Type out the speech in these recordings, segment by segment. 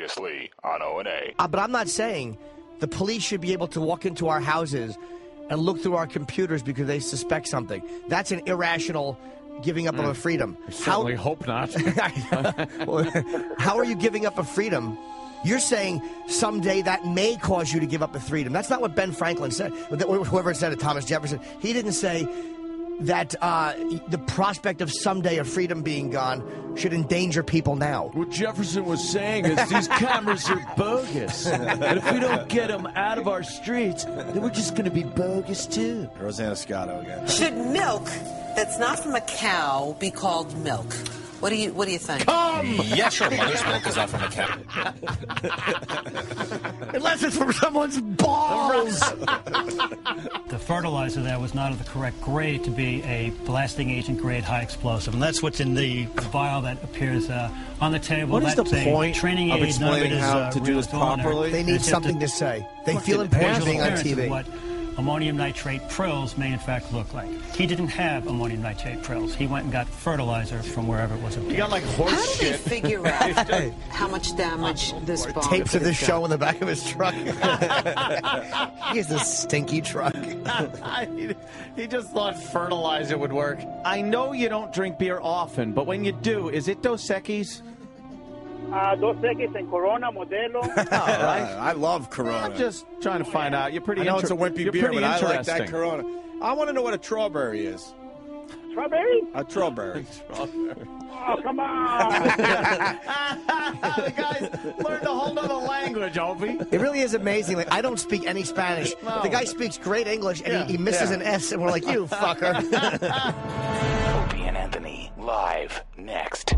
Previously on O&A. But I'm not saying the police should be able to walk into our houses and look through our computers because they suspect something. That's an irrational giving up of a freedom. I certainly hope not. How are you giving up a freedom? You're saying someday that may cause you to give up a freedom. That's not what Ben Franklin said. Whoever said it, Thomas Jefferson. He didn't say that the prospect of someday a freedom being gone should endanger people now. What Jefferson was saying is these cameras are bogus. And if we don't get them out of our streets, then we're just going to be bogus too. Rosanna Scotto again. Should milk that's not from a cow be called milk? What do you think? Yeah, sure. Mother's milk is not from a cow. Unless it's from someone's balls. The fertilizer there was not of the correct grade to be a blasting agent grade high explosive. And that's what's in the vial that appears on the table. What is the That's a point training of aid. explaining None of it is, how to do real this donor. properly? They need something to say. They feel important being on TV. What ammonium nitrate prills may in fact look like. He didn't have ammonium nitrate prills. He went and got fertilizer from wherever it was obtained. You got like horse How do they shit. figure out how much damage this bomb Tapes of this has show done? in the back of his truck. He has this stinky truck. He just thought fertilizer would work. I know you don't drink beer often, but when you do, is it Dos Equis? Dos Equis and Corona Modelo. I love Corona. I'm just trying to find out. You're pretty. I know it's a wimpy you're beer, pretty but I like that interesting. Corona. I want to know what a strawberry is. Strawberry? A strawberry. Oh, come on. The guys learned a whole nother language, Opie. It really is amazing. Like, I don't speak any Spanish. No. The guy speaks great English, and he misses an S, and we're like, you fucker. Opie and Anthony, live next.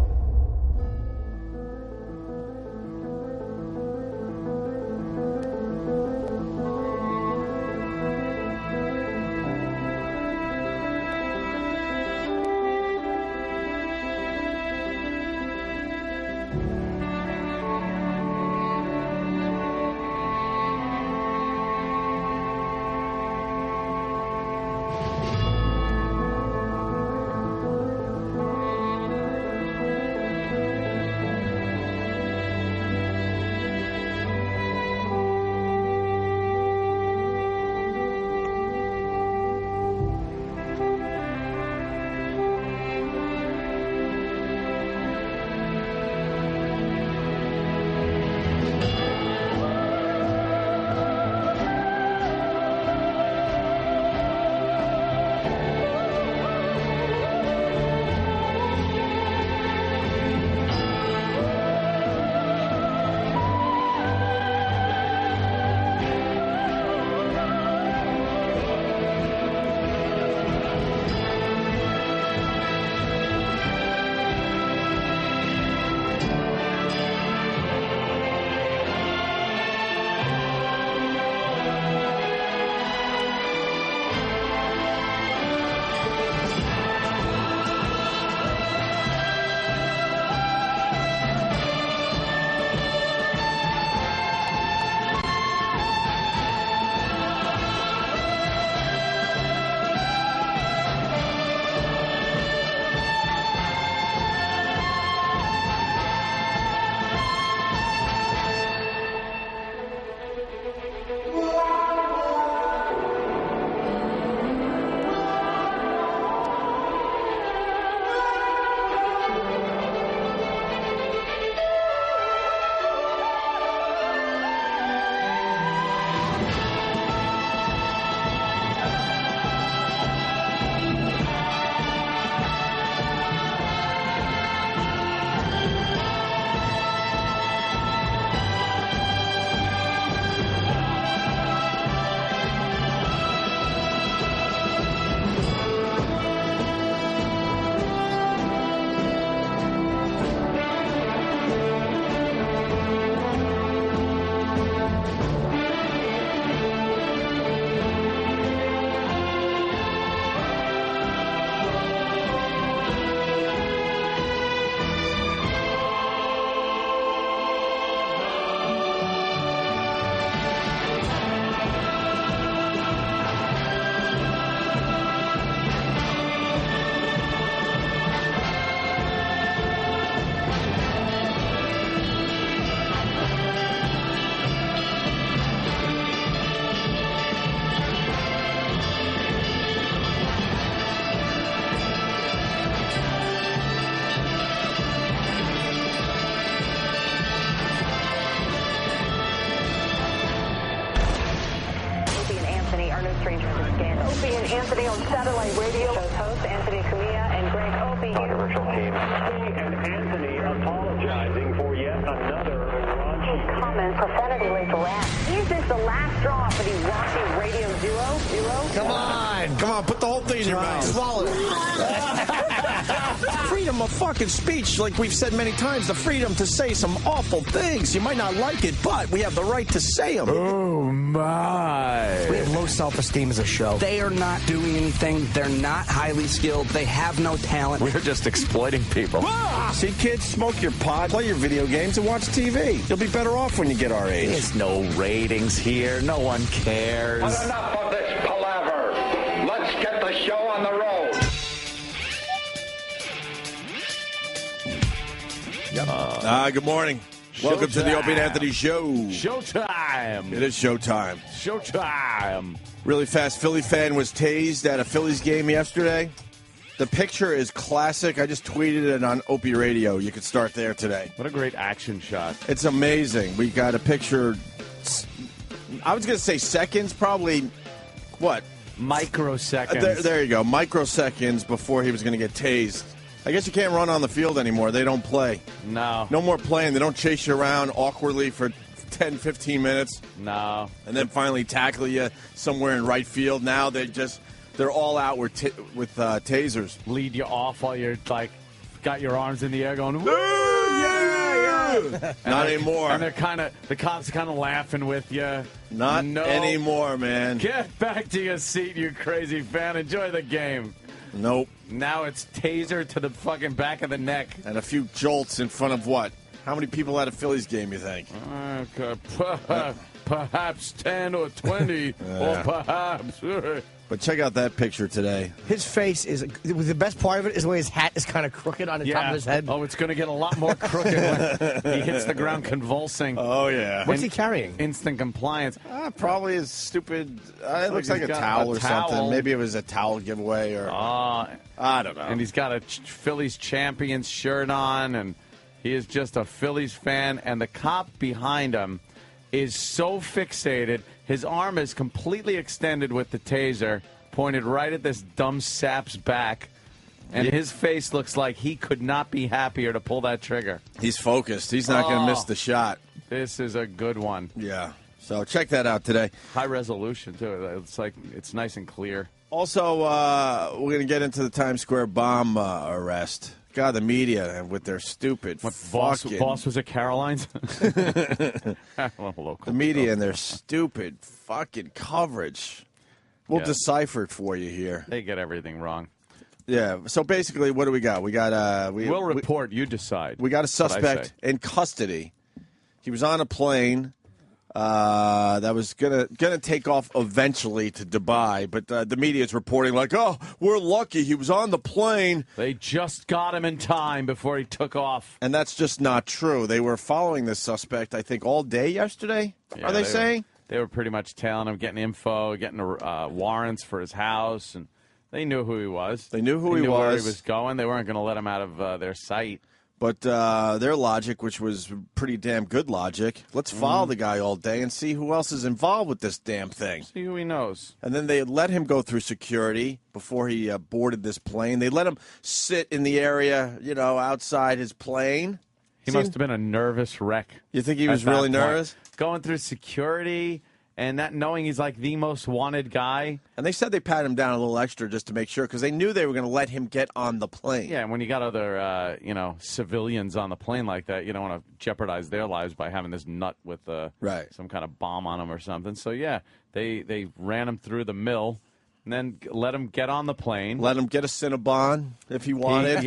on satellite radio. Show's hosts Anthony Camilla and Greg Opie. Controversial team. Opie and Anthony apologizing for yet another raunchy Comments profanity laced rap. Is this the last straw for the raunchy radio duo? Come on, put the whole thing in your mouth. Swallow it. Freedom of fucking speech, like we've said many times, the freedom to say some awful things. You might not like it, but we have the right to say them. Oh, my. We have low self-esteem as a show. They are not doing anything. They're not highly skilled. They have no talent. We're just exploiting people. See, kids, smoke your pot, play your video games, and watch TV. You'll be better off when you get our age. There's no ratings here. No one cares. But enough of this palaver. Let's get the show on the road. Good morning. Welcome to the Opie and Anthony Show. Showtime. It is showtime. Showtime. Really fast Philly fan was tased at a Phillies game yesterday. The picture is classic. I just tweeted it on Opie Radio. You can start there today. What a great action shot. It's amazing. We got a picture. I was going to say seconds, probably, what? Microseconds. There you go. Microseconds before he was going to get tased. I guess you can't run on the field anymore. They don't play. No. No more playing. They don't chase you around awkwardly for 10, 15 minutes. No. And then finally tackle you somewhere in right field. Now they're all out with tasers. Lead you off while you're, like, got your arms in the air going, woo! Yeah! Not anymore. And the cops kind of laughing with you. Not anymore, man. Get back to your seat, you crazy fan. Enjoy the game. Nope. Now it's taser to the fucking back of the neck. And a few jolts in front of what? How many people at a Phillies game, you think? Perhaps 10 or 20, or perhaps. But check out that picture today. His face is, the best part of it is the way his hat is kind of crooked on the top of his head. Oh, it's going to get a lot more crooked when he hits the ground convulsing. Oh, yeah. What's he carrying? Instant compliance. Probably his stupid, it looks like a towel or something. Maybe it was a towel giveaway or, I don't know. And he's got a Phillies champions shirt on, and he is just a Phillies fan, and the cop behind him is so fixated. His arm is completely extended with the taser, pointed right at this dumb sap's back, and his face looks like he could not be happier to pull that trigger. He's focused. He's not going to miss the shot. This is a good one. Yeah. So check that out today. High resolution, too. It's nice and clear. Also, we're going to get into the Times Square bomb arrest. God, the media with their stupid Boss was at Caroline's? The media and their stupid fucking coverage. We'll decipher it for you here. They get everything wrong. Yeah. So basically, what do we got? We got we'll report. You decide. We got a suspect in custody. He was on a plane that was gonna take off eventually to Dubai, but the media is reporting like, oh, we're lucky he was on the plane. They just got him in time before he took off. And that's just not true. They were following this suspect, I think, all day yesterday, are they saying? They were pretty much tailing him, getting info, getting warrants for his house, and they knew who he was. They knew where he was going. They weren't going to let him out of their sight. But their logic, which was pretty damn good logic, let's follow the guy all day and see who else is involved with this damn thing. See who he knows. And then they let him go through security before he boarded this plane. They let him sit in the area, outside his plane. He must have been a nervous wreck. You think he was really nervous? Going through security and not knowing he's like the most wanted guy. And they said they pat him down a little extra just to make sure because they knew they were going to let him get on the plane. Yeah, and when you got other, civilians on the plane like that, you don't want to jeopardize their lives by having this nut with some kind of bomb on him or something. So, yeah, they ran him through the mill. And then let him get on the plane. Let him get a Cinnabon if he wanted.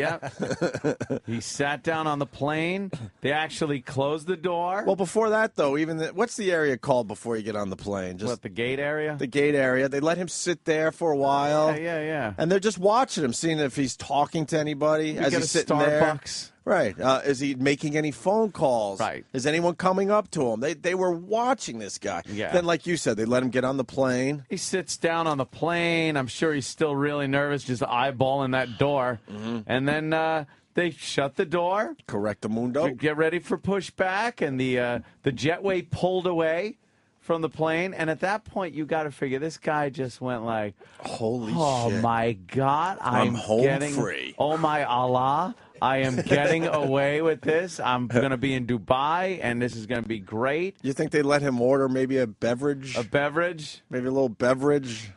He sat down on the plane. They actually closed the door. Well, before that, though, what's the area called before you get on the plane? What, the gate area? The gate area. They let him sit there for a while. Yeah. And they're just watching him, seeing if he's talking to anybody as he's sitting Starbucks. there. Right. Is he making any phone calls? Right. Is anyone coming up to him? They were watching this guy. Yeah. Then, like you said, they let him get on the plane. He sits down on the plane. I'm sure he's still really nervous, just eyeballing that door. Mm-hmm. And then they shut the door. Correctamundo. Get ready for pushback. And the jetway pulled away from the plane, and at that point, you got to figure this guy just went like, "Holy oh shit! my God, I'm home getting free. Oh my Allah, I am getting away with this. I'm going to be in Dubai, and this is going to be great." You think they let him order maybe a beverage? A beverage? Maybe a little beverage.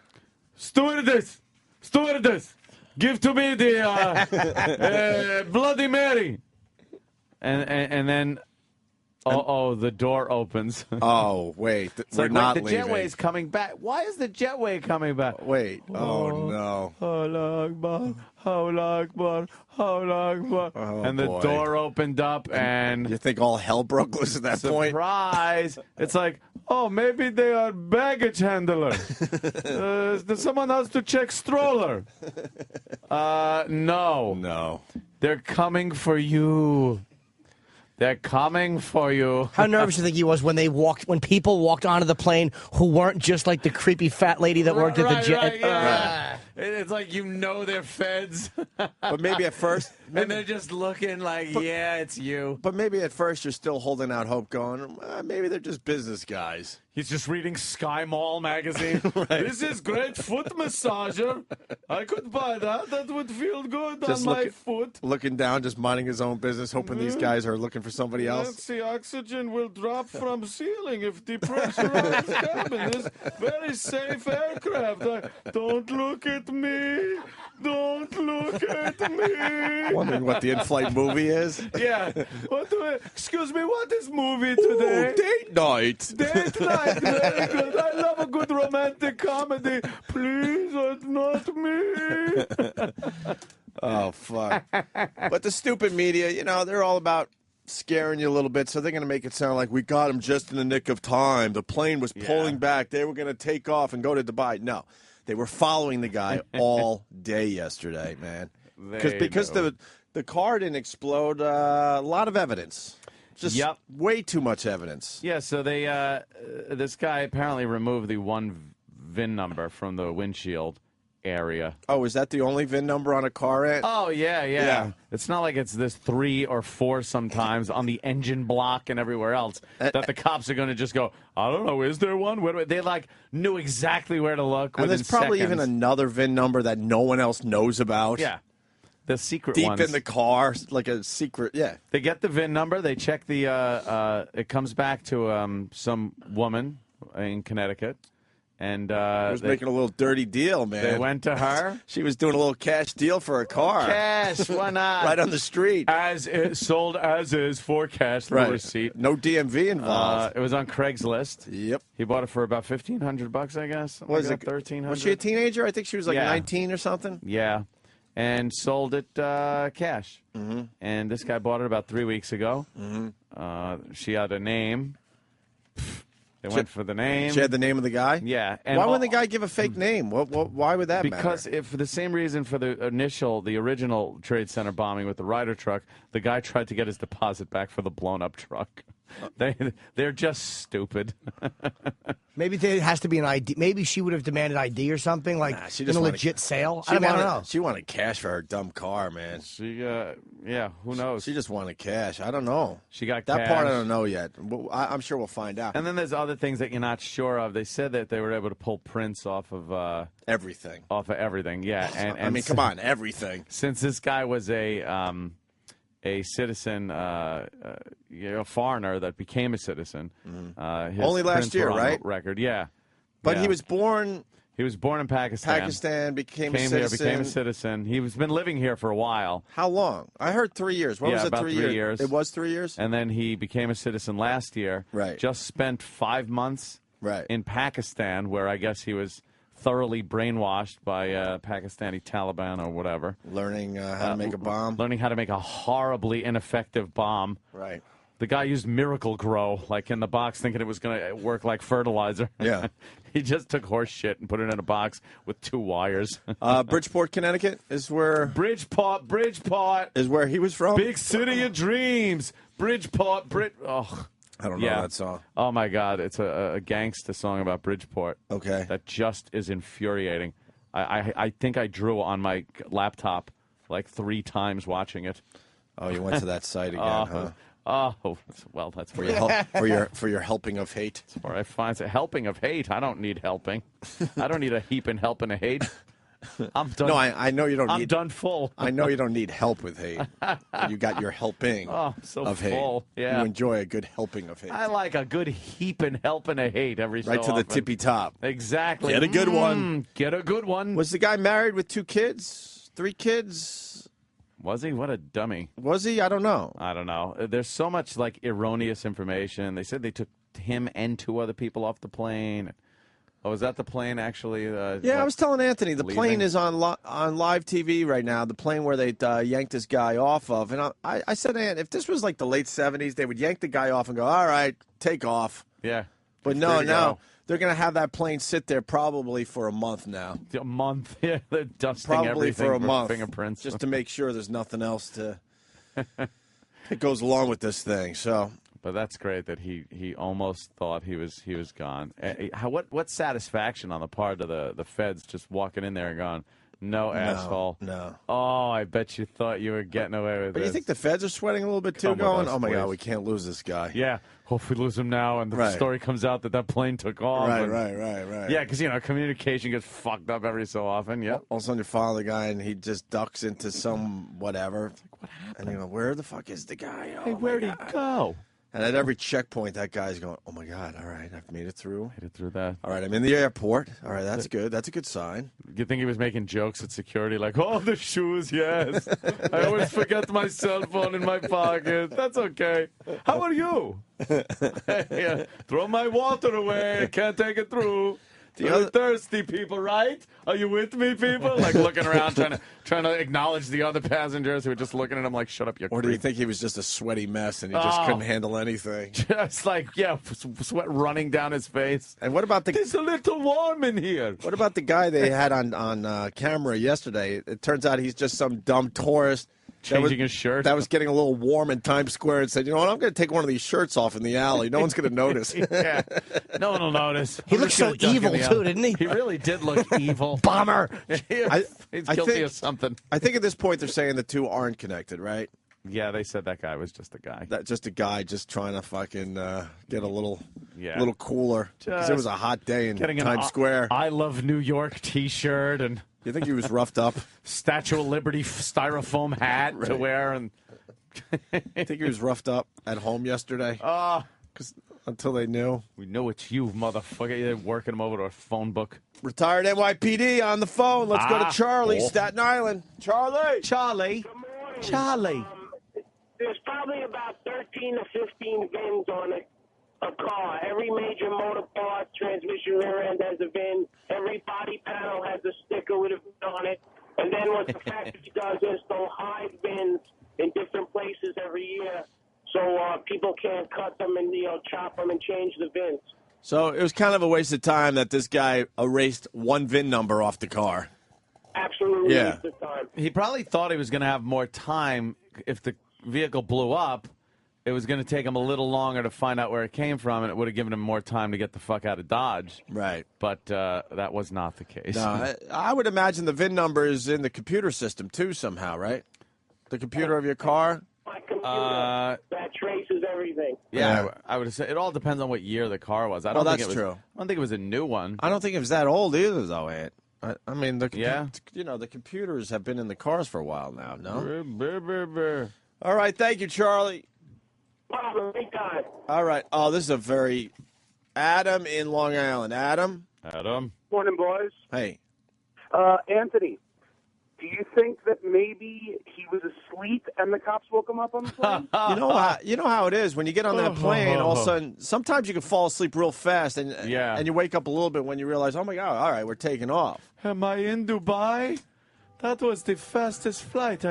Stewardess, give to me the Bloody Mary. And then, the door opens. Oh, wait. We're not the leaving. jetway's coming back. Why is the jetway coming back? Wait. Oh, no. Allah Akbar, Allah Akbar, Allah Akbar. Oh, and the boy. door opened up, and You think all hell broke loose at that point? surprise! It's like, oh, maybe they are baggage handler. Someone has to check stroller. No. No. They're coming for you. They're coming for you. How nervous do you think he was when people walked onto the plane who weren't just like the creepy fat lady that worked at the jet? Right, yeah. It's like they're feds. But maybe at first... And they're just looking like, yeah, it's you. But maybe at first you're still holding out hope going, maybe they're just business guys. He's just reading Sky Mall magazine. This is great foot massager. I could buy that. That would feel good Just on my foot. Looking down, just minding his own business, hoping these guys are looking for somebody else. Let's see, oxygen will drop from ceiling if depressurized cabin is very safe aircraft. Don't look at me. Don't look at me. Wondering what the in-flight movie is. Yeah. Excuse me, what is movie today? Ooh, date night. Date night, very good. I love a good romantic comedy. Please, not me. Oh, fuck. But the stupid media, they're all about scaring you a little bit, so they're going to make it sound like we got him just in the nick of time. The plane was pulling back. They were going to take off and go to Dubai. No. They were following the guy all day yesterday, man. Because the car didn't explode. A lot of evidence. Just way too much evidence. Yeah, so they this guy apparently removed the one VIN number from the windshield area. Oh, is that the only VIN number on a car? Oh, yeah. It's not like it's this 3 or 4 sometimes on the engine block and everywhere else that the cops are going to just go, I don't know, is there one? They knew exactly where to look. And there's probably seconds. even another VIN number that no one else knows about. Yeah. The secret Deep ones. in the car, like a secret, They get the VIN number. They check the, it comes back to some woman in Connecticut. And was making a little dirty deal, man. They went to her. She was doing a little cash deal for her car. Cash, why not? Right on the street. Sold as is for cash, no receipt. No DMV involved. It was on Craigslist. Yep. He bought it for about $1,500, I guess. Was it $1,300? Was she a teenager? I think she was like 19 or something. Yeah. And sold it cash. Mm-hmm. And this guy bought it about 3 weeks ago. Mm-hmm. She had a name. They went for the name. She had the name of the guy? Yeah. And why wouldn't the guy give a fake name? Why would that matter? Because for the same reason for the original Trade Center bombing with the Ryder truck, the guy tried to get his deposit back for the blown-up truck. They're just stupid. Maybe there has to be an ID. Maybe she would have demanded ID or something, like in a legit sale. I don't know. She wanted cash for her dumb car, man. She, who knows? She just wanted cash. I don't know. She got that cash. part I don't know yet. I'm sure we'll find out. And then there's other things that you're not sure of. They said that they were able to pull prints off of everything. Off of everything, yeah. And I mean, come on, everything. Since this guy was a citizen, a foreigner that became a citizen. Mm-hmm. Only last year, right? Record, yeah. But he was born. He was born in Pakistan. Became a citizen. He's been living here for a while. How long? I heard 3 years. What was it? About 3 years. It was 3 years. And then he became a citizen last year. Right. Just spent 5 months. Right. In Pakistan, where I guess he was thoroughly brainwashed by Pakistani Taliban or whatever. Learning how to make a bomb. Learning how to make a horribly ineffective bomb. Right. The guy used Miracle Grow, like in the box, thinking it was going to work like fertilizer. Yeah. He just took horse shit and put it in a box with 2 wires. Bridgeport, Connecticut is where... Bridgeport. Is where he was from? Big city of dreams. Bridgeport. Oh, I don't know that song. Oh, my God. It's a gangsta song about Bridgeport. Okay. That just is infuriating. I think I drew on my laptop like 3 times watching it. Oh, you went to that site again, huh? Oh, well, that's For where your helping of hate. That's where I find a helping of hate. I don't need helping. I don't need a heap and helping of hate. I'm done. No, I know you don't. I'm done full. I know you don't need help with hate. You got your helping so of hate. full. Yeah. You enjoy a good helping of hate. I like a good heap and helping of hate every so right to often. the tippy top. Exactly. Get a good one. Get a good one. Was the guy married with 2 kids? 3 kids? Was he? What a dummy. Was he? I don't know. I don't know. There's so much like erroneous information. They said they took him and 2 other people off the plane. Oh, was that the plane actually? Yeah, I was telling Anthony the leaving? plane is on live TV right now. The plane where they yanked this guy off of, and I said, Ant, if this was like the late '70s, they would yank the guy off and go, "All right, take off." Yeah, but no, they're going to have that plane sit there probably for a month now. A month? Yeah, they're dusting probably everything for a month, fingerprints, just to make sure there's nothing else that goes along with this thing. So. But that's great that he almost thought he was gone. What satisfaction on the part of the feds just walking in there and going, no asshole. No. Oh, I bet you thought you were getting away with But this. you think the feds are sweating a little bit too, Come with going, us, oh my please. God, we can't lose this guy. Yeah. Hope we lose him now and the story comes out that plane took off. Right. Yeah, because, communication gets fucked up every so often. Yep. All of a sudden you follow the guy and he just ducks into some whatever. It's like, what happened? And you go, where the fuck is the guy? Hey, where'd he go? And at every checkpoint, that guy's going, oh, my God, all right, I've made it through. Made it through that. All right, I'm in the airport. All right, that's good. That's a good sign. You think he was making jokes at security like, oh, the shoes, yes. I always forget my cell phone in my pocket. That's okay. How are you? Yeah. Throw my water away. Can't take it through. You're thirsty people, right? Are you with me, people? Like looking around, trying to acknowledge the other passengers who are just looking at him like, shut up, you Or do you think he was just a sweaty mess and he just couldn't handle anything? Just like, sweat running down his face. And what about It's a little warm in here. What about the guy they had on camera yesterday? It turns out he's just some dumb tourist. Changing his shirt. That was getting a little warm in Times Square and said, you know what, I'm going to take one of these shirts off in the alley. No one's going to notice. Yeah. No one will notice. He looked so evil, too, didn't he? He really did look evil. Bomber. He's guilty of something. I think at this point they're saying the two aren't connected, right? Yeah, they said that guy was just a guy. Just a guy just trying to fucking get a little cooler. Because Just it was a hot day in Times Square. I Love New York T-shirt and... You think he was roughed up? Statue of Liberty styrofoam hat to wear. And I think he was roughed up at home yesterday. Until they knew. We know it's you, motherfucker. You're working him over to a phone book. Retired NYPD on the phone. Let's go to Charlie, Staten Island. Charlie. Charlie. Charlie. There's probably about 13 to 15 VINs on a car. Every major motor part, transmission rear end has a VIN. Every body panel has a sticker with a VIN on it. And then what the factory does is they'll hide VINs in different places every year, so people can't cut them and chop them and change the VINs. So it was kind of a waste of time that this guy erased one VIN number off the car. Absolutely waste of time. He probably thought he was going to have more time if the vehicle blew up. It was going to take him a little longer to find out where it came from, and it would have given him more time to get the fuck out of Dodge. Right. But that was not the case. No, I would imagine the VIN number is in the computer system, too, somehow, right? The computer of your car? My computer that traces everything. Yeah, I would say it all depends on what year the car was. I don't think that's true. I don't think it was a new one. I don't think it was that old either, though, Ant. I mean, the computers have been in the cars for a while now, no? All right, thank you, Charlie. All right. Oh, this is Adam in Long Island. Adam? Morning, boys. Hey. Anthony, do you think that maybe he was asleep and the cops woke him up on the plane? You know how it is when you get on that plane. All of a sudden, sometimes you can fall asleep real fast, and you wake up a little bit when you realize, oh my God, all right, we're taking off. Am I in Dubai? That was the fastest flight.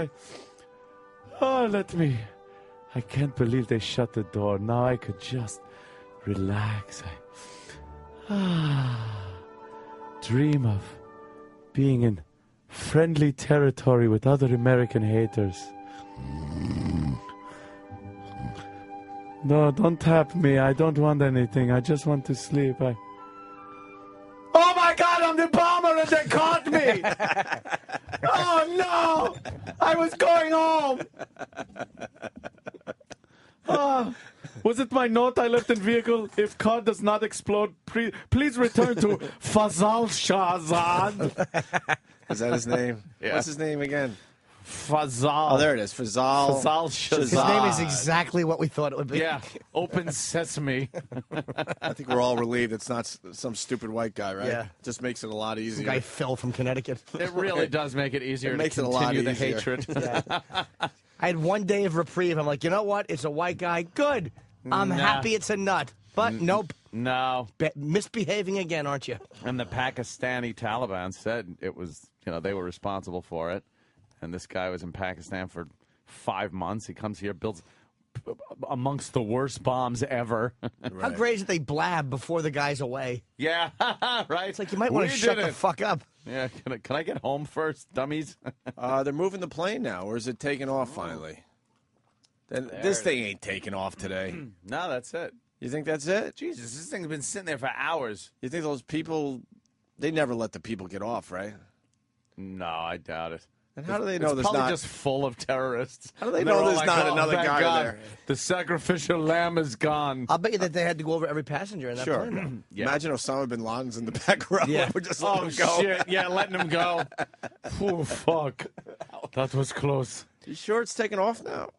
I can't believe they shut the door. Now I could just relax. Dream of being in friendly territory with other American haters. No, don't tap me. I don't want anything. I just want to sleep. Oh my God, I'm the bomber and they caught me! Oh no! I was going home! Was it my note I left in vehicle? If car does not explode, please return to Fazal Shahzad. Is that his name? Yeah. What's his name again? Fazal. Oh, there it is. Fazal. Fazal Shahzad. His name is exactly what we thought it would be. Yeah. Open sesame. I think we're all relieved it's not some stupid white guy, right? Yeah. Just makes it a lot easier. Some guy Phil from Connecticut. It really does make it easier It makes to it a lot continue the easier. hatred. Yeah. I had one day of reprieve. I'm like, you know what? It's a white guy. Good. I'm Nah. happy it's a nut. But nope. No. Misbehaving again, aren't you? And the Pakistani Taliban said it was, they were responsible for it. And this guy was in Pakistan for 5 months. He comes here, builds amongst the worst bombs ever. How great is it they blab before the guy's away? Yeah, right. It's like you might want to shut the fuck up. Yeah, can I get home first, dummies? They're moving the plane now, or is it taking off finally? This thing ain't taking off today. No, that's it. You think that's it? Jesus, this thing's been sitting there for hours. You think those people, they never let the people get off, right? No, I doubt it. And how do they know it's there's probably not just full of terrorists? How do they And know they're all there's not another thank guy God, there? The sacrificial lamb is gone. I'll bet you that they had to go over every passenger in that Sure. plane. Yeah. Imagine Osama bin Laden's in the back row. Yeah. We're just letting him go. Shit! Yeah, letting him go. Oh fuck, that was close. You sure it's taking off now?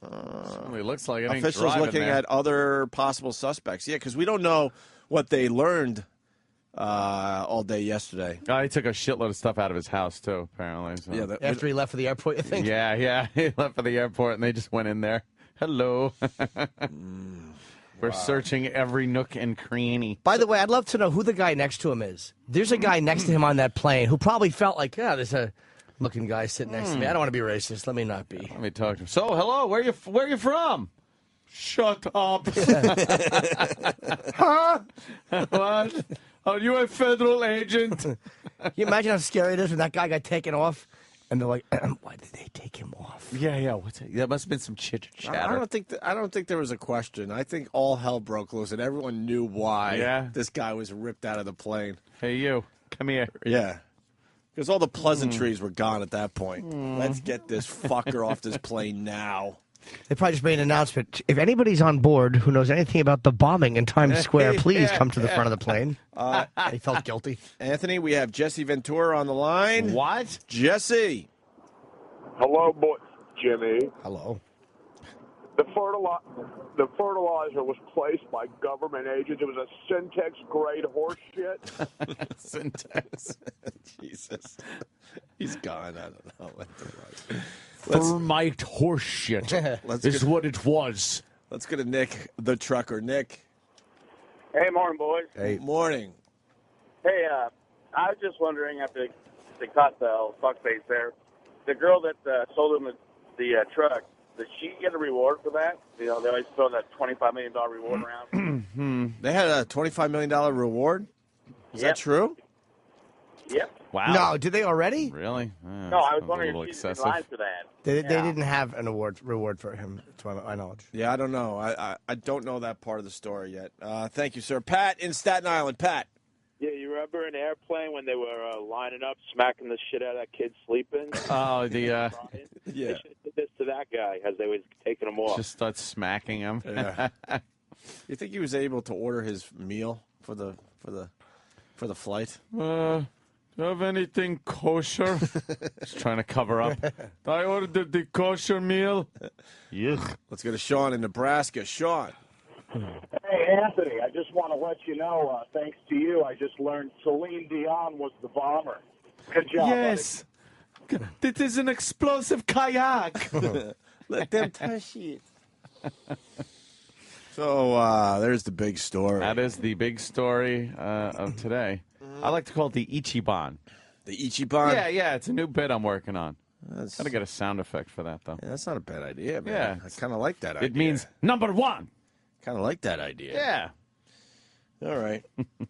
Certainly looks like it. Ain't Officials driving looking there. at other possible suspects. Yeah, because we don't know what they learned all day yesterday. He took a shitload of stuff out of his house too. Apparently, so. Yeah, After he left for the airport, you think? yeah, he left for the airport and they just went in there. Hello. We're searching every nook and cranny. By the way, I'd love to know who the guy next to him is. There's a guy next to him on that plane who probably felt like, there's a looking guy sitting next to me. I don't want to be racist. Let me not be. Let me talk to him. So, hello, where you from? Shut up. Huh? What? Are you a federal agent? Can you imagine how scary it is when that guy got taken off? And they're like, why did they take him off? Yeah. What's it? There must have been some chitter chatter. I don't think there was a question. I think all hell broke loose and everyone knew why this guy was ripped out of the plane. Hey, you, come here. Yeah. Because all the pleasantries were gone at that point. Let's get this fucker off this plane now. They probably just made an announcement. If anybody's on board who knows anything about the bombing in Times Square, please come to the front of the plane. He felt guilty. Anthony, we have Jesse Ventura on the line. What? Jesse. Hello, boy. Jimmy. Hello. The fertilizer was placed by government agents. It was a Syntex-grade horse shit. Syntax. Jesus. He's gone. I don't know what the right. Thermite horse shit is what it was. Let's go to Nick, the trucker. Nick. Hey, morning, boys. Hey. Morning. Hey, I was just wondering after they caught the fuckface there, the girl that sold him the truck, did she get a reward for that? You know, they always throw that $25 million reward around. They had a $25 million reward? Is that true? Yep. Wow. No, did they already? Really? No, I was wondering if she's in line for that. They didn't have an reward for him, to my knowledge. Yeah, I don't know. I don't know that part of the story yet. Thank you, sir. Pat in Staten Island. Pat. Yeah, you remember in Airplane when they were lining up, smacking the shit out of that kid sleeping? Oh, yeah. They should have did this to that guy as they was taking him off. Just start smacking him. Yeah. You think he was able to order his meal for the flight? Do you have anything kosher? Just trying to cover up. I ordered the kosher meal. Yuck. Let's go to Sean in Nebraska. Sean. Hey, Anthony, I just want to let you know, thanks to you, I just learned Celine Dion was the bomber. Good job, Yes. This is an explosive kayak. Let them touch it. So there's the big story. That is the big story of today. I like to call it the Ichiban. The Ichiban? Yeah, it's a new bit I'm working on. Gotta get a sound effect for that, though. Yeah, that's not a bad idea, man. Yeah. I kind of like that idea. It means number one. Kind of like that idea. Yeah. All right.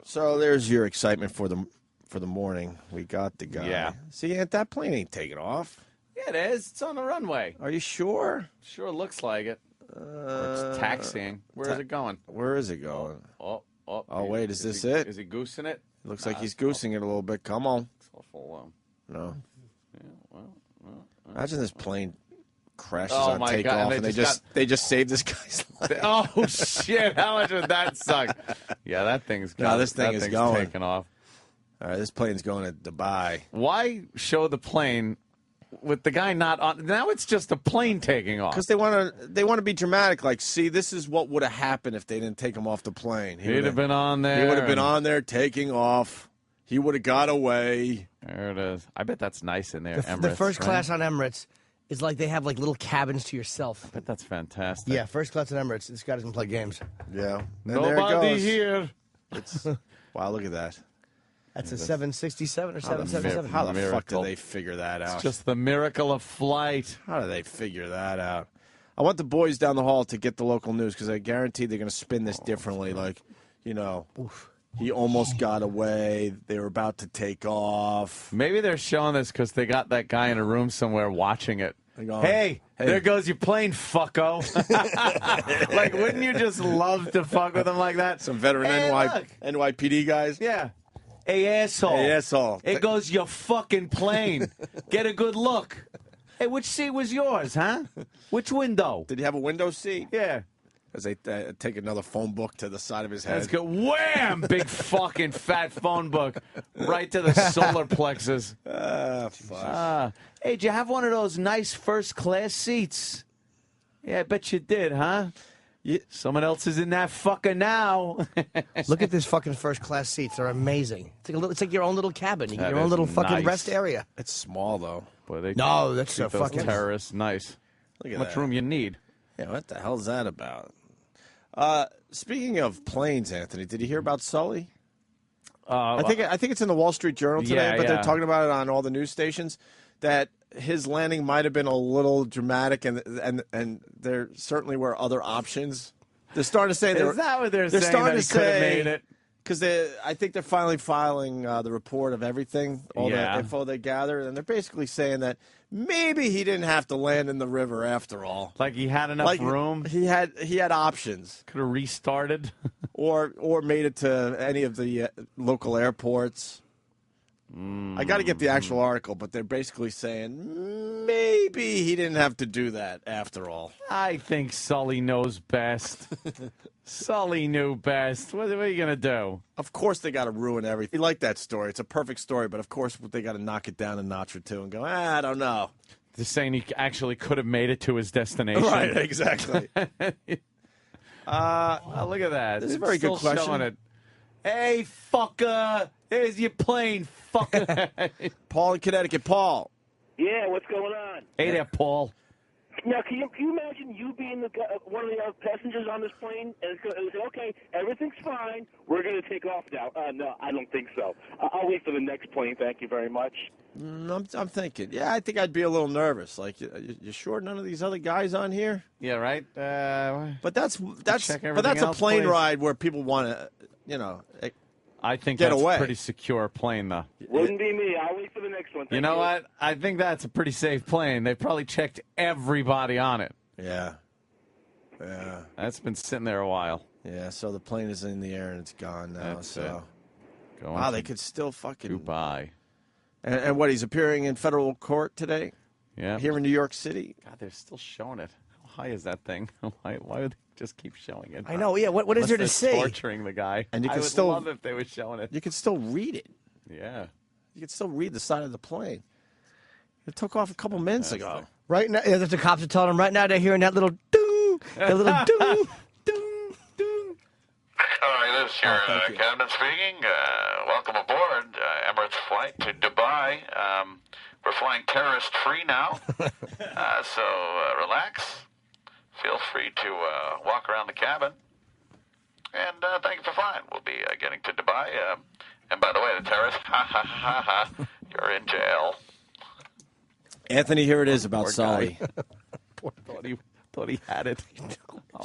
So there's your excitement for the morning. We got the guy. Yeah. See, that plane ain't taking off. Yeah, it is. It's on the runway. Are you sure? Sure looks like it. Or it's taxiing. Where is it going? Where is it going? Oh, wait, is this it? Is he goosing it? Looks like he's goosing it a little bit. Come on. It's awful. No. Yeah, well. Imagine this plane crashes Oh on my takeoff, God, and they just saved this guy's life. Oh shit! How much would that suck? Yeah, that thing's going. No, this thing is going. Taking off. All right, this plane's going to Dubai. Why show the plane with the guy not on? Now it's just a plane taking off. Because they want to be dramatic. Like, see, this is what would have happened if they didn't take him off the plane. He'd have been on there. He would have been on there taking off. He would have got away. There it is. I bet that's nice in there. The first class on Emirates is like they have like little cabins to yourself. I bet that's fantastic. Yeah, first class on Emirates. This guy doesn't play games. Yeah. And Nobody there it goes. here. Wow, look at that. That's a 767 or 777. How the fuck did they figure that out? It's just the miracle of flight. How do they figure that out? I want the boys down the hall to get the local news because I guarantee they're going to spin this differently. Like, you know, he almost got away. They were about to take off. Maybe they're showing this because they got that guy in a room somewhere watching it. Going, hey, there goes your plane, fucko. Like, wouldn't you just love to fuck with them like that? Some veteran NYPD guys? Yeah. Hey, asshole. Hey, asshole. There goes your fucking plane. Get a good look. Hey, which seat was yours, huh? Which window? Did he have a window seat? Yeah. As they take another phone book to the side of his head. Let's go. Wham! Big fucking fat phone book right to the solar plexus. Fuck. Hey, did you have one of those nice first-class seats? Yeah, I bet you did, huh? Someone else is in that fucker now. Look at this fucking first class seats. They're amazing. It's like your own little cabin. You get your own little fucking rest area. It's small though. Boy, no, that's a fucking terrorists. Nice. Look at How much that. room you need? Yeah, what the hell's that about? Speaking of planes, Anthony, did you hear about Sully? I think it's in the Wall Street Journal today, but they're talking about it on all the news stations that his landing might have been a little dramatic, and there certainly were other options. They're starting to say is that what they're saying? Starting that he could have made it because I think they're finally filing the report of everything, all the info they gathered, and they're basically saying that maybe he didn't have to land in the river after all. Like he had enough room. He had options. Could have restarted, or made it to any of the local airports. I got to get the actual article, but they're basically saying maybe he didn't have to do that after all. I think Sully knows best. Sully knew best. What are you going to do? Of course they got to ruin everything. You like that story. It's a perfect story, but of course they got to knock it down a notch or two and go, I don't know. They're saying he actually could have made it to his destination. Right, exactly. Look at that. This is a very good question. Showing it. Hey, fucker. Here's your plane, fucker. Paul in Connecticut. Paul. Yeah, what's going on? Hey there, Paul. Now, can you imagine you being one of the passengers on this plane and say, okay, everything's fine, we're going to take off now? No, I don't think so. I'll wait for the next plane, thank you very much. I'm thinking, yeah, I think I'd be a little nervous. Like, you sure none of these other guys on here? Yeah, right. But that's a plane ride where people want to, I think get that's away. a pretty secure plane, though. Wouldn't be me. I'll wait for the next one. You know what? I think that's a pretty safe plane. They probably checked everybody on it. Yeah. Yeah. That's been sitting there a while. Yeah, so the plane is in the air and it's gone now. That's it. Wow, they could still fucking... Dubai. And what, he's appearing in federal court today? Yeah. Here in New York City? God, they're still showing it. How high is that thing? Why would they just keep showing it? I know, yeah. What is there to say? Torturing the guy. And you I can would still love if they were showing it. You can still read it. Yeah. You can still read the side of the plane. It took off a couple minutes ago. Right now, the cops are telling them right now they're hearing that little ding, that little ding, ding, ding. All right, this is your captain speaking. Welcome aboard Emirates flight to Dubai. We're flying terrorist-free now, so relax. Feel free to walk around the cabin. And thank you for flying. We'll be getting to Dubai. And by the way, the terrorists, you're in jail. Anthony, here it is about Sully. Thought he had it.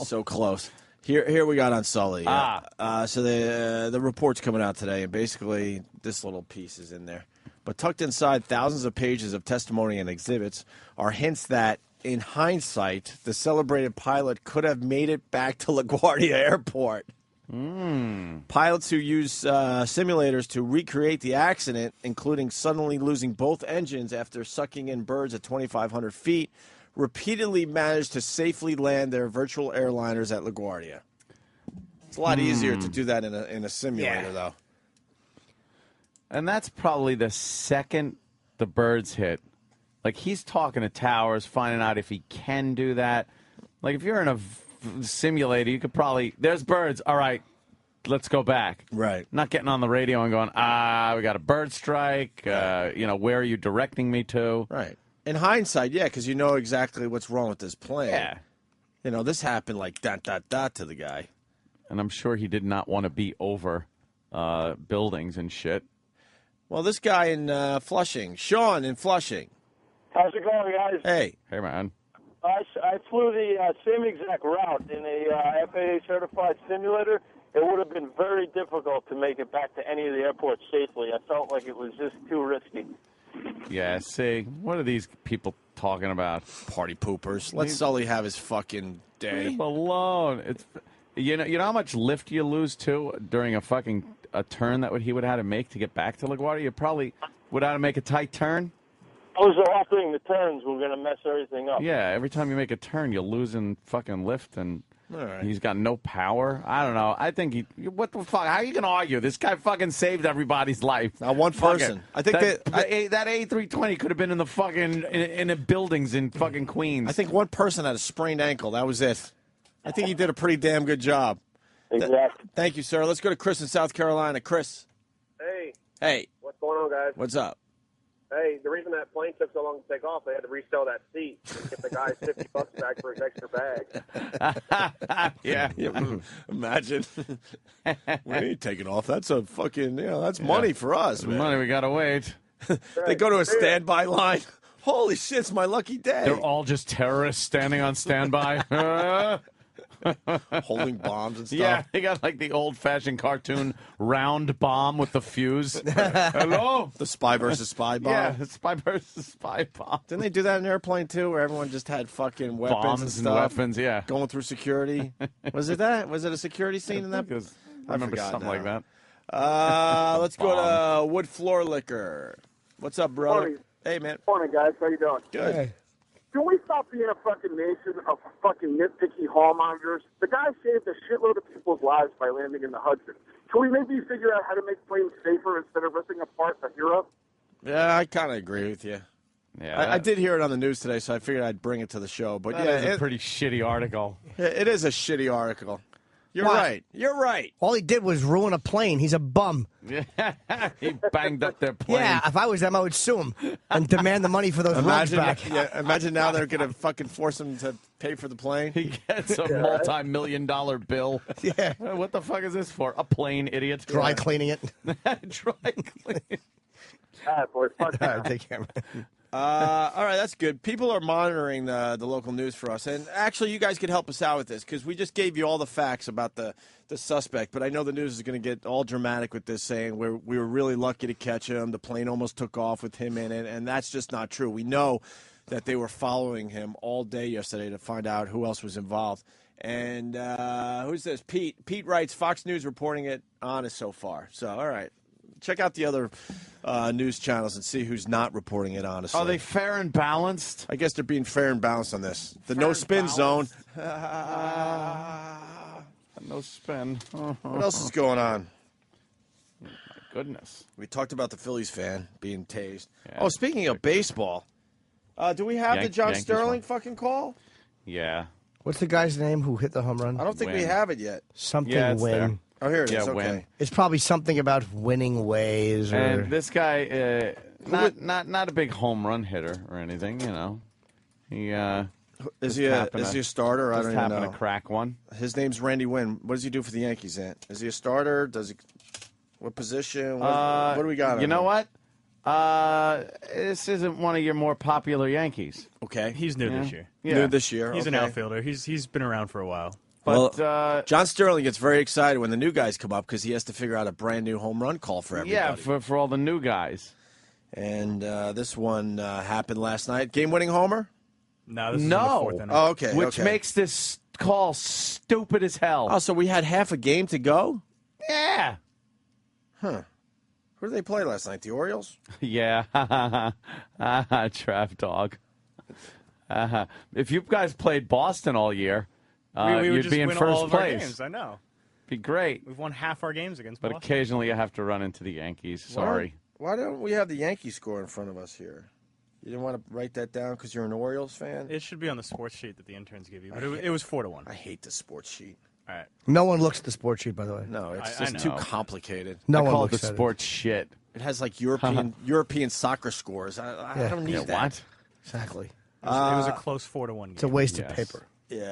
So close. Here we got on Sully. So the report's coming out today, and basically this little piece is in there. But tucked inside thousands of pages of testimony and exhibits are hints that, in hindsight, the celebrated pilot could have made it back to LaGuardia Airport. Pilots who use simulators to recreate the accident, including suddenly losing both engines after sucking in birds at 2,500 feet, repeatedly managed to safely land their virtual airliners at LaGuardia. It's a lot easier to do that in a simulator, though. And that's probably the second the birds hit. Like, he's talking to towers, finding out if he can do that. Like, if you're in a simulator, you could probably, there's birds. All right, let's go back. Right. Not getting on the radio and going, we got a bird strike. Where are you directing me to? Right. In hindsight, yeah, because you know exactly what's wrong with this plane. Yeah. This happened like ... to the guy. And I'm sure he did not want to be over buildings and shit. Well, this guy in Flushing, Sean in Flushing. How's it going, guys? Hey. Hey, man. I flew the same exact route in a FAA-certified simulator. It would have been very difficult to make it back to any of the airports safely. I felt like it was just too risky. Yeah, see, what are these people talking about? Party poopers. Let Sully have his fucking day. Leave him alone. It's, you know how much lift you lose, too, during a turn that he would have to make to get back to LaGuardia? You probably would have to make a tight turn. I was offering the turns were going to mess everything up. Yeah, every time you make a turn, you're losing fucking lift, and right. He's got no power. I don't know. I think what the fuck? How are you going to argue? This guy fucking saved everybody's life. Not one person. I think that A320 could have been in the fucking in the buildings in fucking Queens. I think one person had a sprained ankle. That was it. I think he did a pretty damn good job. Exactly. Thank you, sir. Let's go to Chris in South Carolina. Chris. Hey. Hey. What's going on, guys? What's up? Hey, the reason that plane took so long to take off, they had to resell that seat and get the guy $50 back for his extra bag. Yeah. Imagine. We ain't taking off. That's a fucking, that's money for us, man. Money, we got to wait. They go to a standby line. Holy shit, it's my lucky day. They're all just terrorists standing on standby. Holding bombs and stuff. Yeah, they got like the old-fashioned cartoon round bomb with the fuse. Hello? The spy versus spy bomb. Yeah, the spy versus spy bomb. Didn't they do that in an airplane, too, where everyone just had fucking weapons Bombs and and stuff? weapons, yeah. Going through security. Was it that? Was it a security scene in that? I remember something like that. Let's go to Wood Floor Liquor. What's up, brother? Morning. Hey, man. Morning, guys. How you doing? Good. Hey. Can we stop being a fucking nation of fucking nitpicky hallmongers? The guy saved a shitload of people's lives by landing in the Hudson. Can we maybe figure out how to make planes safer instead of ripping apart the hero? Yeah, I kind of agree with you. Yeah, I did hear it on the news today, so I figured I'd bring it to the show. But that is a pretty shitty article. It is a shitty article. You're Why? right. You're right. All he did was ruin a plane. He's a bum. He banged up their plane. Yeah, if I was them, I would sue him and demand the money for those rugs back. Imagine now they're going to fucking force him to pay for the plane. He gets a multi-million-dollar bill. Yeah. What the fuck is this for? A plane, idiot. Dry cleaning it. Dry cleaning. All right, boys. Fuck All right, take care, man. All right, that's good. People are monitoring the local news for us. And actually, you guys could help us out with this because we just gave you all the facts about the suspect. But I know the news is going to get all dramatic with this, saying we were really lucky to catch him. The plane almost took off with him in it. And that's just not true. We know that they were following him all day yesterday to find out who else was involved. And who's this? Pete. Pete writes, Fox News reporting it honest so far. So, all right. Check out the other news channels and see who's not reporting it honestly. Are they fair and balanced? I guess they're being fair and balanced on this. The no spin zone. No spin. What else is going on? My goodness. We talked about the Phillies fan being tased. Yeah. Oh, speaking of baseball, do we have the John Yankees Sterling one. fucking call? Yeah. What's the guy's name who hit the home run? I don't think we Win. have it yet. Something Yeah, it's win. there. Oh, here it is. Yeah, Okay. win. It's probably something about winning ways. Or... And this guy, not a big home run hitter or anything, you know. He Is he a starter? I don't just even happened know. to crack one. His name's Randy Wynn. What does he do for the Yankees, Ant? Is he a starter? Does he? What position? What do we got? You on know him? what? This isn't one of your more popular Yankees. Okay. He's new this year. Yeah. New this year. He's an okay. outfielder. He's been around for a while. But John Sterling gets very excited when the new guys come up because he has to figure out a brand new home run call for everybody. yeah, for all the new guys. And this one happened last night. Game-winning homer? No, this is in the fourth inning. Oh, okay. Which okay. makes this call stupid as hell. Oh, so we had half a game to go? Yeah. Huh. Who did they play last night? The Orioles? Yeah. Trap dog. If you guys played Boston all year, we would you'd just be in win first all of our place. games. I know. Be great. We've won half our games against But Boston. occasionally you have to run into the Yankees. Sorry. Why don't we have the Yankees score in front of us here? You didn't want to write that down because you're an Orioles fan? It should be on the sports sheet that the interns give you. But it was 4-1. I hate the sports sheet. All right. No one looks at the sports sheet, by the way. No, it's I just too complicated. No I one call looks it the at it. sports shit. It has like European soccer scores. I Yeah. don't need Yeah, that. what? Exactly. It was a close 4-1 game. It's a waste of Yes. paper. Yeah.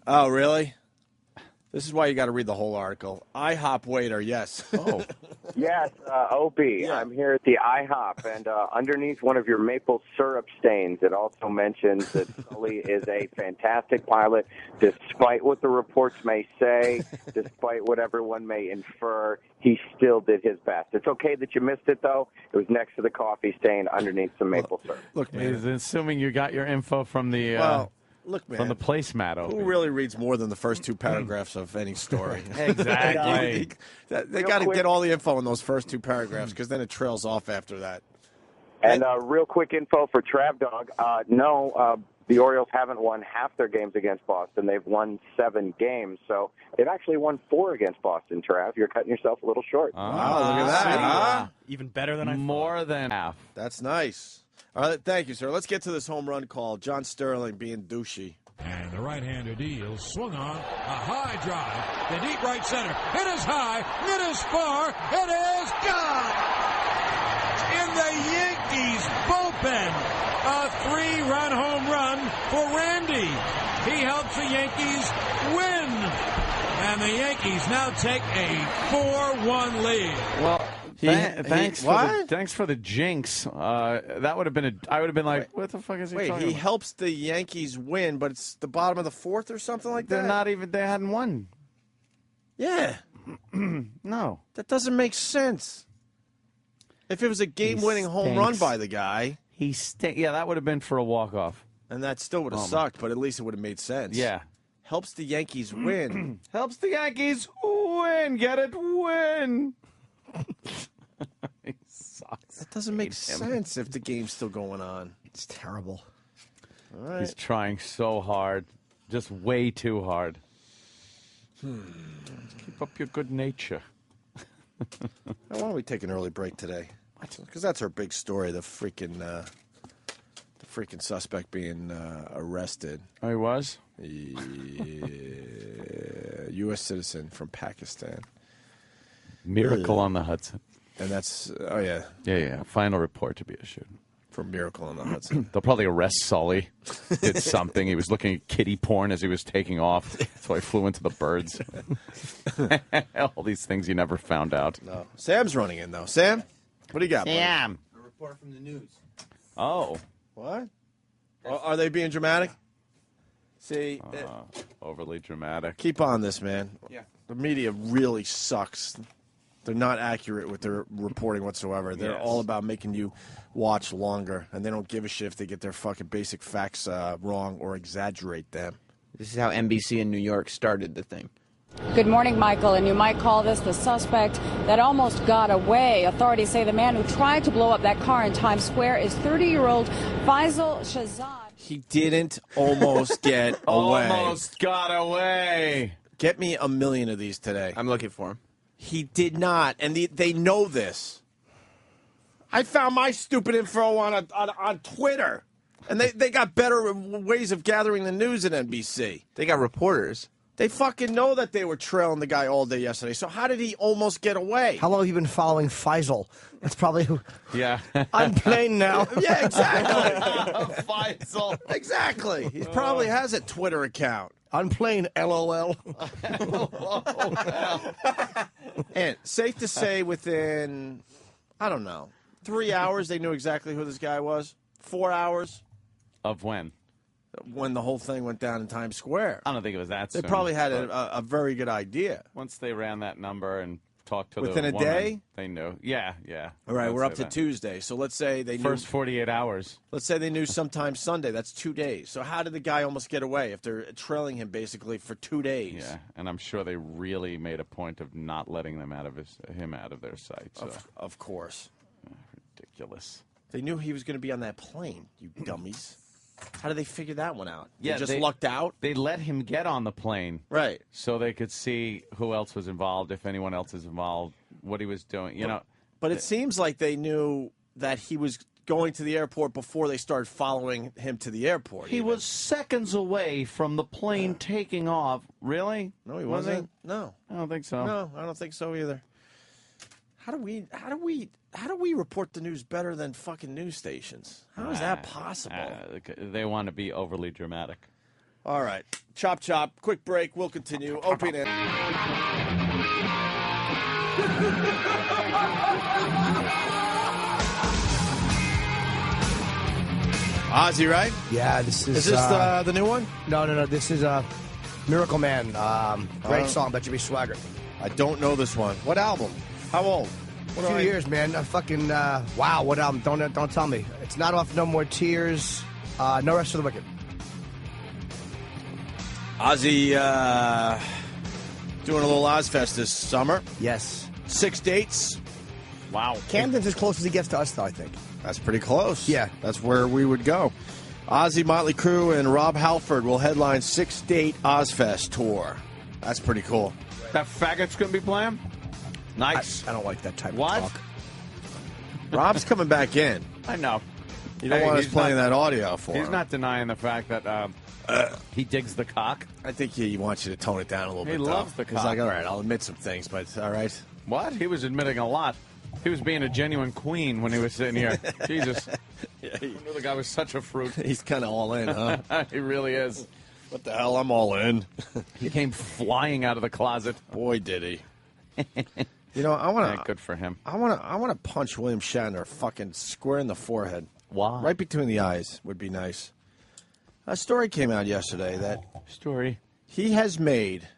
Oh, really? This is why you got to read the whole article. IHOP waiter, yes. Oh. Yes, Opie. I'm here at the IHOP, and underneath one of your maple syrup stains, it also mentions that Sully is a fantastic pilot, despite what the reports may say, despite what everyone may infer. He still did his best. It's okay that you missed it, though. It was next to the coffee stain underneath some maple syrup. Look, man. Is assuming you got your info from the look, man. from the placemat. Opie. Who really reads more than the first two paragraphs of any story? Exactly. They got to get all the info in those first two paragraphs because then it trails off after that. And real quick info for Trav Dog. The Orioles haven't won half their games against Boston. They've won 7 games, so they've actually won 4 against Boston, Trav. You're cutting yourself a little short. Wow, look at that, huh? Even better than I thought. More than half. That's nice. All right, thank you, sir. Let's get to this home run call. John Sterling being douchey. And the right-hander deal swung on a high drive. The deep right center. It is high. It is far. It is gone. In the Yankees bullpen, a 3-run home run for Randy. He helps the Yankees win. And the Yankees now take a 4-1 lead. Well, thanks for the jinx. That would have been I would have been like, what the fuck is he talking about? He helps the Yankees win, but it's the bottom of the 4th or something like that? They hadn't won. Yeah. No. That doesn't make sense. If it was a game-winning home run by the guy. Yeah, that would have been for a walk-off. And that still would have sucked, but at least it would have made sense. Yeah. Helps the Yankees win. Helps the Yankees win. Get it? Win. He sucks. That doesn't make sense if the game's still going on. It's terrible. All right. He's trying so hard. Just way too hard. Keep up your good nature. Why don't we take an early break today? Because that's our big story, the freaking suspect being arrested. Oh, he was? U.S. citizen from Pakistan. Miracle on the Hudson. And that's, oh, yeah. Yeah. Final report to be issued. For Miracle on the Hudson. They'll probably arrest Sully. Did something. He was looking at kitty porn as he was taking off. So he flew into the birds. All these things you never found out. No. Sam's running in, though. Sam, what do you got, Sam. buddy? A report from the news. Oh. What? Are they being dramatic? See, overly dramatic. Keep on this, man. Yeah. The media really sucks. They're not accurate with their reporting whatsoever. They're all about making you watch longer, and they don't give a shit if they get their fucking basic facts wrong or exaggerate them. This is how NBC in New York started the thing. Good morning, Michael, and you might call this the suspect that almost got away. Authorities say the man who tried to blow up that car in Times Square is 30-year-old Faisal Shahzad. He didn't almost get away. Almost got away. Get me a million of these today. I'm looking for him. He did not, and they know this. I found my stupid info on Twitter, and they got better ways of gathering the news than NBC. They got reporters. They fucking know that they were trailing the guy all day yesterday. So how did he almost get away? How long have you been following Faisal? That's probably who. Yeah. I'm plain now. Yeah, exactly. Faisal. Exactly. He probably has a Twitter account. I'm plain, LOL. And safe to say within, I don't know, 3 hours they knew exactly who this guy was? 4 hours? Of when? When the whole thing went down in Times Square. I don't think it was that soon. They probably had a very good idea. Once they ran that number and talked to Within the a woman, day? they knew. Yeah. All right, I'd we're up say to that. Tuesday. So let's say they knew. First 48 hours. Let's say they knew sometime Sunday. That's 2 days. So how did the guy almost get away if they're trailing him basically for 2 days? Yeah, and I'm sure they really made a point of not letting him out of their sight. So. Of course. Ridiculous. They knew he was going to be on that plane, you dummies. How did they figure that one out? Yeah, they just lucked out? They let him get on the plane. Right. So they could see who else was involved, if anyone else is involved, what he was doing. You know. But it seems like they knew that he was going to the airport before they started following him to the airport. He was seconds away from the plane taking off. Really? No, he wasn't. No. I don't think so. No, I don't think so either. How do we report the news better than fucking news stations? How is that possible? They want to be overly dramatic. All right. Chop, chop. Quick break. We'll continue. Opie and Ozzy, right? Yeah, this is... Is this the new one? No. This is Miracle Man. Great song, Bet You Be Swagger. I don't know this one. What album? How old? A few years, man. Fucking, wow, what album? Don't tell me. It's not off No More Tears, No Rest for the Wicked. Ozzy doing a little Ozfest this summer. Yes. 6 dates. Wow. Camden's as close as he gets to us, though, I think. That's pretty close. Yeah. That's where we would go. Ozzy, Motley Crue, and Rob Halford will headline 6-date Ozfest tour. That's pretty cool. That faggot's going to be playing? Nice. I don't like that type of talk. Rob's coming back in. I know. You don't want us playing that audio for him. He's not denying the fact that he digs the cock. I think he wants you to tone it down a little bit. He loves the cock. He's like, all right, I'll admit some things, but all right. What? He was admitting a lot. He was being a genuine queen when he was sitting here. Jesus. Yeah, I knew the guy was such a fruit. He's kind of all in, huh? He really is. What the hell? I'm all in. He came flying out of the closet. Boy, did he. You know, I want to. Good for him. I want to punch William Shatner fucking square in the forehead. Why? Right between the eyes would be nice. A story came out yesterday that he has made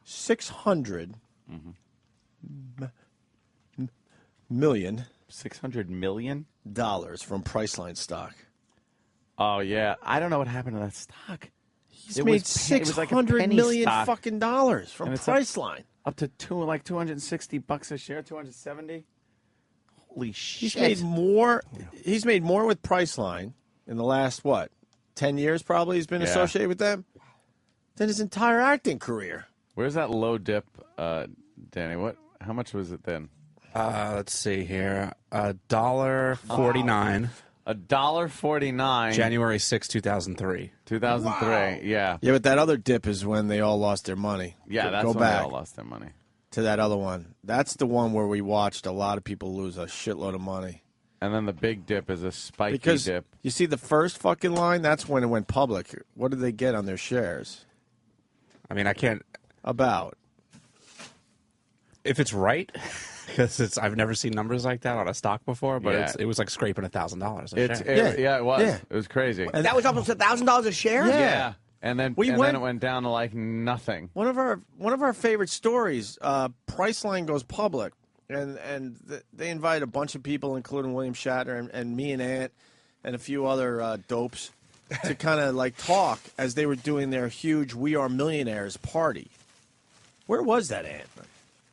$600 million. $600 million from Priceline stock. Oh yeah, I don't know what happened to that stock. He's made $600 million fucking dollars from Priceline. Up to $260 a share, 270. Holy shit! He's made more. He's made more with Priceline in the last 10 years. Probably he's been associated with them than his entire acting career. Where's that low dip, Danny? How much was it then? Let's see here. $1.49. $1.49. January 6, 2003. 2003. Wow. Yeah. Yeah, but that other dip is when they all lost their money. Yeah, that's when they all lost their money. To that other one. That's the one where we watched a lot of people lose a shitload of money. And then the big dip is a spiky dip. You see the first fucking line, that's when it went public. What did they get on their shares? I mean, I can't... About. If it's right... Because I've never seen numbers like that on a stock before, but it was like scraping $1,000 a share. Yeah, it was. Yeah. It was crazy. And that was almost $1,000 a share? Yeah. And then then it went down to like nothing. One of our favorite stories, Priceline goes public, and they invite a bunch of people, including William Shatner and me and Ant and a few other dopes, to kind of like talk as they were doing their huge We Are Millionaires party. Where was that, Ant?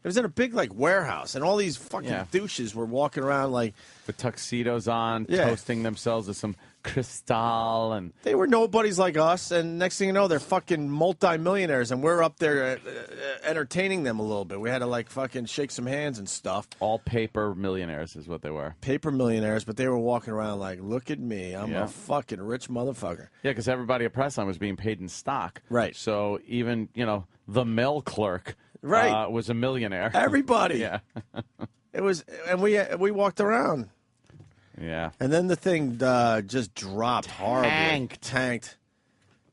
It was in a big warehouse, and all these fucking douches were walking around with tuxedos on, toasting themselves with some Cristal, and they were nobodies like us. And next thing you know, they're fucking multi-millionaires, and we're up there entertaining them a little bit. We had to fucking shake some hands and stuff. All paper millionaires is what they were. Paper millionaires, but they were walking around like, look at me, I'm a fucking rich motherfucker. Yeah, because everybody at Priceline was being paid in stock. Right. So even the mail clerk. Right, was a millionaire. Everybody. Yeah. It was, and we walked around. Yeah. And then the thing just dropped horribly. Tanked.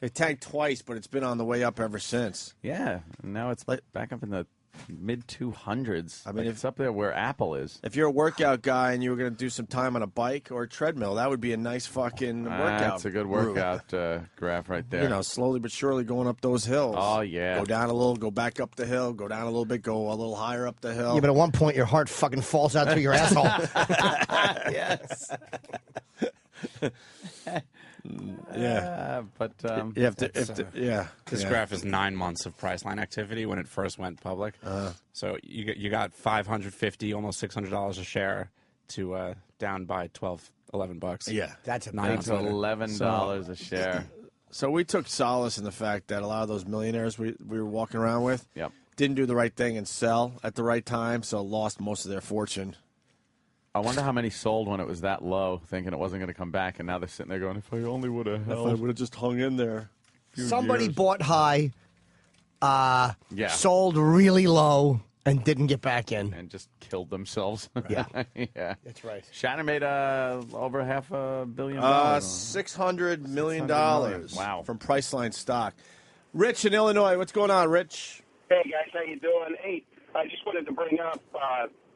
It tanked twice, but it's been on the way up ever since. Yeah. And now it's back up in the mid 200s. I mean, it's up there where Apple is. If you're a workout guy and you were going to do some time on a bike or a treadmill, that would be a nice fucking workout. That's a good workout graph right there. Slowly but surely going up those hills. Oh, yeah. Go down a little, go back up the hill, go down a little bit, go a little higher up the hill. Yeah, but at one point your heart fucking falls out through your asshole. Yes. But you have to, This graph is 9 months of Priceline activity when it first went public. So you got $550, almost $600 a share to down by $11. Yeah, that's a It's $11 a share. So we took solace in the fact that a lot of those millionaires we were walking around with didn't do the right thing and sell at the right time, so lost most of their fortune. I wonder how many sold when it was that low, thinking it wasn't going to come back, and now they're sitting there going, if I only would have held. If I would have just hung in there. Somebody bought high, sold really low, and didn't get back in. And just killed themselves. Yeah. Yeah. That's right. Shannon made over $500 million. $600 million. Wow. From Priceline stock. Rich in Illinois, what's going on, Rich? Hey guys, how you doing? Hey, I just wanted to bring up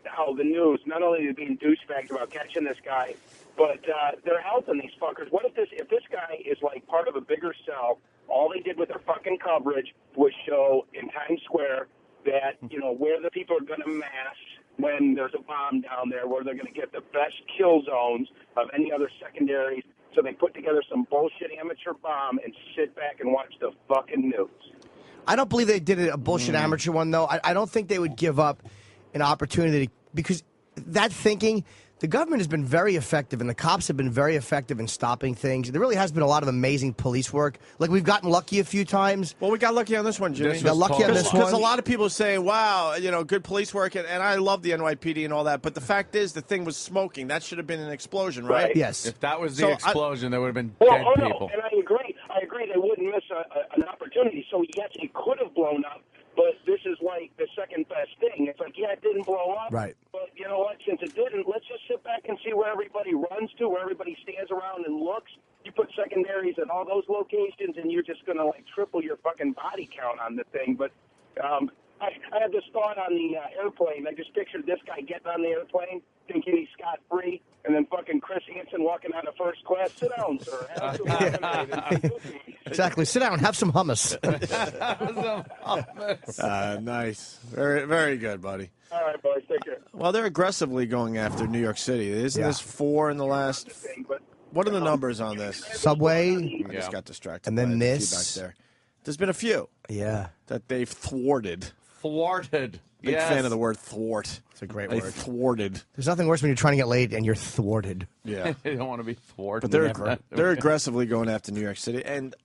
how the news, not only are being douchebags about catching this guy, but they're helping these fuckers. What if this guy is like part of a bigger cell? All they did with their fucking coverage was show in Times Square that, where the people are going to mass when there's a bomb down there, where they're going to get the best kill zones of any other secondaries. So they put together some bullshit amateur bomb and sit back and watch the fucking news. I don't believe they did a bullshit amateur one, though. I don't think they would give up an opportunity, because that thinking, the government has been very effective and the cops have been very effective in stopping things. There really has been a lot of amazing police work. Like, we've gotten lucky a few times. Well, we got lucky on this one, Jimmy. Got lucky on this one. Because a lot of people are saying, wow, good police work, and I love the NYPD and all that, but the fact is the thing was smoking. That should have been an explosion, right? Yes. If that was the explosion, there would have been Well, dead no, people. and I agree. They wouldn't miss an opportunity. So, yes, it could have blown up, but this is like the second best thing. It's like, yeah, it didn't blow up. Right. But you know what? Since it didn't, let's just sit back and see where everybody runs to, where everybody stands around and looks. You put secondaries at all those locations, and you're just going to, triple your fucking body count on the thing. But I had this thought on the airplane. I just pictured this guy getting on the airplane, thinking he's scot-free, and then fucking Chris Hansen walking out of first class. Sit down, sir. Have some lemonade. Exactly. Sit down. Have some hummus. Nice. Very, very good, buddy. All right, boys. Take care. Well, they're aggressively going after New York City. Isn't this 4 in the last... What are the numbers on this? Subway. I just got distracted. And then by the this. feedback there. There's been a few. Yeah. That they've thwarted. Thwarted. Big fan of the word thwart. It's a great They word. thwarted. There's nothing worse when you're trying to get laid and you're thwarted. Yeah. You don't want to be thwarted. But they're aggressively going after New York City. And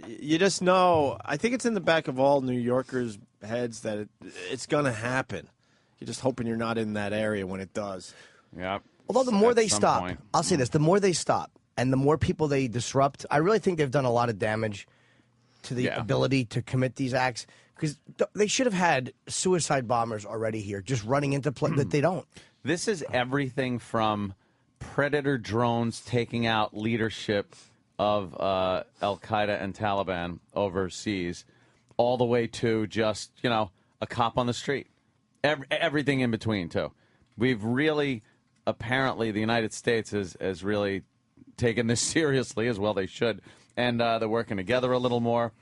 you just know, I think it's in the back of all New Yorkers' heads that it's going to happen. You're just hoping you're not in that area when it does. Yeah. Although the more they stop, point. I'll say this, the more they stop and the more people they disrupt, I really think they've done a lot of damage to the ability to commit these acts, because they should have had suicide bombers already here, just running into that they don't. This is everything from predator drones taking out leadership of Al-Qaeda and Taliban overseas, all the way to just, a cop on the street. Everything in between, too. We've really, apparently, the United States has really taken this seriously, as well they should. And they're working together a little more.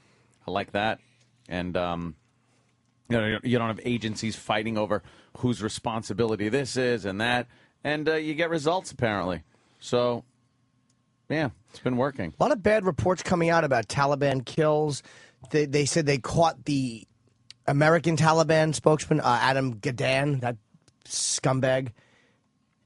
I like that. And, you don't have agencies fighting over whose responsibility this is and that. And you get results, apparently. So, yeah, it's been working. A lot of bad reports coming out about Taliban kills. They said they caught the American Taliban spokesman, Adam Gadan, that scumbag.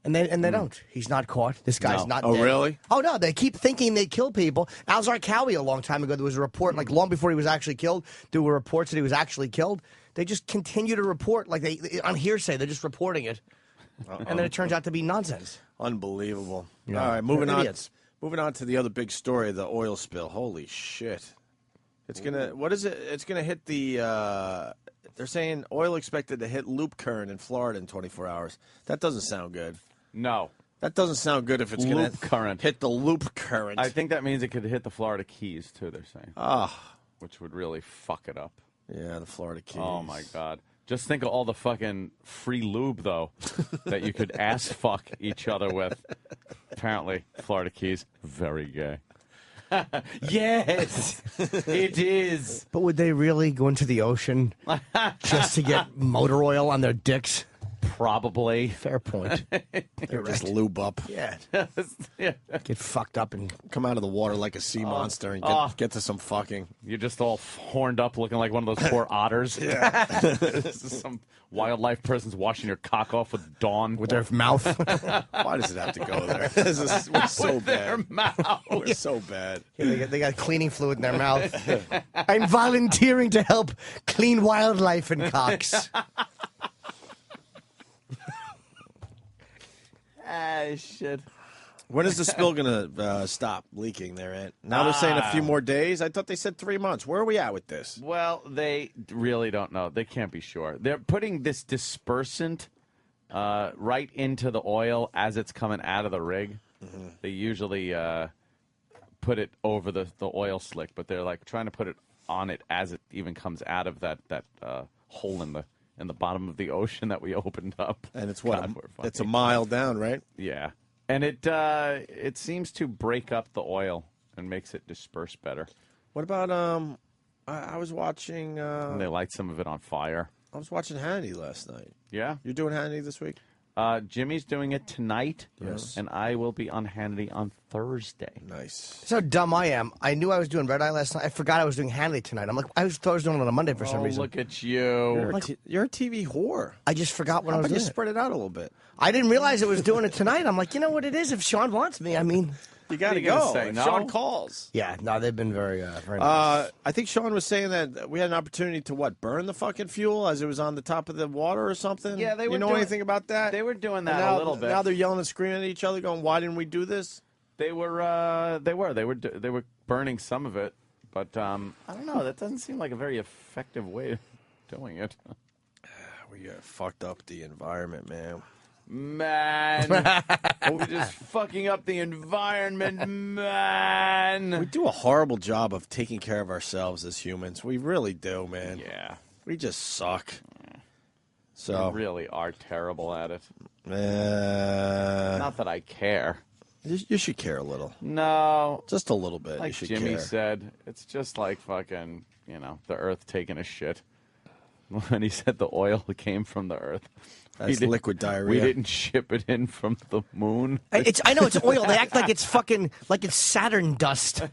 And they don't. He's not caught. This guy's not dead. Really? Oh, no. They keep thinking they kill people. Al Zarqawi, a long time ago, there was a report, long before he was actually killed, there were reports that he was actually killed. They just continue to report, on hearsay. They're just reporting it. And then it turns out to be nonsense. Unbelievable. Yeah. All right, moving on. Idiots. Moving on to the other big story, the oil spill. Holy shit. It's going to, what is it? It's going to hit the, they're saying oil expected to hit loop current in Florida in 24 hours. That doesn't sound good. No. That doesn't sound good if it's going to hit the loop current. I think that means it could hit the Florida Keys, too, they're saying. Which would really fuck it up. Yeah, the Florida Keys. Oh, my God. Just think of all the fucking free lube, though, that you could ass fuck each other with. Apparently, Florida Keys, very gay. Yes, it is. But would they really go into the ocean just to get motor oil on their dicks? Probably. Fair point. They're just lube up. Yeah. Yeah. Get fucked up and come out of the water like a sea monster and get to some fucking. You're just all horned up looking like one of those poor otters. Yeah. This is some wildlife person's washing your cock off with Dawn. with their mouth. Why does it have to go there? We're so With bad. their mouth. We're so bad. Yeah, they got cleaning fluid in their mouth. I'm volunteering to help clean wildlife and cocks. Shit. When is the spill going to stop leaking there, Ant? Now they're saying a few more days. I thought they said 3 months. Where are we at with this? Well, they really don't know. They can't be sure. They're putting this dispersant right into the oil as it's coming out of the rig. Mm-hmm. They usually put it over the oil slick, but they're like trying to put it on it as it even comes out of that hole in the bottom of the ocean that we opened up. And it's what? It's a mile down, right? Yeah. And it seems to break up the oil and makes it disperse better. What about I was watching. And they light some of it on fire. I was watching Hannity last night. Yeah, you're doing Hannity this week. Jimmy's doing it tonight. Yes, and I will be on Hannity on Thursday. Nice. That's how dumb I am. I knew I was doing Red Eye last night. I forgot I was doing Hannity tonight. I'm like, I thought I was doing it on a Monday for some reason. Look at you. You're a TV whore. I just forgot when I was doing you it. spread it out a little bit. I didn't realize it was doing it tonight. I'm like, you know what it is? If Sean wants me, I mean, you got to go. If Sean calls. Yeah, no, they've been very nice. I think Sean was saying that we had an opportunity to burn the fucking fuel as it was on the top of the water or something. Yeah, they were. You know doing, anything about that? They were doing that now, a little bit. Now they're yelling and screaming at each other, going, "Why didn't we do this?" They were burning some of it, but I don't know. That doesn't seem like a very effective way of doing it. We fucked up the environment, man. Man, we're just fucking up the environment, man. We do a horrible job of taking care of ourselves as humans. We really do, man. Yeah. We just suck. So we really are terrible at it. Not Not that I care. You should care a little. No. Just a little bit. Like you should Jimmy care. said, it's just like fucking, the earth taking a shit. When he said the oil came from the earth. That's liquid diarrhea. We didn't ship it in from the moon. I know it's oil. They act like it's fucking like it's Saturn dust.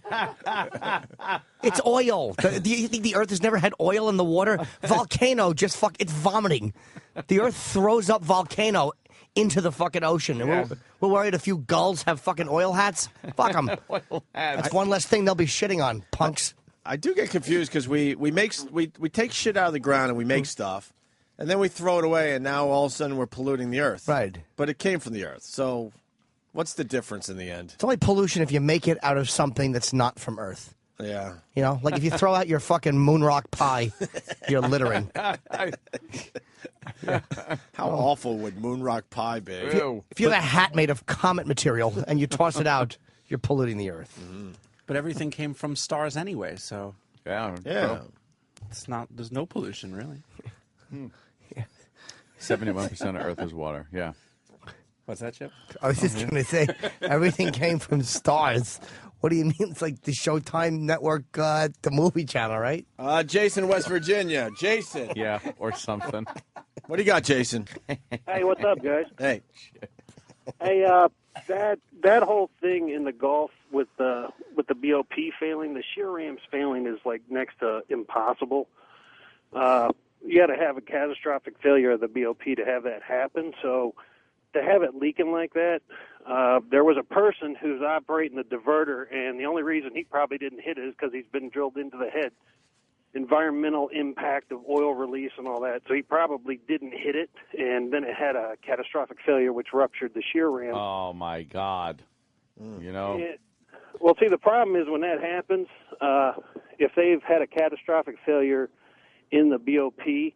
It's oil. Do you think the Earth has never had oil in the water? Volcano it's vomiting. The Earth throws up volcano into the fucking ocean. And we're worried a few gulls have fucking oil hats. Fuck them. Oil hats. That's one less thing they'll be shitting on, punks. I do get confused because we take shit out of the ground and we make stuff, and then we throw it away, and now all of a sudden we're polluting the earth. Right. But it came from the earth. So what's the difference in the end? It's only pollution if you make it out of something that's not from Earth. Yeah. Like if you throw out your fucking moon rock pie, you're littering. How awful would moon rock pie be? If you have a hat made of comet material and you toss it out, you're polluting the Earth. Mm-hmm. But everything came from stars anyway, so yeah. It's not. There's no pollution really. 71% of Earth is water. Yeah. What's that, Chip? I was just going to say everything came from stars. What do you mean? It's like the Showtime Network, the movie channel, right? Jason, West Virginia. Jason. Yeah, or something. What do you got, Jason? Hey, what's up, guys? Hey. Hey, that whole thing in the Gulf with the BOP failing, the shear rams failing is like next to impossible. You got to have a catastrophic failure of the BOP to have that happen. So to have it leaking like that, there was a person who's operating the diverter, and the only reason he probably didn't hit it is because he's been drilled into the head. Environmental impact of oil release and all that. So he probably didn't hit it, and then it had a catastrophic failure, which ruptured the shear ram. Oh, my God. Well, see, the problem is when that happens, if they've had a catastrophic failure in the BOP,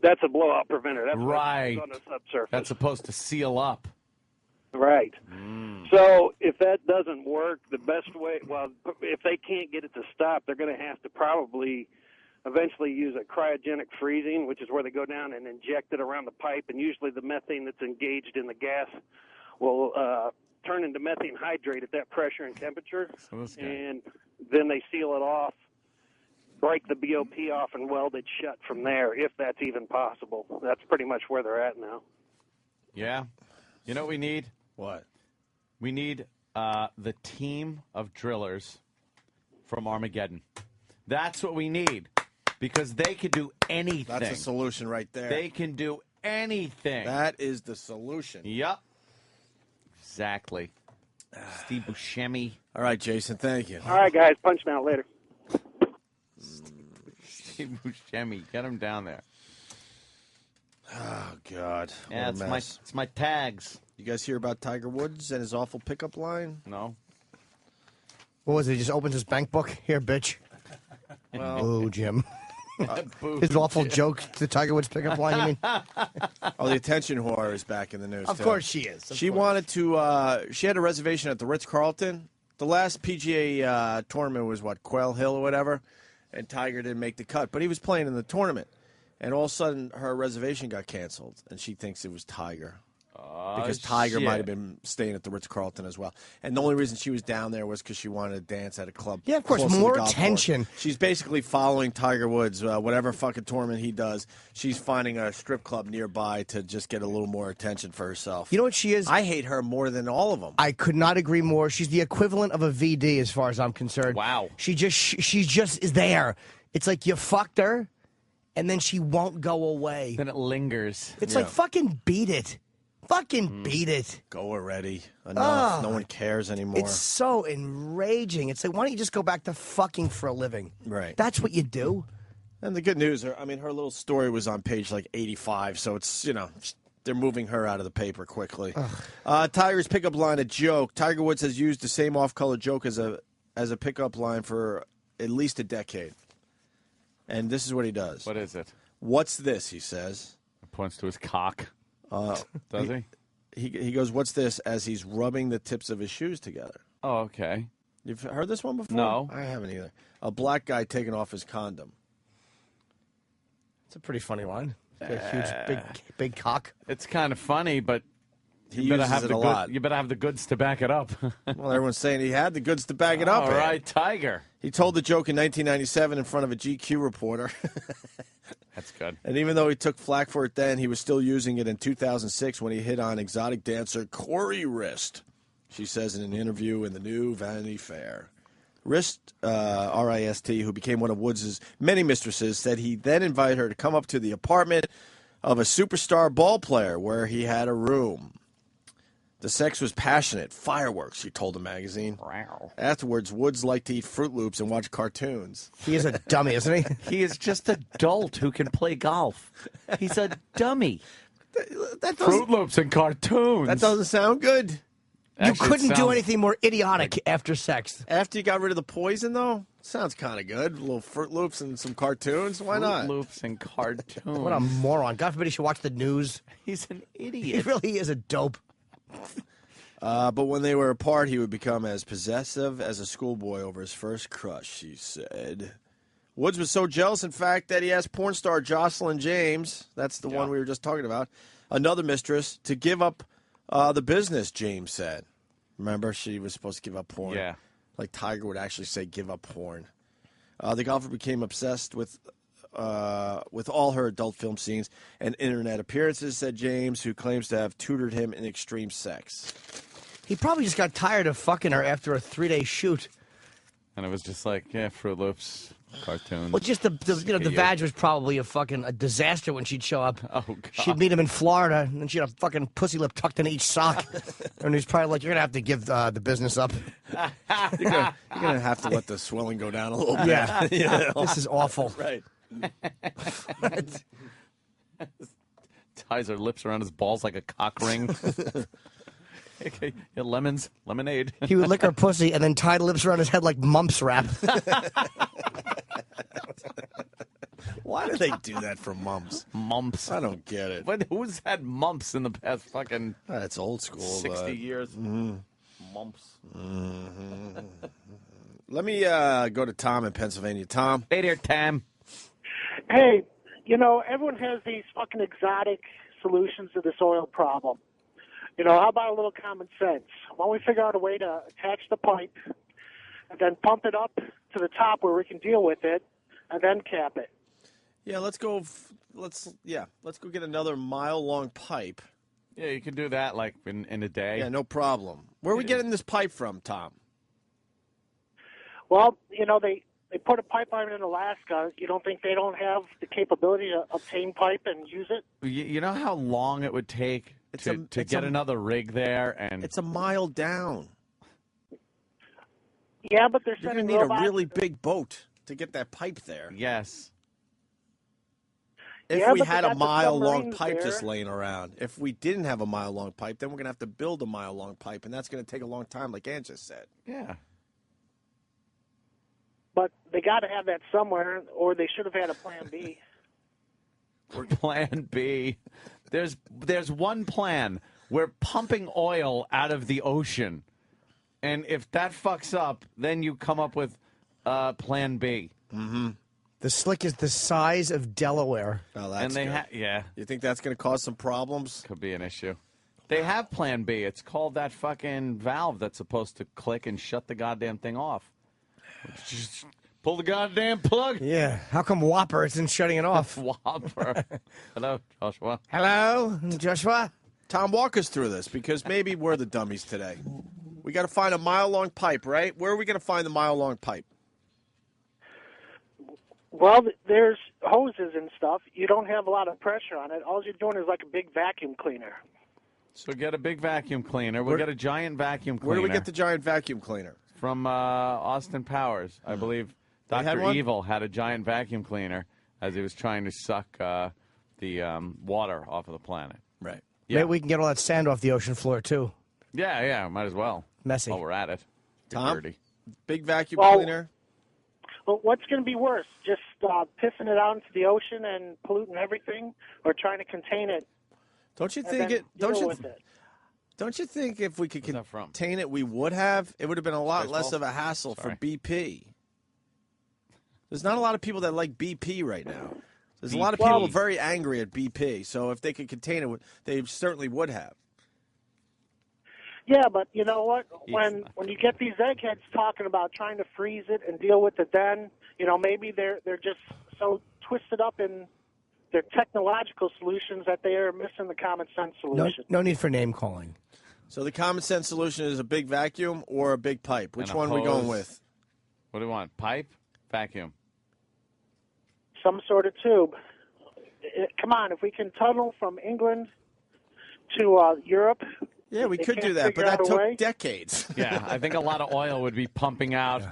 that's a blowout preventer. That's right. On the subsurface. That's supposed to seal up. Right. So if that doesn't work, the best way, if they can't get it to stop, they're going to have to probably eventually use a cryogenic freezing, which is where they go down and inject it around the pipe, and usually the methane that's engaged in the gas will turn into methane hydrate at that pressure and temperature, and then they seal it off. break the BOP off and weld it shut from there, if that's even possible. That's pretty much where they're at now. Yeah. You know what we need? What? We need the team of drillers from Armageddon. That's what we need. Because they can do anything. That's a solution right there. They can do anything. That is the solution. Yep. Exactly. Steve Buscemi. All right, Jason, thank you. All right, guys. Punch me out later. Steve Buscemi. Get him down there. Oh, God. Yeah, What a mess. it's my tags. You guys hear about Tiger Woods and his awful pickup line? No. What was it? He just opens his bank book. Here, bitch. Well, Ooh, Jim. Boo, His awful Jim. joke, the Tiger Woods pickup line, you mean? Oh, the attention whore is back in the news, Of too. course she is. She wanted to, she had a reservation at the Ritz-Carlton. The last PGA tournament was, Quail Hill or whatever, and Tiger didn't make the cut. But he was playing in the tournament, and all of a sudden her reservation got canceled, and she thinks it was Tiger. Because Tiger shit. might have been staying at the Ritz-Carlton as well. And the only reason she was down there was because she wanted to dance at a club. Yeah, of course, close to the more golf attention. course. She's basically following Tiger Woods, whatever fucking tournament he does. She's finding a strip club nearby to just get a little more attention for herself. You know what she is? I hate her more than all of them. I could not agree more. She's the equivalent of a VD as far as I'm concerned. Wow. She just is there. It's like you fucked her, and then she won't go away. Then it lingers. It's like fucking beat it. Fucking beat it. Go already. Enough. Oh, No one cares anymore. It's so enraging. It's like, why don't you just go back to fucking for a living? Right. That's what you do. And the good news, her little story was on page 85, so it's, they're moving her out of the paper quickly. Tiger's pickup line, a joke. Tiger Woods has used the same off-color joke as a pickup line for at least a decade. And this is what he does. What is it? What's this, he says. Points to his cock. Does he? He goes, what's this, as he's rubbing the tips of his shoes together. Oh, okay. You've heard this one before? No. I haven't either. A black guy taking off his condom. It's a pretty funny line. A huge, big cock. It's kind of funny, but He you better uses have it the a lot. You better have the goods to back it up. Well, everyone's saying he had the goods to back it up. All Ed. right, Tiger. He told the joke in 1997 in front of a GQ reporter. That's good. And even though he took flack for it then, he was still using it in 2006 when he hit on exotic dancer Corey Rist. She says in an interview in the new Vanity Fair. Rist, R-I-S-T, who became one of Woods' many mistresses, said he then invited her to come up to the apartment of a superstar ball player where he had a room. The sex was passionate. Fireworks, he told the magazine. Wow. Afterwards, Woods liked to eat Fruit Loops and watch cartoons. He is a dummy, isn't he? He is just a dolt who can play golf. He's a dummy. That Fruit Loops and cartoons. That doesn't sound good. You couldn't do anything more idiotic after sex. After you got rid of the poison, though? Sounds kind of good. A little Fruit Loops and some cartoons. Why not? Fruit Loops and cartoons. What a moron. God forbid he should watch the news. He's an He idiot. really is a dope. But when they were apart, he would become as possessive as a schoolboy over his first crush, she said. Woods was so jealous, in fact, that he asked porn star Jocelyn James, that's the one we were just talking about, another mistress, to give up the business, James said. Remember, she was supposed to give up porn. Yeah. Like Tiger would actually say, give up porn. The golfer became obsessed with all her adult film scenes and internet appearances, said James, who claims to have tutored him in extreme sex. He probably just got tired of fucking her after a 3-day shoot. And it was just like, Fruit Loops, cartoons. Well, just the vag was probably a disaster when she'd show up. Oh, God. She'd meet him in Florida, and then she'd have a fucking pussy lip tucked in each sock. And he's probably like, you're going to have to give the business up. You're gonna have to let the swelling go down a little bit. Yeah. You know? This is awful. Right. Ties her lips around his balls like a cock ring. Okay. Yeah, lemonade. He would lick her pussy and then tie the lips around his head like mumps wrap. Why do they do that for mumps? Mumps. I don't get it. Who's had mumps in the past fucking That's old school. 60 years? Mm-hmm. Mumps. Mm-hmm. Let me go to Tom in Pennsylvania. Tom. Hey there, Tam. Hey, everyone has these fucking exotic solutions to this oil problem. How about a little common sense? Why don't we figure out a way to attach the pipe and then pump it up to the top where we can deal with it, and then cap it. Yeah, let's go get another mile-long pipe. Yeah, you can do that like in a day. Yeah, no problem. Where are we getting this pipe from, Tom? Well, they put a pipeline in Alaska. You don't think they don't have the capability to obtain pipe and use it? You know how long it would take to get another rig there? And it's a mile down. Yeah, but they're You're sending going to need robots. a really big boat to get that pipe there. Yes. If Yeah, we but had they a got the mile-long submarines pipe there. just laying around. If we didn't have a mile-long pipe, then we're going to have to build a mile-long pipe, and that's going to take a long time, like Ann just said. Yeah. But they got to have that somewhere, or they should have had a plan B. Plan B. There's one plan. We're pumping oil out of the ocean. And if that fucks up, then you come up with plan B. Mm-hmm. The slick is the size of Delaware. Oh, that's And they good. yeah. You think that's going to cause some problems? Could be an issue. They have plan B. It's called that fucking valve that's supposed to click and shut the goddamn thing off. Just pull the goddamn plug. Yeah. How come Whopper isn't shutting it off? Whopper. Hello, Joshua. Hello, Joshua. Tom, walk us through this, because maybe we're the dummies today. We got to find a mile-long pipe, right? Where are we going to find the mile-long pipe? Well, there's hoses and stuff. You don't have a lot of pressure on it. All you're doing is like a big vacuum cleaner. So get a big vacuum cleaner. We'll get a giant vacuum cleaner. Where do we get the giant vacuum cleaner? From Austin Powers. I believe They had Dr. one? Evil had a giant vacuum cleaner as he was trying to suck the water off of the planet. Right. Yeah. Maybe we can get all that sand off the ocean floor, too. Yeah, might as well. Messy. While we're at it. Tom? Dirty. Big vacuum Well- cleaner? Well, what's going to be worse, just pissing it out into the ocean and polluting everything, or trying to contain it? Don't you and think then it? Don't deal you? with it? Don't you think if we could Where's that from? contain it, we would have? It would have been a lot less Baseball? of a hassle Sorry. for BP. There's not a lot of people that like BP right now. There's a lot of BP. people very angry at BP. So if they could contain it, they certainly would have. Yeah, but you know what? When you get these eggheads talking about trying to freeze it and deal with it, then maybe they're just so twisted up in their technological solutions that they are missing the common sense No, solution. no need for name calling. So the common sense solution is a big vacuum or a big pipe. Which And a one are we going hose. with? What do you want? Pipe? Vacuum. Some sort of tube. Come on, if we can tunnel from England to Europe. Yeah, we they could can't do that, but figure that out a took way. decades. Yeah, I think a lot of oil would be pumping out.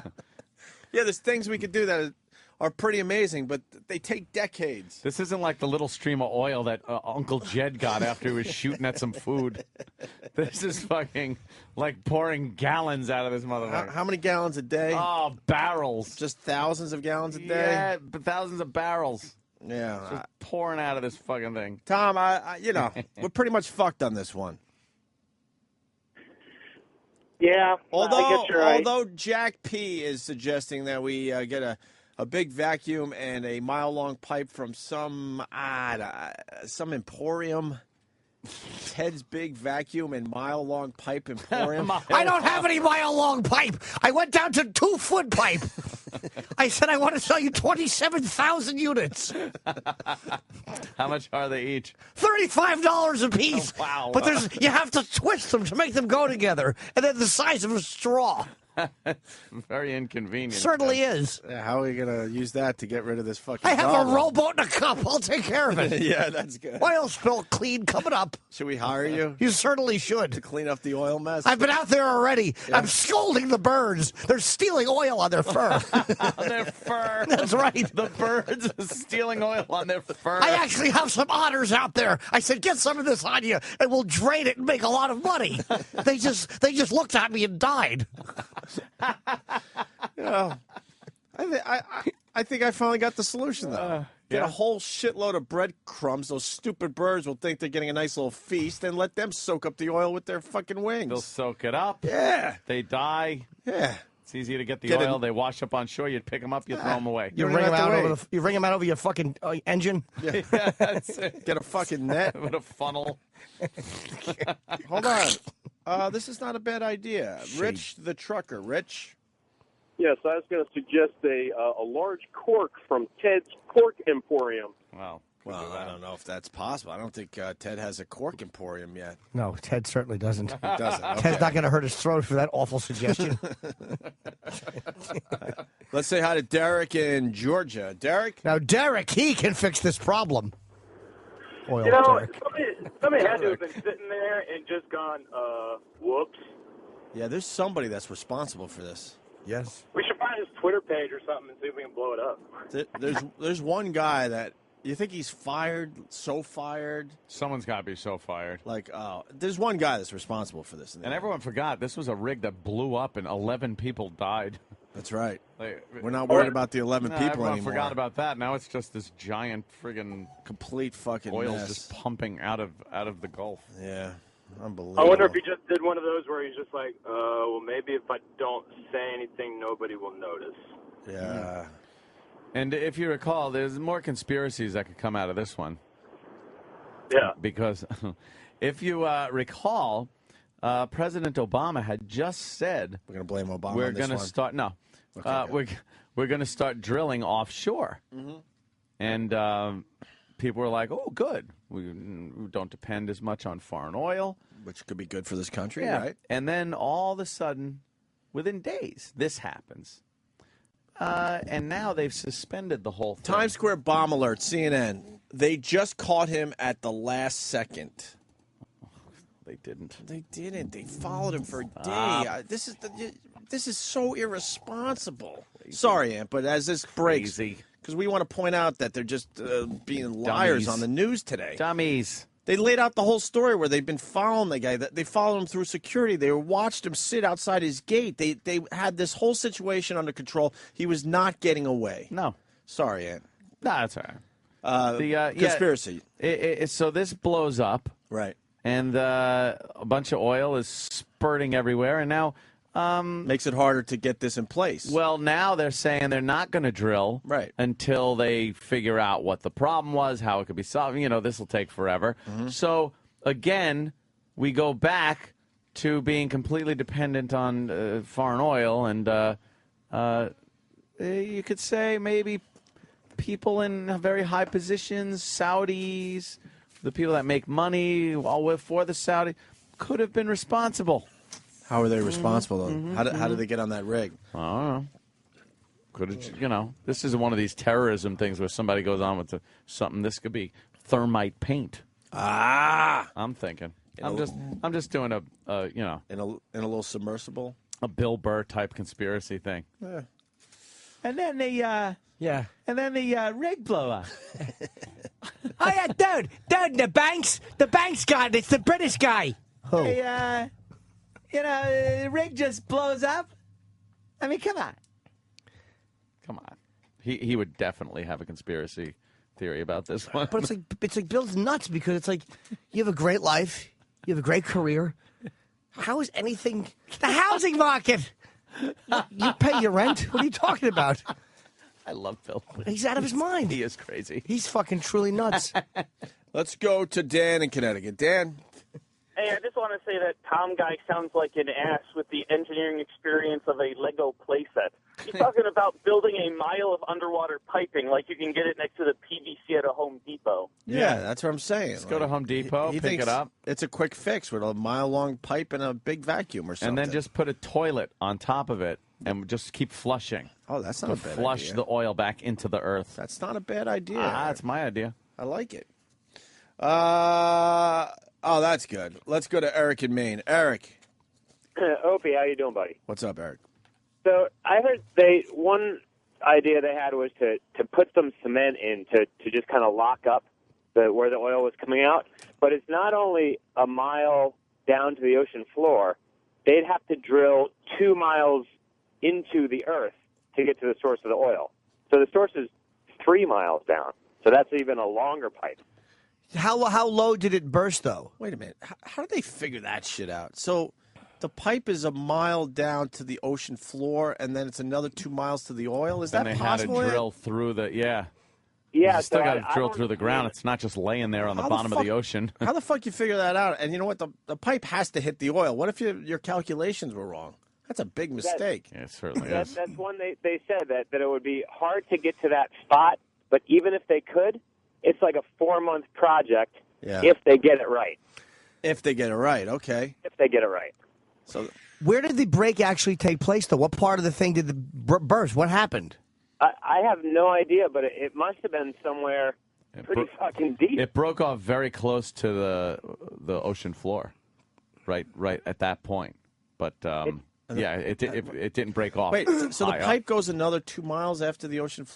Yeah, there's things we could do that are pretty amazing, but they take decades. This isn't like the little stream of oil that Uncle Jed got after he was shooting at some food. This is fucking like pouring gallons out of this motherfucker. How many gallons a day? Oh, barrels. Just thousands of gallons a day? Yeah, but thousands of barrels. Yeah. Just pouring out of this fucking thing. Tom, we're pretty much fucked on this one. Yeah, I guess you're right. Although Jack P is suggesting that we get a big vacuum and a mile-long pipe from some emporium. Ted's Big Vacuum and Mile-Long Pipe Emporium. I don't have any mile-long pipe. I went down to 2-foot pipe. I said I want to sell you 27,000 units. How much are they each? $35 a piece. Oh, wow. But you have to twist them to make them go together, and they're the size of a straw. Very inconvenient. Certainly is. Yeah, how are we going to use that to get rid of this fucking I have problem? a rowboat and a cup. I'll take care of it. Yeah, that's good. Oil spill clean coming up. Should we hire you? You certainly should. To clean up the oil mess? I've been out there already. Yeah. I'm scolding the birds. They're stealing oil on their fur. On their fur. That's right. The birds are stealing oil on their fur. I actually have some otters out there. I said, get some of this on you, and we'll drain it and make a lot of money. They just looked at me and died. I think I finally got the solution, though. Get yeah. a whole shitload of breadcrumbs. Those stupid birds will think they're getting a nice little feast, and let them soak up the oil with their fucking wings. They'll soak it up. Yeah. They die. Yeah. It's easy to get the Get oil. it- They wash up on shore. You'd pick them up. You throw them away. You don't ring even them have out to over you ring them out over your fucking engine. Yeah. Yeah, that's it. Get a fucking net. With a funnel. Hold on. This is not a bad idea. Rich the trucker. Rich. Yes, I was going to suggest a large cork from Ted's Cork Emporium. Wow. Well, I don't know if that's possible. I don't think Ted has a cork emporium yet. No, Ted certainly doesn't. He doesn't. Okay. Ted's not going to hurt his throat for that awful suggestion. Let's say hi to Derek in Georgia. Derek? Now, Derek, he can fix this problem. Oil You know, Derek. somebody had to have been sitting there and just gone, whoops. Yeah, there's somebody that's responsible for this. Yes. We should find his Twitter page or something and see if we can blow it up. There's one guy that you think he's fired, so fired. Someone's got to be so fired. Like, there's one guy that's responsible for this. And everyone forgot this was a rig that blew up and 11 people died. That's right. Like, We're not worried about the 11 people everyone anymore. forgot about that. Now it's just this giant friggin' complete fucking oil mess. just pumping out of the Gulf. Yeah, unbelievable. I wonder if he just did one of those where he's just like, well, maybe if I don't say anything, nobody will notice. Yeah. And if you recall, there's more conspiracies that could come out of this one. Yeah. Because if you recall, President Obama had just said we're going to blame Obama. We're on this going to one. start. No, Okay, we're going to start drilling offshore. Mhm. And people were like, "Oh, good. We don't depend as much on foreign oil, which could be good for this country, yeah. right?" And then all of a sudden, within days, this happens. And now they've suspended the whole thing. Times Square bomb alert, CNN. They just caught him at the last second. They didn't. They didn't. They followed him for a day. Ah. This is so irresponsible. Sorry, Aunt, but as this breaks, because we want to point out that they're just being liars Dummies. on the news today. Dummies. They laid out the whole story where they've been following the guy. They followed him through security. They watched him sit outside his gate. They had this whole situation under control. He was not getting away. No. Sorry, Aunt. No, that's all right. Conspiracy. So this blows up. Right. And a bunch of oil is spurting everywhere. And now... makes it harder to get this in place. Well, now they're saying they're not going to drill until they figure out what the problem was, how it could be solved. You know, this will take forever. Mm-hmm. So, again, we go back to being completely dependent on foreign oil. And you could say maybe people in very high positions, Saudis, the people that make money for the Saudi, could have been responsible. How are they responsible, though? Mm-hmm. How did they get on that rig? I don't know. Could have, this is one of these terrorism things where somebody goes on with something. This could be thermite paint. Ah, I'm thinking. I'm just doing a in a little submersible, a Bill Burr type conspiracy thing. Yeah. And then the and then the rig blow up. Oh, yeah, dude, the bank's got it. It's the British guy. Oh. Hey, the rig just blows up. I mean, come on. Come on. He would definitely have a conspiracy theory about this one. But it's like Bill's nuts because it's like you have a great life, you have a great career. How is anything the housing market? You pay your rent? What are you talking about? I love Bill. He's out of his mind. He is crazy. He's fucking truly nuts. Let's go to Dan in Connecticut. Dan. Hey, I just want to say that Tom guy sounds like an ass with the engineering experience of a Lego playset. He's talking about building a mile of underwater piping like you can get it next to the PVC at a Home Depot. Yeah, that's what I'm saying. Let's go to Home Depot, He pick thinks it up. It's a quick fix with a mile-long pipe and a big vacuum or something. And then just put a toilet on top of it and just keep flushing. Oh, that's not a bad flush idea. the oil back into the earth. That's not a bad idea. That's my idea. I like it. Oh, that's good. Let's go to Eric in Maine. Eric. Opie, how you doing, buddy? What's up, Eric? So I heard one idea they had was to put some cement in to just kind of lock up where the oil was coming out. But it's not only a mile down to the ocean floor. They'd have to drill 2 miles into the earth to get to the source of the oil. So the source is 3 miles down. So that's even a longer pipe. How low did it burst, though? Wait a minute. How did they figure that shit out? So the pipe is a mile down to the ocean floor, and then it's another 2 miles to the oil? Is that possible? Had to drill through the, Yeah, you still so got to I drill don't through the ground. It's not just laying there on the bottom of the ocean. How the fuck you figure that out? And you know what? The pipe has to hit the oil. What if your calculations were wrong? That's a big mistake. Yeah, it certainly That's is. one they said that it would be hard to get to that spot, but even if they could, it's like a 4-month project if they get it right. If they get it right, okay. If they get it right. So, where did the break actually take place, though? What part of the thing did the burst? What happened? I have no idea, but it must have been somewhere pretty fucking deep. It broke off very close to the ocean floor, right at that point. But it didn't break off. Wait, so the high pipe up. goes another 2 miles after the ocean?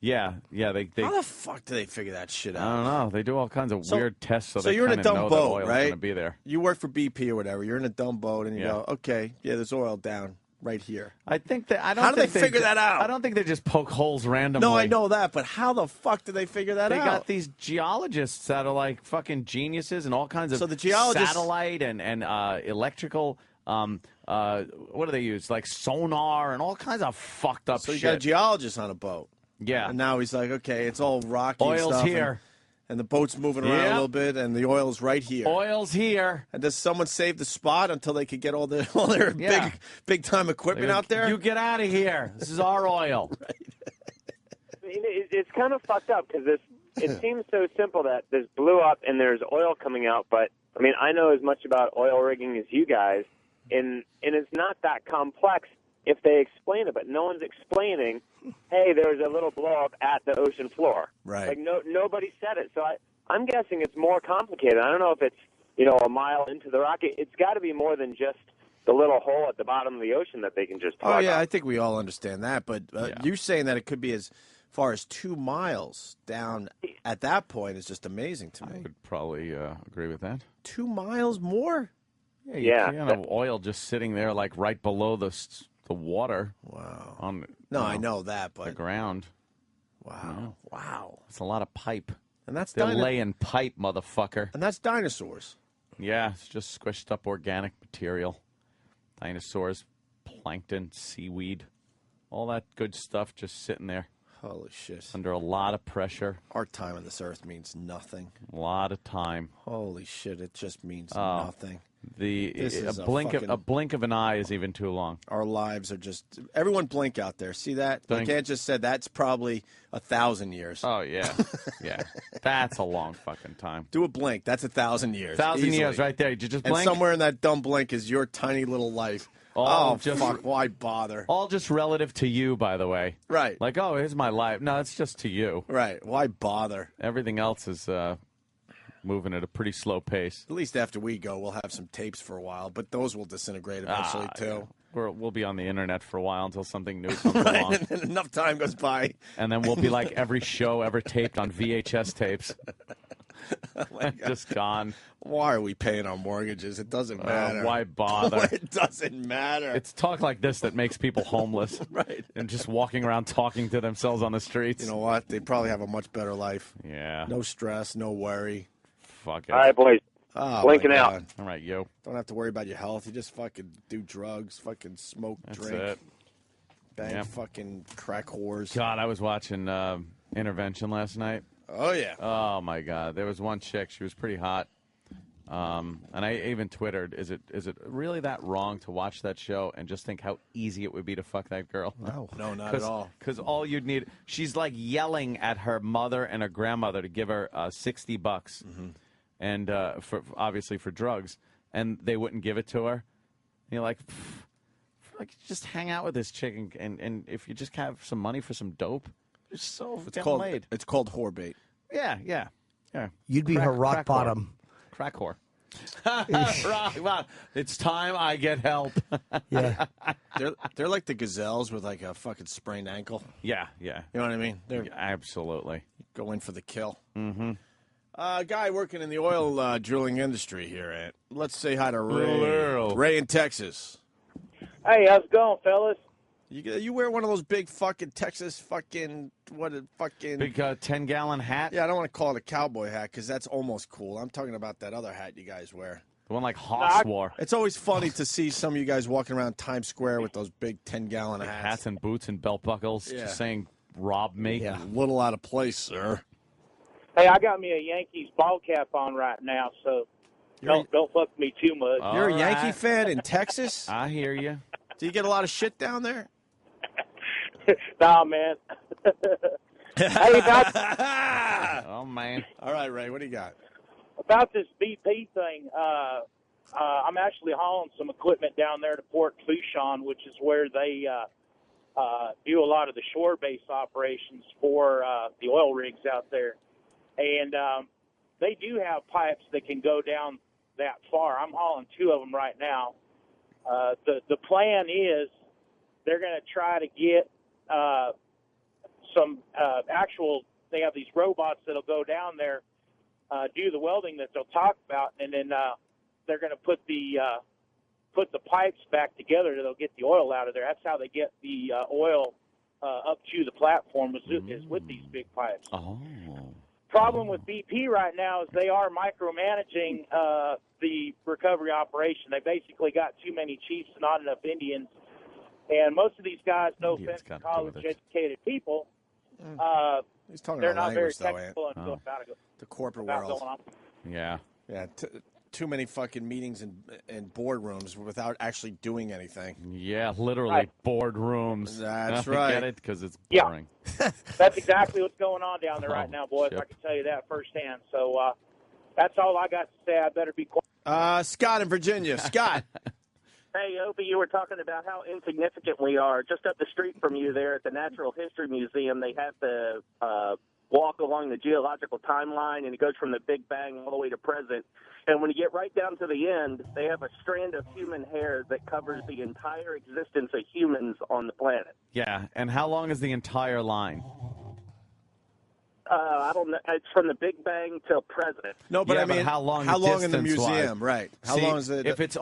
Yeah. They How the fuck do they figure that shit out? I don't know. They do all kinds of weird tests, so they you're in a kinda know dumb that boat, oil's right? gonna be there. You work for BP or whatever. You're in a dumb boat, and you Yeah. go, okay, there's oil down right here. I think that I don't. How do think they figure that out? I don't think they just poke holes randomly. No, I know that, but how the fuck do they figure that They out? got these geologists that are like fucking geniuses and all kinds of So the geologists- satellite and electrical. What do they use? Like sonar and all kinds of fucked up So you shit. got a geologist on a boat. Yeah. And now he's like, okay, it's all rocky Oil's stuff, here. And the boat's moving around a Yep. little bit, and the oil's right here. Oil's here. And does someone save the spot until they could get all their Yeah. big time equipment out there? You get out of here. This is our oil. I mean, it's kind of fucked up because it seems so simple that this blew up and there's oil coming out, but I mean, I know as much about oil rigging as you guys, and it's not that complex if they explain it, but no one's explaining, hey, there's a little blow up at the ocean floor. Right. Like nobody said it. So I'm guessing it's more complicated. I don't know if it's, a mile into the rock. It's got to be more than just the little hole at the bottom of the ocean that they can just plug Oh, yeah, up. I think we all understand that. But you saying that it could be as far as 2 miles down at that point is just amazing to me. I would probably agree with that. 2 miles more? Yeah. You can't have oil just sitting there like right below the water. Wow. I know that, but the ground. Wow. Wow. It's a lot of pipe. And that's They're laying pipe, motherfucker. And that's dinosaurs. Yeah, it's just squished up organic material. Dinosaurs, plankton, seaweed, all that good stuff just sitting there. Holy shit. Under a lot of pressure. Our time on this earth means nothing. A lot of time. Holy shit, it just means nothing. A blink of an eye is even too long. Our lives are just everyone blink out there. See that? Blink. Like Ant just said, that's probably 1,000 years. Oh yeah, yeah. That's a long fucking time. Do a blink. That's 1,000 years. 1,000 easily. years right there. Did you just blink? And somewhere in that dumb blink is your tiny little life. Fuck! Why bother? All just relative to you, by the way. Right. Like, oh, here's my life. No, it's just to you. Right. Why bother? Everything else is moving at a pretty slow pace. At least after we go, we'll have some tapes for a while, but those will disintegrate eventually too. Yeah. We'll be on the internet for a while until something new comes along. And enough time goes by. And then we'll be like every show ever taped on VHS tapes. Just gone. Why are we paying our mortgages? It doesn't matter. Why bother? It doesn't matter. It's talk like this that makes people homeless. Right. And just walking around talking to themselves on the streets. You know what? They probably have a much better life. Yeah. No stress, no worry. Fuck it. All right, boys. Oh, Blinking my out. God. All right, yo. Don't have to worry about your health. You just fucking do drugs, fucking smoke, That's drink, it. bang fucking crack whores. God, I was watching Intervention last night. Oh, yeah. Oh, my God. There was one chick. She was pretty hot. And I even Twittered, is it really that wrong to watch that show and just think how easy it would be to fuck that girl? No, not at all. Because all you'd need, she's like yelling at her mother and her grandmother to give her $60, and obviously for drugs, and they wouldn't give it to her. And you're like just hang out with this chick, and if you just have some money for some dope, it's so damn laid. It's called whore bait. Yeah. You'd be her rock bottom. Crack whore. Right. It's time I get help. Yeah. They're like the gazelles with like a fucking sprained ankle. Yeah. You know what I mean? They're absolutely go in for the kill. Mm-hmm. Guy working in the oil drilling industry here, Ant. Let's say hi to Ray. Hello. Ray in Texas. Hey, how's it going, fellas? You wear one of those big fucking Texas fucking big 10-gallon hat? Yeah, I don't want to call it a cowboy hat because that's almost cool. I'm talking about that other hat you guys wear. The one like Hoss wore. It's always funny to see some of you guys walking around Times Square with those big 10-gallon hats and boots and belt buckles, just saying "rob me." Yeah, a little out of place, sir. Hey, I got me a Yankees ball cap on right now, so don't fuck me too much. You're a Yankee fan in Texas? I hear you. Do you get a lot of shit down there? Nah, man. Hey, Oh, man. All right, Ray, what do you got? about this BP thing, I'm actually hauling some equipment down there to Port Fourchon, which is where they do a lot of the shore-based operations for the oil rigs out there. And they do have pipes that can go down that far. I'm hauling 2 of them right now. The plan is they're going to try to get some actual, they have these robots that'll go down there, do the welding that they'll talk about, and then they're going to put the pipes back together. They'll get the oil out of there. That's how they get the oil up to the platform is with these big pipes. Oh. Problem with BP right now is they are micromanaging the recovery operation. They basically got too many chiefs, not enough Indians. And most of these guys, no offense to college-educated people, He's talking they're about not very language, though, technical and go about it. the corporate about world. going on. Yeah. Yeah, too many fucking meetings and boardrooms without actually doing anything. Yeah, literally Right. boardrooms. That's I right. get it because it's Yeah. boring. That's exactly what's going on down there right Oh, now, boys. shit. I can tell you that firsthand. So that's all I got to say. I better be quiet. Scott in Virginia. Scott. Hey, Opie, you were talking about how insignificant we are. Just up the street from you there at the Natural History Museum, they have the walk along the geological timeline, and it goes from the Big Bang all the way to present. And when you get right down to the end, they have a strand of human hair that covers the entire existence of humans on the planet. Yeah, and how long is the entire line? I don't know. It's from the Big Bang till present. No, but Yeah, I mean, how long? How long in the distance-wise? museum? Right. How See, long is it? If it's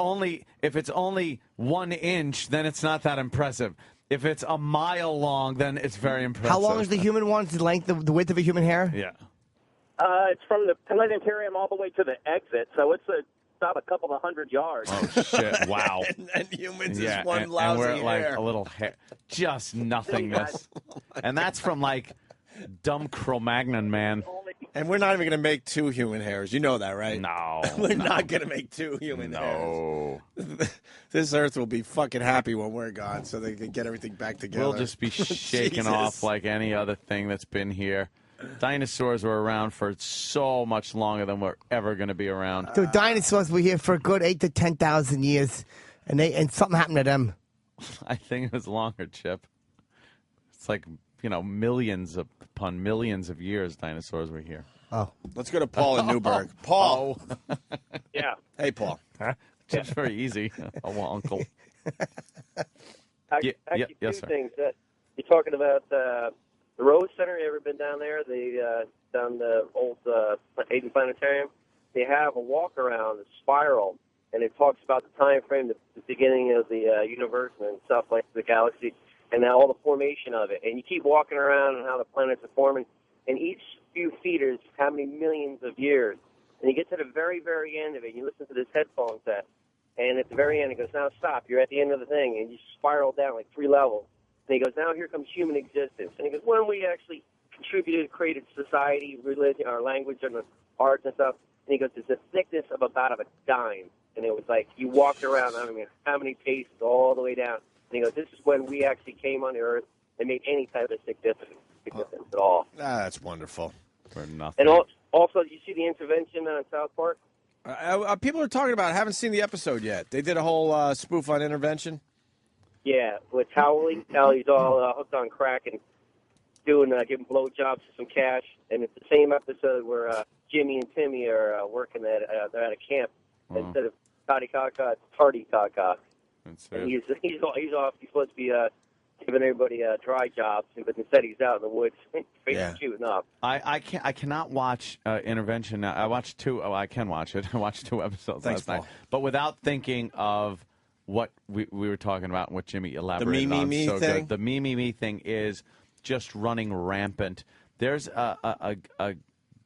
only 1 inch, then it's not that impressive. If it's a mile long, then it's very impressive. How long is the human one? The length, the width of a human hair? Yeah. It's from the planetarium all the way to the exit, so it's about a couple of 100 yards. Oh shit! Wow. and humans Yeah, is one and lousy we're at, like hair. a little hair, just nothingness, and that's from like dumb Cro-Magnon man. And we're not even going to make 2 human hairs. You know that, right? No. We're not going to make 2 human hairs. This Earth will be fucking happy when we're gone, so they can get everything back together. We'll just be shaken Jesus. off like any other thing that's been here. Dinosaurs were around for so much longer than we're ever going to be around. So dinosaurs were here for a good 8,000 to 10,000 years, and something happened to them. I think it was longer, Chip. It's like, millions upon millions of years dinosaurs were here. Oh. Let's go to Paul in Newburgh. Paul. Yeah. Hey, Paul. It's very easy. Oh, uncle. Actually, yes, two sir. things. You're talking about the Rose Center. You ever been down there? Down the old Hayden Planetarium. They have a walk around, a spiral, and it talks about the time frame, the beginning of the universe and stuff like the galaxy, and now all the formation of it. And you keep walking around and how the planets are forming, and each few feet is how many millions of years. And you get to the very, very end of it, and you listen to this headphone set, and at the very end it goes, now stop, you're at the end of the thing, and you spiral down like 3 levels. And he goes, now here comes human existence. And he goes, when we actually contributed, created society, religion, our language, and the arts and stuff. And he goes, it's a thickness of about a dime. And it was like, you walked around, I mean, how many paces all the way down. And he goes, this is when we actually came on the earth and made any type of significance at all. That's wonderful. For nothing. And also, did you see the intervention on South Park? People are talking about it. I haven't seen the episode yet. They did a whole spoof on intervention. Yeah, with Howley. Howley's all hooked on crack and giving blowjobs for some cash. And it's the same episode where Jimmy and Timmy are working they're at a camp. Instead of Toddy Kaka, it's Tardy Kaka. And he's off. He's supposed to be giving everybody dry jobs, but instead he's out in the woods shooting up. I cannot watch Intervention now. I watched 2. Oh, I can watch it. I watched 2 episodes last night, but without thinking of what we were talking about and what Jimmy elaborated on. me so thing? good. The me thing is just running rampant. There's a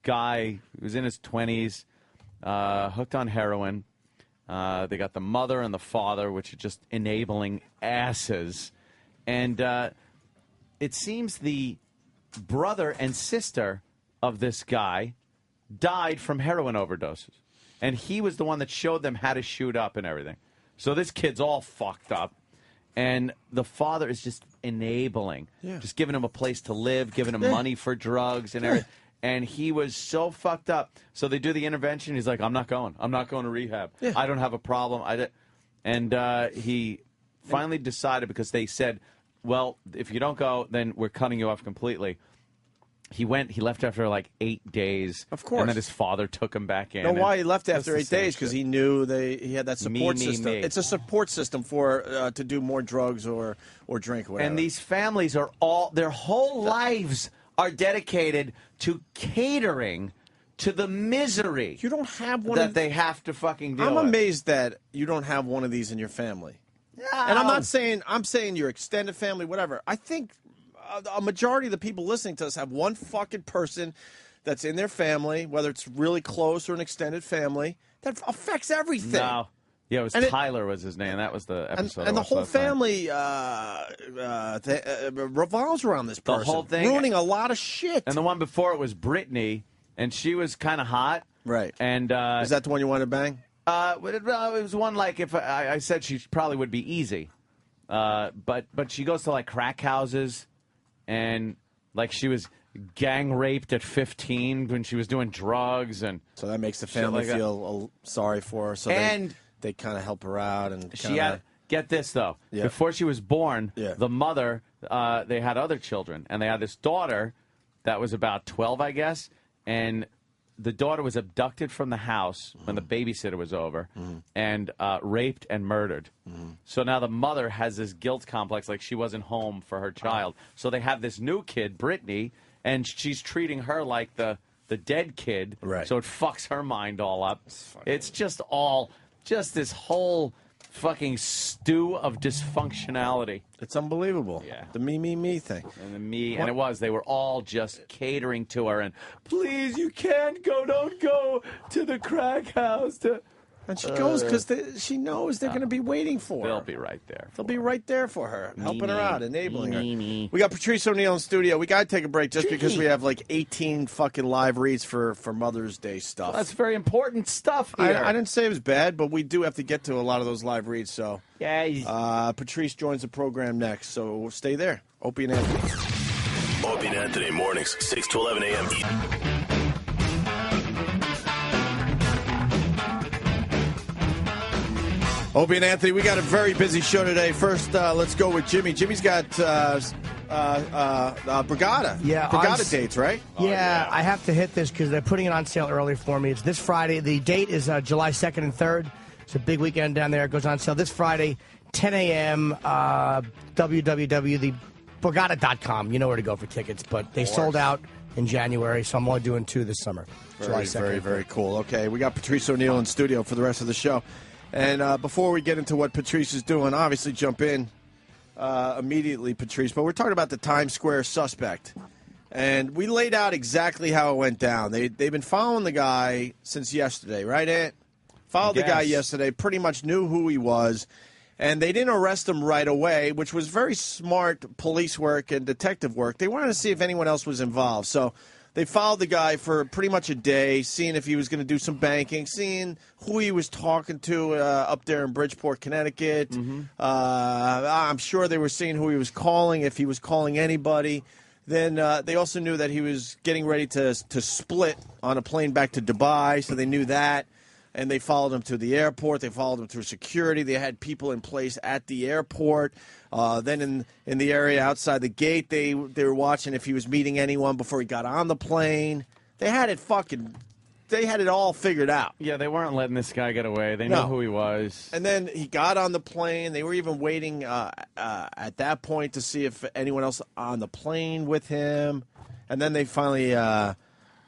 guy who's in his 20s, hooked on heroin. They got the mother and the father, which are just enabling asses. And it seems the brother and sister of this guy died from heroin overdoses. And he was the one that showed them how to shoot up and everything. So this kid's all fucked up. And the father is just enabling, just giving him a place to live, giving him money for drugs and everything. And he was so fucked up. So they do the intervention. He's like, I'm not going. I'm not going to rehab. I don't have a problem. And he finally decided, because they said, well, if you don't go, then we're cutting you off completely. He left after like 8 days. Of course. And then his father took him back in. You know why he left after 8 days? Because he knew he had that support system. It's a support system for to do more drugs or drink, whatever. And these families are their whole lives are dedicated to catering to the misery. You don't have one that they have to fucking deal with. I'm amazed that you don't have one of these in your family. And I'm saying your extended family, whatever. I think a majority of the people listening to us have one fucking person that's in their family, whether it's really close or an extended family, that affects everything. No. Yeah, it was Tyler was his name. That was the episode. And the whole family revolves around this person. The whole thing. Ruining a lot of shit. And the one before it was Brittany, and she was kind of hot. Right. And is that the one you wanted to bang? It was one like if I said she probably would be easy. But she goes to like crack houses, and like she was gang raped at 15 when she was doing drugs, and so that makes the family feel sorry for her. So they kind of help her out, and she had. Get this though, before she was born, the mother they had other children, and they had this daughter that was about 12, I guess, and the daughter was abducted from the house when the babysitter was over and raped and murdered. So now the mother has this guilt complex like she wasn't home for her child. So they have this new kid, Brittany, and she's treating her like the dead kid. Right. So it fucks her mind all up. It's just this whole fucking stew of dysfunctionality. It's unbelievable. Yeah. The me thing. And they were all just catering to her and, please, you can't go, don't go to the crack house. And she goes because she knows they're going to be waiting for her. They'll be right there. They'll be right there for her, helping her out, enabling her. We got Patrice O'Neal in studio. We got to take a break just because we have like 18 fucking live reads for Mother's Day stuff. Well, that's very important stuff here. I didn't say it was bad, but we do have to get to a lot of those live reads. So Patrice joins the program next, so stay there. Opie and Anthony. Opie and Anthony, mornings, 6 to 11 a.m. Opie and Anthony, we got a very busy show today. First, let's go with Jimmy. Jimmy's got Brigada. Yeah, Brigada dates, right? Yeah, I have to hit this because they're putting it on sale early for me. It's this Friday. The date is July 2nd and 3rd. It's a big weekend down there. It goes on sale this Friday, 10 a.m., www.theborgata.com. You know where to go for tickets, but they sold out in January, so I'm only doing 2 this summer. July 2nd. Very, very cool. Okay, we got Patrice O'Neal in studio for the rest of the show. And before we get into what Patrice is doing, obviously jump in immediately, Patrice. But we're talking about the Times Square suspect. And we laid out exactly how it went down. They've been following the guy since yesterday, right, Ant? Followed the guy yesterday, pretty much knew who he was. And they didn't arrest him right away, which was very smart police work and detective work. They wanted to see if anyone else was involved. So they followed the guy for pretty much a day, seeing if he was going to do some banking, seeing who he was talking to up there in Bridgeport, Connecticut. I'm sure they were seeing who he was calling, if he was calling anybody. Then they also knew that he was getting ready to split on a plane back to Dubai, so they knew that. And they followed him to the airport. They followed him through security. They had people in place at the airport. Then in the area outside the gate, they were watching if he was meeting anyone before he got on the plane. They had it all figured out. Yeah, they weren't letting this guy get away. They knew who he was. And then he got on the plane. They were even waiting at that point to see if anyone else on the plane with him. And then they finally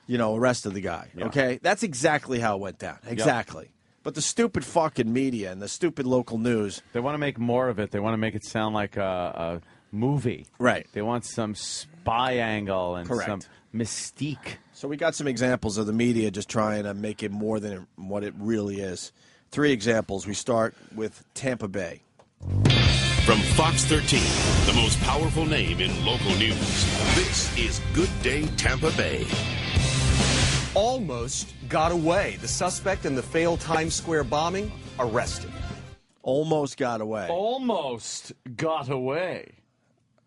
arrested the guy. Yeah. Okay? That's exactly how it went down. Exactly. Yep. But the stupid fucking media and the stupid local news. They want to make more of it. They want to make it sound like a movie. Right. They want some spy angle and some mystique. So we got some examples of the media just trying to make it more than what it really is. 3 examples. We start with Tampa Bay. From Fox 13, the most powerful name in local news, this is Good Day Tampa Bay. Almost got away. The suspect in the failed Times Square bombing arrested. Almost got away. Almost got away.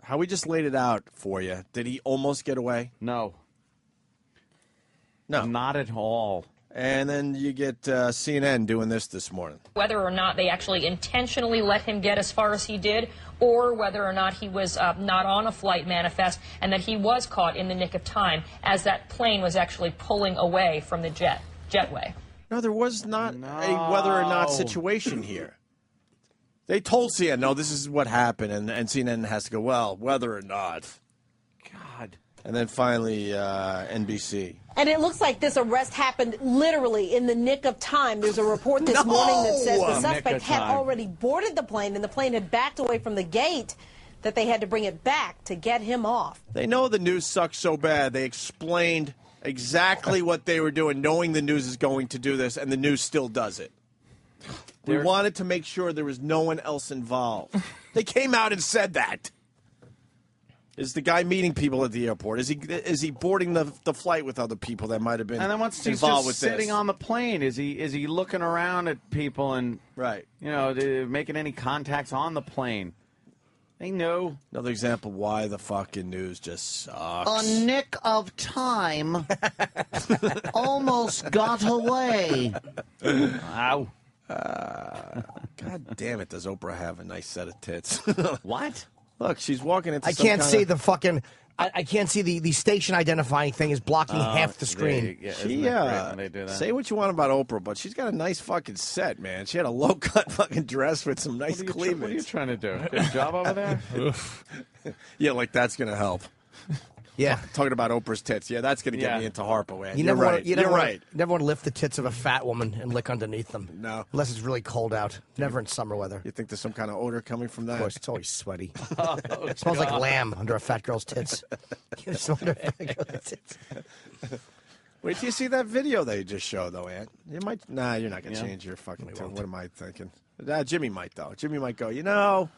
How we just laid it out for you. Did he almost get away? No. No. Not at all. And then you get CNN doing this morning. Whether or not they actually intentionally let him get as far as he did, or whether or not he was not on a flight manifest and that he was caught in the nick of time as that plane was actually pulling away from the jetway. No, there was not a whether or not situation here. They told CNN, no, this is what happened, and CNN has to go, well, whether or not. God. And then finally, NBC. And it looks like this arrest happened literally in the nick of time. There's a report this morning that says the suspect had already boarded the plane, and the plane had backed away from the gate, that they had to bring it back to get him off. They know the news sucks so bad. They explained exactly what they were doing, knowing the news is going to do this, and the news still does it. We wanted to make sure there was no one else involved. They came out and said that. Is the guy meeting people at the airport? Is he boarding the flight with other people that might have been and then once he's involved just with sitting this? on the plane, is he looking around at people and making any contacts on the plane? They know. Another example why the fucking news just sucks. A nick of time. Almost got away. Ow. God damn it, does Oprah have a nice set of tits? What? Look, she's walking into I can't see the fucking... I can't see the station identifying thing is blocking half the screen. Say what you want about Oprah, but she's got a nice fucking set, man. She had a low-cut fucking dress with some nice cleavage. What are you trying to do? Get a job over there? Yeah, like that's going to help. Yeah. Talking about Oprah's tits. Yeah, that's going to get me into Harpo, man. You You're never right. Want, you You're never right. Want, never want to lift the tits of a fat woman and lick underneath them. No. Unless it's really cold out. Never in summer weather. You think there's some kind of odor coming from that? Of course, it's always sweaty. Oh, it smells like lamb under a fat girl's tits. You smell under a fat girl's tits. Wait till you see that video they just showed, though, Ant. You might. Nah, you're not going to change your fucking tone. What am I thinking? Jimmy might, though. Jimmy might go, No,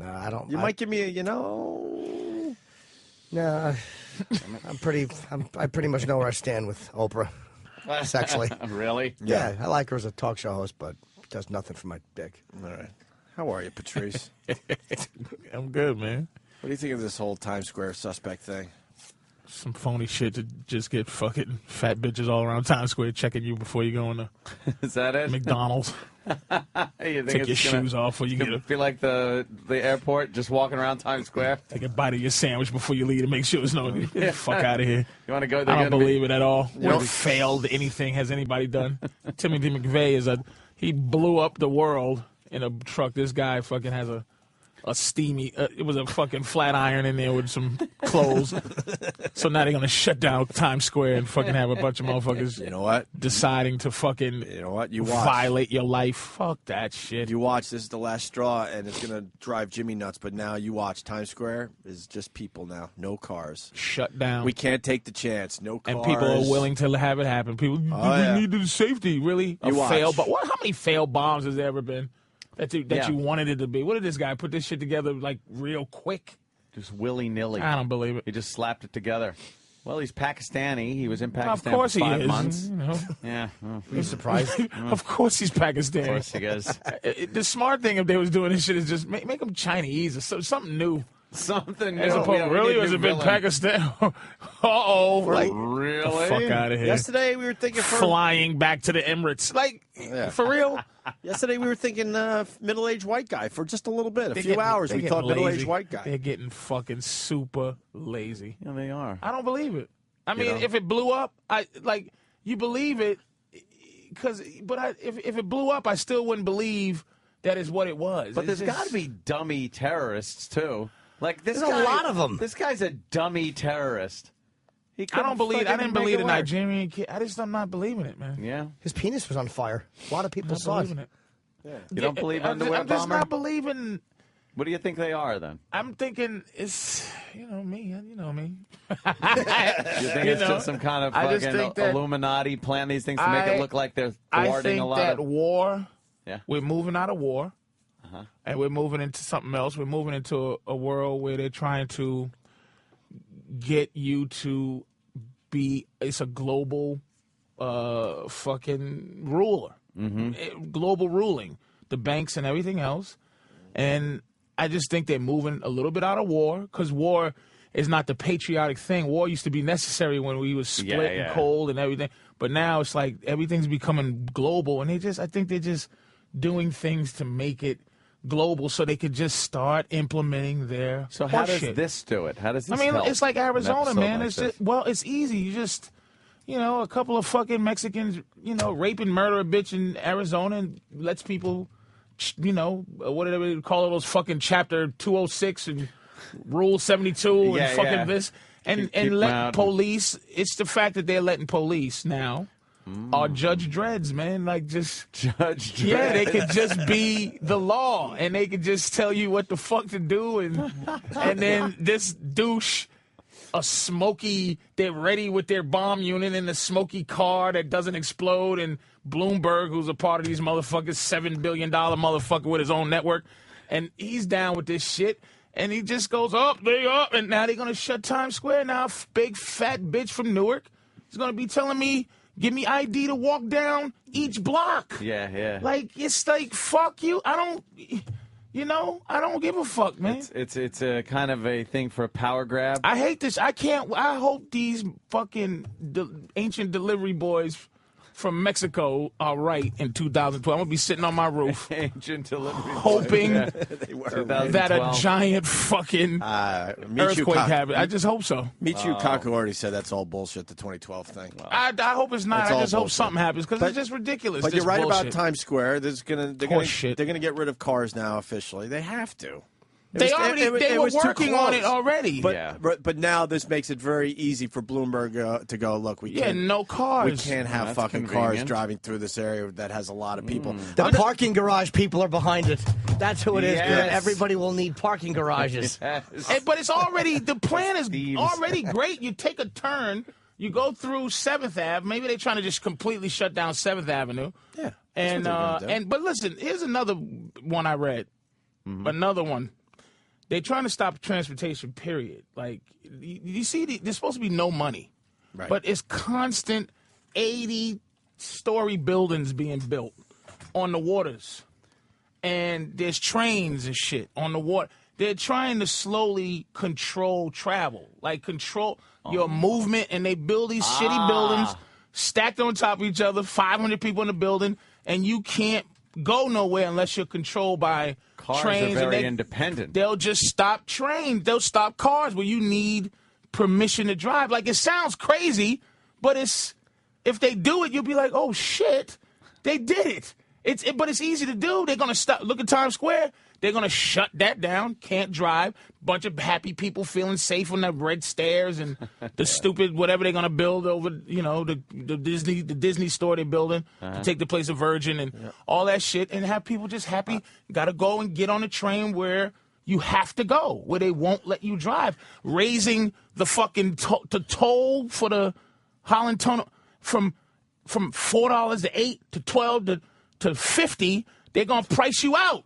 I don't. You might give me a, No, I pretty much know where I stand with Oprah, sexually. Really? Yeah, I like her as a talk show host, but does nothing for my dick. All right. How are you, Patrice? I'm good, man. What do you think of this whole Times Square suspect thing? Some phony shit to just get fucking fat bitches all around Times Square checking you before you go into Is that it? McDonald's. You think Take your it's gonna- shoes off before you get a Be like the airport, just walking around Times Square. take a bite of your sandwich before you leave to make sure it's no get the fuck out of here. You want to go? I don't believe it at all. You What know- failed anything has anybody done? Timothy McVeigh he blew up the world in a truck. This guy fucking has a steamy. It was a fucking flat iron in there with some clothes. So now they're gonna shut down Times Square and fucking have a bunch of motherfuckers. You know what? Deciding to fucking. You know what? You watch. Violate your life. Fuck that shit. You watch. This is the last straw, and it's gonna drive Jimmy nuts. But now you watch. Times Square is just people now. No cars. Shut down. We can't take the chance. No cars. And people are willing to have it happen. People, we need the safety. Really? You watch. Fail, but how many failed bombs has there ever been? That you wanted it to be. What did this guy put this shit together like real quick? Just willy-nilly. I don't believe it. He just slapped it together. Well, he's Pakistani. He was in Pakistan Of course for 5 he is. months. You know. Yeah. Are you surprised? Of course he's Pakistani. Of course he is. The smart thing if they was doing this shit is just make them Chinese or something new. Something new. As opposed, really? Or has it been Pakistan? Uh-oh. Like, really? the fuck out of here. Yesterday we were thinking flying back to the Emirates. Like, for real? Yesterday we were thinking middle-aged white guy for just a little bit, a few hours. We thought middle-aged white guy. They're getting fucking super lazy. Yeah, they are. I don't believe it. I mean, if it blew up, you believe it, if it blew up, I still wouldn't believe that is what it was. But there's got to be dummy terrorists too. Like this There's a lot of them. This guy's a dummy terrorist. I don't believe. I didn't believe the Nigerian kid. I'm not believing it, man. Yeah, his penis was on fire. A lot of people Not saw believing it. Yeah. You don't believe underwear I'm just bomber? not believing. What do you think they are then? I'm thinking it's me. You know me. You think it's just some kind of I just fucking think that- Illuminati plan these things to make it look like they're I thwarting think a lot that of. war. Yeah. We're moving out of war. Uh-huh. And we're moving into something else. We're moving into a world where they're trying to get you to be. It's a global, fucking ruler. Mm-hmm. Global ruling the banks and everything else. And I just think they're moving a little bit out of war, because war is not the patriotic thing. War used to be necessary when we was split and cold and everything. But now it's like everything's becoming global, and I think they're just doing things to make it global so they could just start implementing their So how does horseshit. this do it? How does this I mean, help it's like Arizona, man. Like It's just, well, it's easy. You just, a couple of fucking Mexicans, rape and murder a bitch in Arizona and lets people, whatever they call it, those fucking Chapter 206 and Rule 72 and fucking this. And Keep let police, it's the fact that they're letting police now are Judge Dreads, man. Like, just Judge Dredd. Yeah, they could just be the law, and they could just tell you what the fuck to do, and then this douche, they're ready with their bomb unit in a smoky car that doesn't explode, and Bloomberg, who's a part of these motherfuckers, $7 billion motherfucker with his own network, and he's down with this shit. And he just goes, they up, and now they're going to shut Times Square. Now a big fat bitch from Newark is going to be telling me, give me ID to walk down each block. Yeah. Like, it's like, fuck you. I don't give a fuck, man. It's a kind of a thing for a power grab. I hate this. I hope these fucking ancient delivery boys from Mexico are right in 2012. I'm going to be sitting on my roof ancient delivery hoping They were that a giant fucking earthquake happened. I just hope so. Michio Kaku already said that's all bullshit, the 2012 thing. I hope it's not. It's I all just hope bullshit. something happens, because it's just ridiculous. But this you're right bullshit. about Times Square. They're going to get rid of cars now officially. They have to. They were working on it already. But now this makes it very easy for Bloomberg to go, look, we can't. no cars. We can't have fucking cars driving through this area that has a lot of people. The parking garage people are behind it. That's who it is. Yes. Everybody will need parking garages. But it's already, the plan is already great. You take a turn, you go through 7th Ave. Maybe they're trying to just completely shut down 7th Avenue. Yeah. But listen, here's another one I read. Another one. They're trying to stop transportation, period. Like, you see, there's supposed to be no money. Right. But it's constant 80-story buildings being built on the waters. And there's trains and shit on the water. They're trying to slowly control travel, like control your movement, and they build these shitty buildings stacked on top of each other, 500 people in the building, and you can't go nowhere unless you're controlled by Cars trains. are very and independent. They'll just stop trains. They'll stop cars where you need permission to drive. Like, it sounds crazy, but if they do it, you'll be like, oh shit, they did it. But it's easy to do. They're gonna stop. Look at Times Square. They're gonna shut that down. Can't drive. Bunch of happy people feeling safe on the red stairs and the stupid whatever they're gonna build over, the Disney store they're building to take the place of Virgin and all that shit, and have people just happy. Gotta go and get on a train where you have to go, where they won't let you drive. Raising the fucking toll for the Holland Tunnel from $4 to $8 to $12 to $50. They're gonna price you out.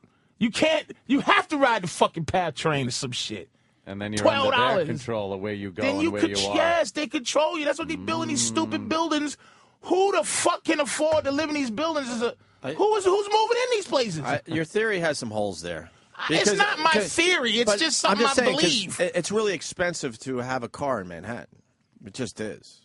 You have to ride the fucking PATH train or some shit. And then you're under their control of where you go and where you are. Yes, they control you. That's what they building these stupid buildings. Who the fuck can afford to live in these buildings? Who's moving in these places? Your theory has some holes there. It's not my theory. It's just something I believe. It's really expensive to have a car in Manhattan. It just is.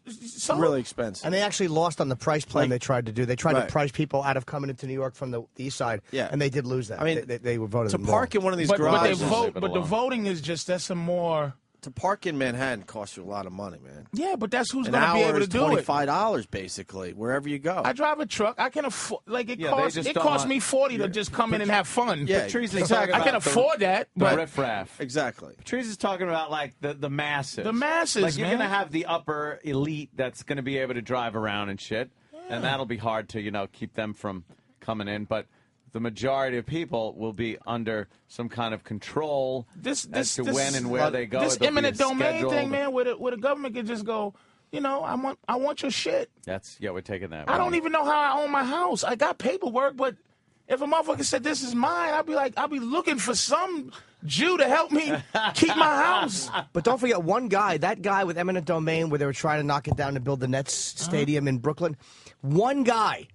It's really expensive. And they actually lost on the price plan they tried to do. They tried Right. to price people out of coming into New York from the east side, and they did lose that. I mean, they were voted to park in one of these garages. But the voting is just, that's some more. To park in Manhattan costs you a lot of money, man. Yeah, but that's who's An going to be hour able to is do it. $25 basically, wherever you go. I drive a truck. I can afford. Like it Yeah, costs. they just It don't costs want- me $40 to just come in and have fun. Yeah, Patrice is exactly. talking I can about afford that. the But riffraff. Exactly. Patrice is talking about like the masses. The masses, Like you're man. gonna have the upper elite that's gonna be able to drive around and shit, and that'll be hard to keep them from coming in. But the majority of people will be under some kind of control as to when and where they go. This There'll be eminent a domain schedule. thing, man, where the government can just go, I want your shit. We're taking that. I don't even know how I own my house. I got paperwork, but if a motherfucker said this is mine, I'll be looking for some Jew to help me keep my house. But don't forget that guy with eminent domain where they were trying to knock it down to build the Nets stadium in Brooklyn. One guy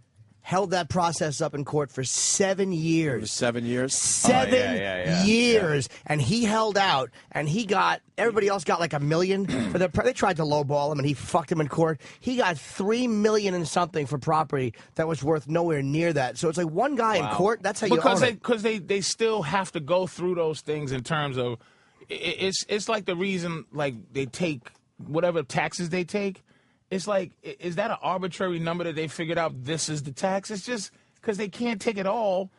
held that process up in court for 7 years. 7 years? 7 years. And he held out, and he got, everybody else got like $1 million. They tried to lowball him, and he fucked him in court. He got $3 million and something for property that was worth nowhere near that. So it's like one guy in court, that's how you own it. Because they still have to go through those things in terms of, it's like the reason, like, they take whatever taxes they take. It's like, is that an arbitrary number that they figured out this is the tax? It's just because they can't take it all.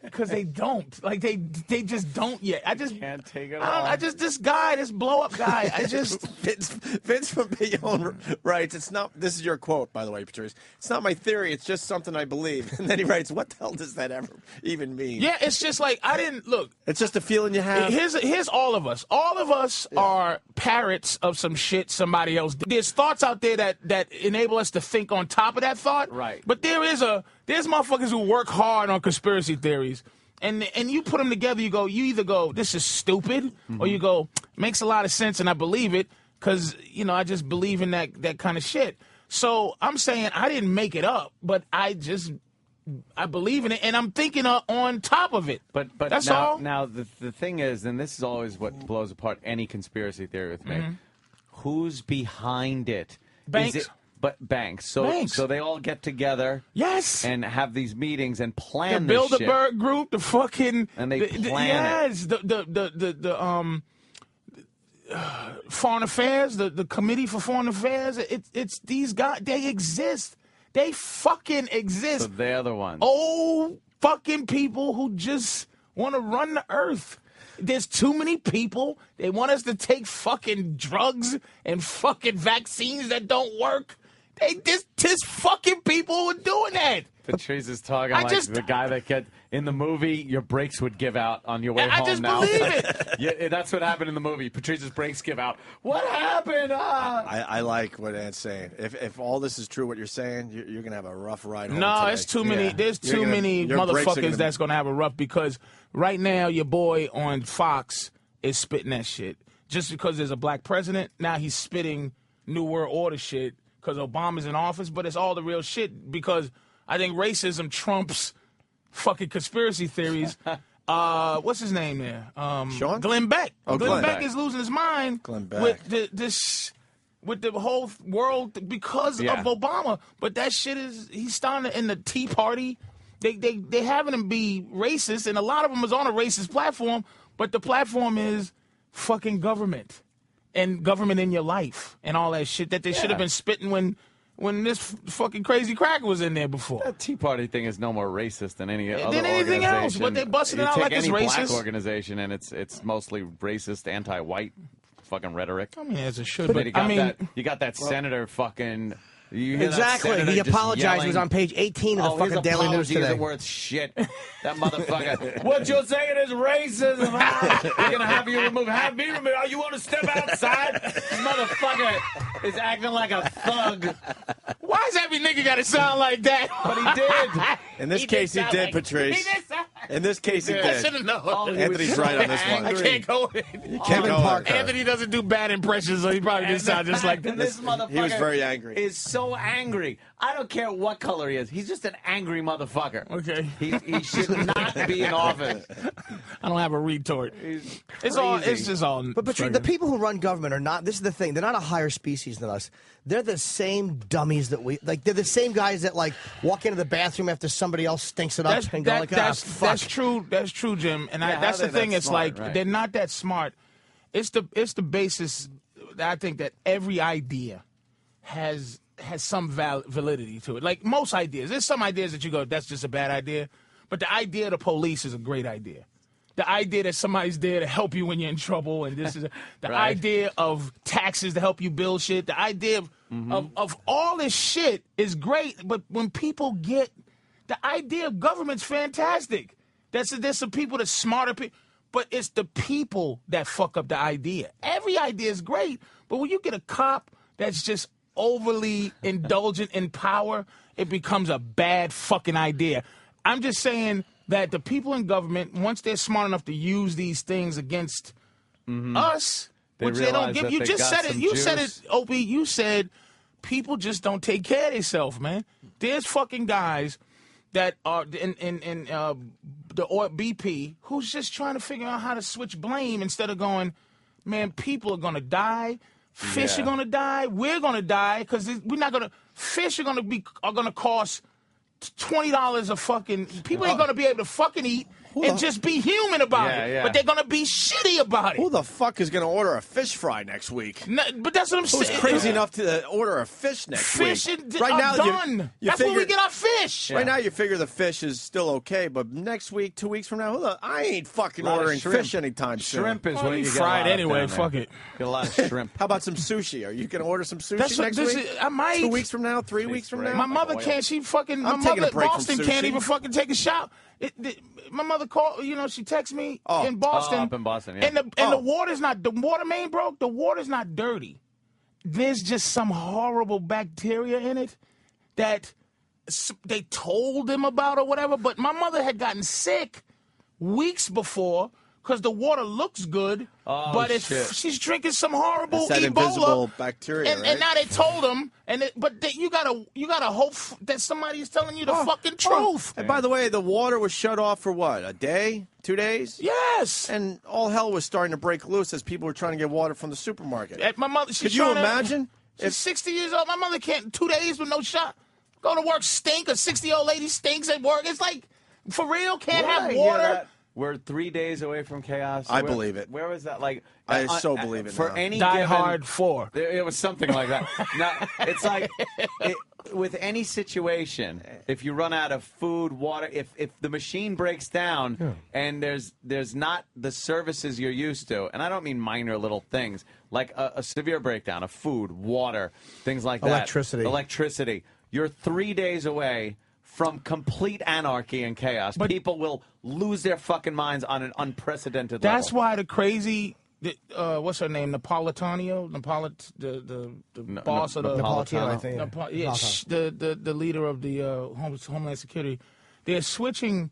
Because they don't. Like, they just don't yet. I just can't take it all. This guy, this blow-up guy, I just... Vince from Bayonne writes, it's not, this is your quote, by the way, Patrice, it's not my theory, it's just something I believe. And then he writes, what the hell does that ever even mean? Yeah, it's just like, I didn't, look. It's just a feeling you have. Here's all of us. All of us are parrots of some shit somebody else did. There's thoughts out there that enable us to think on top of that thought. Right. But there's motherfuckers who work hard on conspiracy theories. And you put them together, you either go, this is stupid, or you go, makes a lot of sense and I believe it because, I just believe in that kind of shit. So I'm saying I didn't make it up, but I believe in it and I'm thinking on top of it. But that's now, all. Now, the thing is, and this is always what blows apart any conspiracy theory with me, who's behind it? Banks. But banks. So they all get together. Yes. And have these meetings and plan the this shit. Bilderberg group, the fucking... And they plan it. Yes. The Foreign Affairs, the Committee for Foreign Affairs. It's these guys. They exist. They fucking exist. So they're the ones. Old fucking people who just want to run the earth. There's too many people. They want us to take fucking drugs and fucking vaccines that don't work. There's fucking people who are doing that. Patrice is talking the guy that in the movie, your brakes would give out on your way home. I just now. believe it. Yeah, that's what happened in the movie. Patrice's brakes give out. What happened? I like what Ant's saying. If all this is true, what you're saying, you're gonna have a rough ride home No, today. it's too many. Yeah. There's too many motherfuckers that's gonna have a rough because right now your boy on Fox is spitting that shit. Just because there's a black president, now he's spitting New World Order shit because Obama's in office, but it's all the real shit because I think racism trumps fucking conspiracy theories. What's his name there? Sean? Glenn Beck. Oh, Glenn Glenn Beck is losing his mind Glenn Beck. with the whole world because of Obama. But that shit he's starting in the Tea Party. They having him be racist, and a lot of them is on a racist platform, but the platform is fucking government and government in your life and all that shit that they should have been spitting when this fucking crazy cracker was in there before. That Tea Party thing is no more racist than any other anything organization. else, but they busted it out take like it's any racist. black organization, and it's mostly racist, anti-white fucking rhetoric. I mean, as it should, but you got that senator fucking... Exactly. He apologized. He was on page 18 of the fucking Daily News today. Isn't worth shit. That motherfucker. What you're saying is racism. We're gonna have you removed. Have me removed. Oh, you want to step outside? This motherfucker is acting like a thug. Why is every nigga got to sound like that? But he did. In this case, he did, Patrice. In this case, he did. I shold've known. Anthony's right on this one. I can't go. Kevin Parker. Anthony doesn't do bad impressions, so he probably did sound just like that. This motherfucker he was very angry. Is so angry. I don't care what color he is. He's just an angry motherfucker. Okay. He should not be in office. I don't have a retort. It's just all. But the people who run government are not. This is the thing. They're not a higher species than us. They're the same dummies that we like. They're the same guys that like walk into the bathroom after somebody else stinks it up and go like, fuck. That's true. That's true, Jim. And that's the thing. It's smart, like right? they're not that smart. It's the basis. I think that every idea has some validity to it. Like most ideas, there's some ideas that you go, that's just a bad idea. But the idea of the police is a great idea. The idea that somebody's there to help you when you're in trouble, and this is the Right. idea of taxes to help you build shit. The idea of all this shit is great. But when people get the idea of government's fantastic. There's some people that's smarter people, but it's the people that fuck up the idea. Every idea is great, but when you get a cop that's just overly indulgent in power, it becomes a bad fucking idea. I'm just saying that the people in government, once they're smart enough to use these things against us, which they don't give. You just said it. You said it, Opie. You said people just don't take care of themselves, man. There's fucking guys that are in the oil BP who's just trying to figure out how to switch blame instead of going, man, people are going to die. Fish are going to die. We're going to die because we're not going to. Fish are going to cost $20 a fucking. People ain't going to be able to fucking eat and just be human about it. But they're going to be shitty about it. Who the fuck is going to order a fish fry next week? No, but that's what I'm saying. Who's crazy enough to order a fish next week? Fish are done. That's where we get our fish. Right now, you figure the fish is still okay, but next week, 2 weeks from now, I ain't fucking ordering fish anytime soon. Shrimp is what you get fried anyway. Fuck it. Get a lot of shrimp. How about some sushi? Are you going to order some sushi next week? I might. 2 weeks from now, 3 weeks from now? My mother can't. She fucking. My mother in Boston can't even fucking take a shower. My mother called. She texted me in Boston. Up in Boston, yeah. And the water's not. The water main broke. The water's not dirty. There's just some horrible bacteria in it that they told them about or whatever. But my mother had gotten sick weeks before because the water looks good, but she's drinking some horrible that Ebola invisible bacteria, and now they told them, you gotta hope that somebody is telling you the fucking truth. And by the way, the water was shut off for what? A day? 2 days? Yes. And all hell was starting to break loose as people were trying to get water from the supermarket. My mother, could you imagine? She's 60 years old. My mother can't 2 days with no shot. Go to work stink. A 60-year-old lady stinks at work. It's like, for real, can't have water. We're 3 days away from chaos. I believe it. Where was that? Like, I so believe it. For now. any Die given, Hard 4. It was something like that. Now, it's like with any situation, if you run out of food, water, if the machine breaks down and there's not the services you're used to, and I don't mean minor little things like a severe breakdown of food, water, things like that, electricity. You're 3 days away from complete anarchy and chaos. But people will lose their fucking minds on an unprecedented level. That's why the crazy, what's her name, Napolitano? The boss of the... Napolitano, I think. The leader of the Homeland Security. They're switching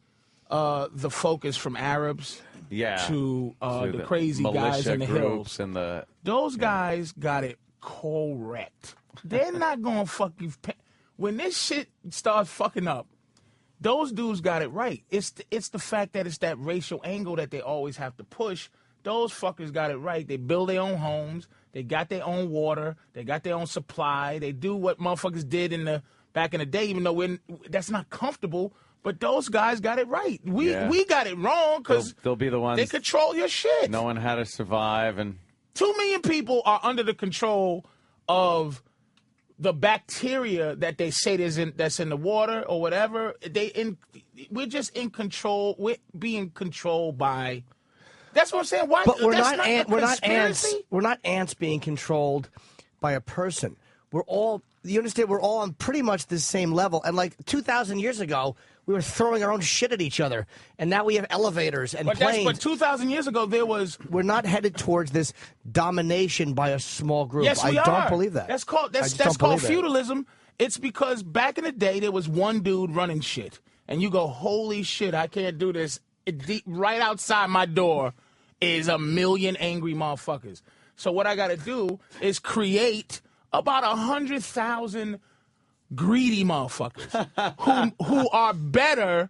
the focus from Arabs to the crazy guys in the hills. And those guys got it correct. They're not going to fuck you... When this shit starts fucking up, those dudes got it right. It's the fact that it's that racial angle that they always have to push. Those fuckers got it right. They build their own homes. They got their own water. They got their own supply. They do what motherfuckers did back in the day, even though that's not comfortable. But those guys got it right. We got it wrong because they'll be the ones. They control your shit. Knowing how to survive. And 2 million people are under the control of the bacteria that they say that's in the water or whatever. We're just in control. We're being controlled by. That's what I'm saying. Why? But we're not ants. We're not ants being controlled by a person. We're all. You understand? We're all on pretty much the same level. And like 2,000 years ago, we were throwing our own shit at each other, and now we have elevators and planes. But 2,000 years ago, there was. We're not headed towards this domination by a small group. Yes, we I don't believe that. That's called feudalism. It's because back in the day, there was one dude running shit, and you go, "Holy shit, I can't do this." Right outside my door is 1 million angry motherfuckers. So what I got to do is create about 100,000 greedy motherfuckers who are better.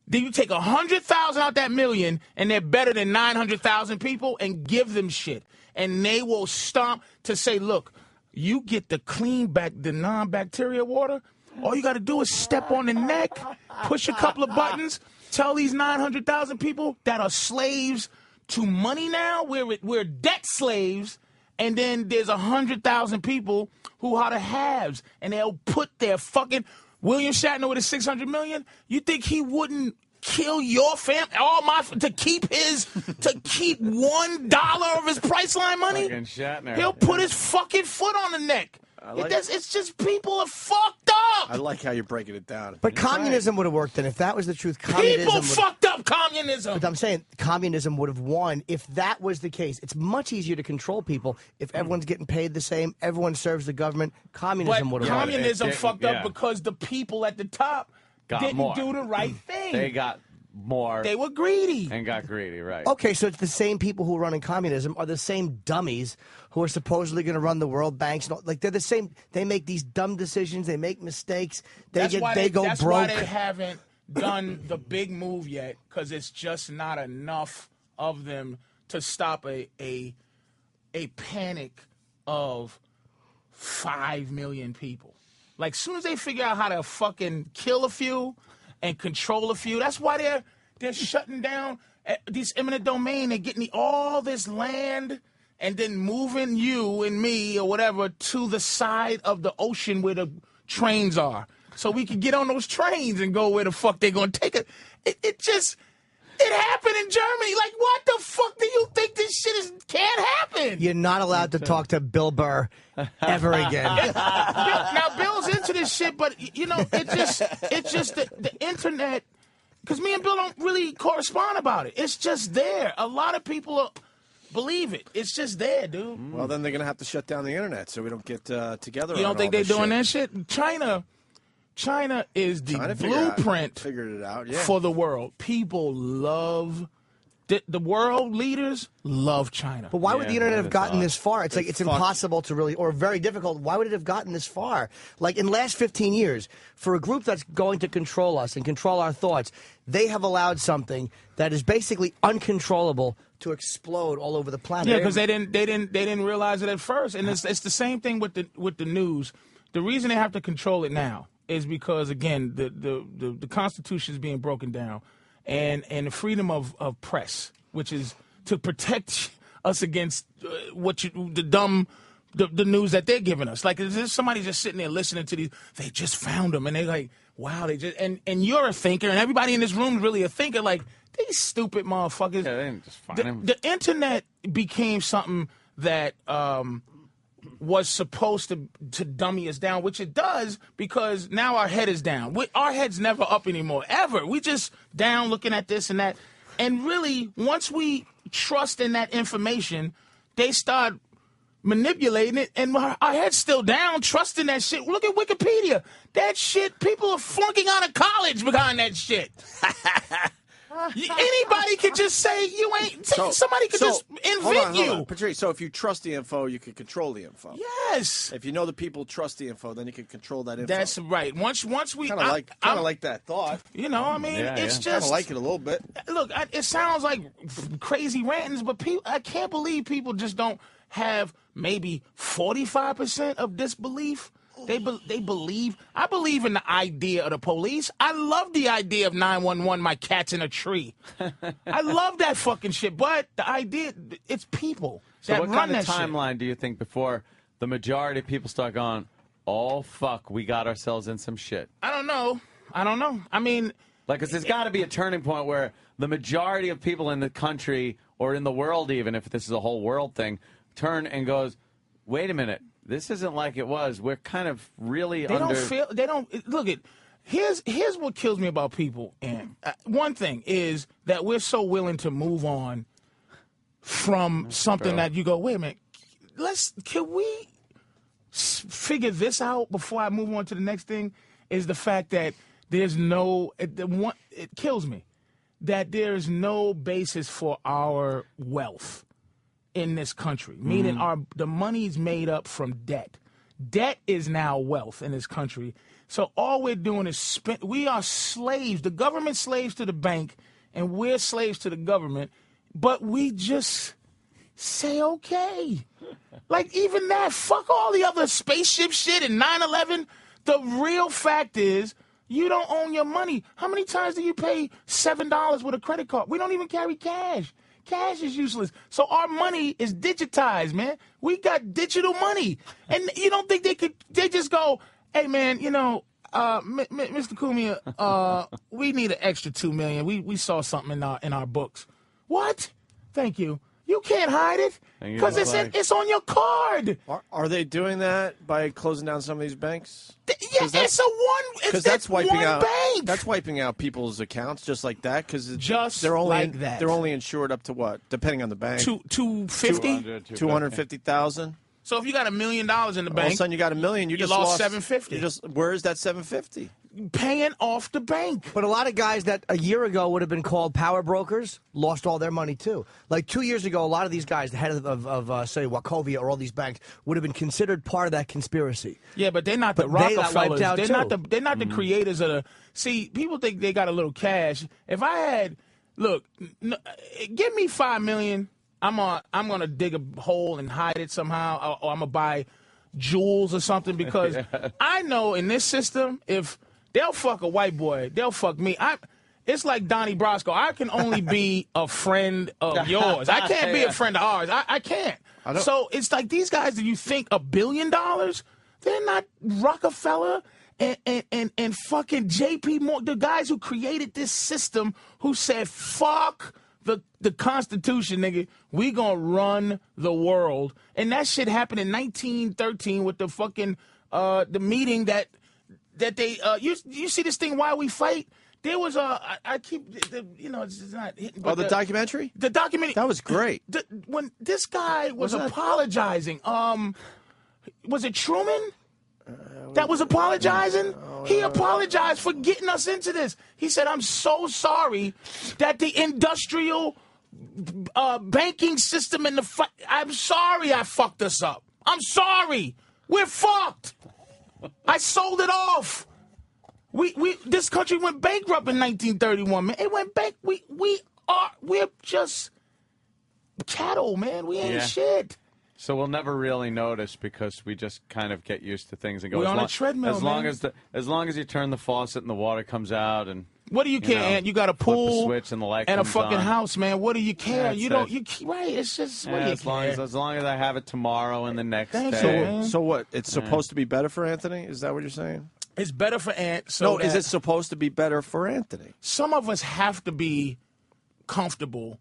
Then you take 100,000 out that million, and they're better than 900,000 people, and give them shit, and they will stomp to say, "Look, you get the the non-bacteria water. All you got to do is step on the neck, push a couple of buttons, tell these 900,000 people that are slaves to money now. We're debt slaves." And then there's 100,000 people who are the haves, and they'll put their fucking William Shatner with his $600 million. You think he wouldn't kill your family, to keep $1 of his Priceline money? Fucking Shatner. He'll put his fucking foot on the neck. It's just people are fucked up. I like how you're breaking it down. But communism would have worked then. If that was the truth, communism people fucked up communism. But I'm saying communism would have won if that was the case. It's much easier to control people if everyone's getting paid the same, everyone serves the government. Communism would have won. Communism fucked up because the people at the top didn't do the right thing. They got more. They were greedy. And got greedy, right. Okay, so it's the same people who are running communism are the same dummies who are supposedly going to run the world banks. Like, they're the same. They make these dumb decisions. They make mistakes. They go broke. That's why they haven't done the big move yet, because it's just not enough of them to stop a panic of 5 million people. Like, soon as they figure out how to fucking kill a few and control a few, that's why they're shutting down these eminent domain. They're getting all this land and then moving you and me or whatever to the side of the ocean where the trains are, so we can get on those trains and go where the fuck they're going to take it. It happened in Germany. Like, what the fuck do you think this shit can't happen? You're not allowed to talk to Bill Burr ever again. Now, Bill's into this shit, but, you know, it's just the internet, because me and Bill don't really correspond about it. It's just there. A lot of people believe it. It's just there, dude. Well, then they're going to have to shut down the internet so we don't get together. You don't think they're doing that shit? China is the blueprint for the world. People love the world leaders love China. But why would the internet have gotten this far? It's like it's impossible to really, or very difficult. Why would it have gotten this far? Like, in the last 15 years, for a group that's going to control us and control our thoughts, they have allowed something that is basically uncontrollable to explode all over the planet. Yeah, because they didn't realize it at first, and it's the same thing with the news. The reason they have to control it now is because, again, the Constitution is being broken down, and the freedom of press, which is to protect us against the news that they're giving us. Like, is somebody just sitting there listening to these? They just found them, and they're like, wow, they just and you're a thinker, and everybody in this room is really a thinker. Like, these stupid motherfuckers. Yeah, they didn't just find them. The internet became something that was supposed to dummy us down, which it does, because now our head is down. Our head's never up anymore, ever. We just down looking at this and that. And really, once we trust in that information, they start manipulating it, and our head's still down, trusting that shit. Look at Wikipedia. That shit, people are flunking out of college behind that shit. Anybody could just say you ain't. Somebody could just invent you. Hold on. Patrice, so if you trust the info, you can control the info. Yes. If you know the people trust the info, then you can control that info. That's right. Once we kind of like that thought. You know, I mean, it's just kind of like it a little bit. Look, it sounds like crazy rantings, but I can't believe people just don't have maybe 45% of disbelief. They believe. I believe in the idea of the police. I love the idea of 911, my cat's in a tree. I love that fucking shit. But the idea, it's people that run that shit. So what kind of timeline do you think before the majority of people start going, oh, fuck, we got ourselves in some shit? I don't know. I mean, like, 'cause there's got to be a turning point where the majority of people in the country, or in the world even, if this is a whole world thing, turn and goes, wait a minute. This isn't like it was. We're kind of really look at, here's what kills me about people. And one thing is that we're so willing to move on from something that you go, wait a minute, can we figure this out before I move on to the next thing? Is the fact that there's it kills me that there's no basis for our wealth in this country, meaning the money's made up from debt. Debt is now wealth in this country. So all we're doing is spend. We are slaves. The government's slaves to the bank, and we're slaves to the government. But we just say, okay. Like, even that, fuck all the other spaceship shit and 9/11. The real fact is, you don't own your money. How many times do you pay $7 with a credit card? We don't even carry cash. Cash is useless. So our money is digitized, man. We got digital money. And you don't think they just go, hey, man, you know, Mr. Cumia, we need an extra $2 million. We saw something in our books. What? Thank you. You can't hide it because it's on your card. Are they doing that by closing down some of these banks? Yeah, that's wiping one out. Bank. That's wiping out people's accounts just like that because they're only insured up to what, depending on the bank. 250, 250,000. So if you got $1 million in the bank, all of a sudden you got $1 million. You just lost $750. Where is that $750? paying off the bank. But a lot of guys that a year ago would have been called power brokers lost all their money too. Like 2 years ago, a lot of these guys, the head of say Wachovia or all these banks, would have been considered part of that conspiracy. Yeah, but they're not the But they got Rockefellers. wiped out, They're not too. the creators of the. See, people think they got a little cash. If I had, look, give me $5 million, I'm gonna dig a hole and hide it somehow, or I'm gonna buy jewels or something, because I know in this system, if they'll fuck a white boy, they'll fuck me. It's like Donnie Brasco. I can only be a friend of yours. I can't be a friend of ours. I can't. So it's like these guys that you think $1 billion, they're not Rockefeller and fucking J.P. Morgan, the guys who created this system, who said, fuck the Constitution, nigga. We gonna run the world. And that shit happened in 1913 with the fucking, the meeting that they, you see this thing, Why We Fight? There was I keep, it's not hitting. Oh, the documentary? The documentary. That was great. When this guy was apologizing, was it Truman? That was apologizing? He apologized for getting us into this. He said, I'm so sorry that the industrial banking system and I'm sorry I fucked us up. I'm sorry. We're fucked. I sold it off. This country went bankrupt in 1931, man. It went bank. We're just cattle, man. We ain't shit. So we'll never really notice because we just kind of get used to things and go. We're on a treadmill, as long as you turn the faucet and the water comes out and. What do you care, Ant? You got a pool switch and the light and a comes fucking on. house, man. What do you care? That's You don't. it. You right? It's just what do you as care? long as I have it tomorrow and the next Thanks, day. man. So what? It's supposed to be better for Anthony? Is that what you're saying? It's better for Ant. So is it supposed to be better for Anthony? Some of us have to be comfortable.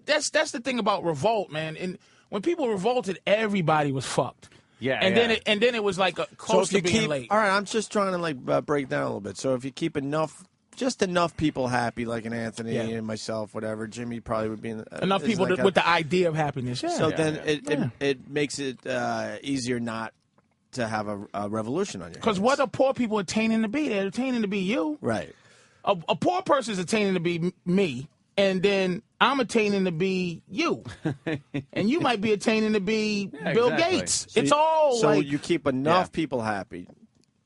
That's the thing about revolt, man. And when people revolted, everybody was fucked. Yeah, and then it was like close to being late. All right, I'm just trying to break down a little bit. So if you keep just enough people happy, like an Anthony and myself, whatever, Jimmy probably would be enough people like with the idea of happiness. Yeah. So then it makes it easier not to have a revolution on your hands. Because what are poor people attaining to be? They're attaining to be you. Right. A poor person is attaining to be me, and then I'm attaining to be you. And you might be attaining to be Bill Gates. So you keep enough people happy,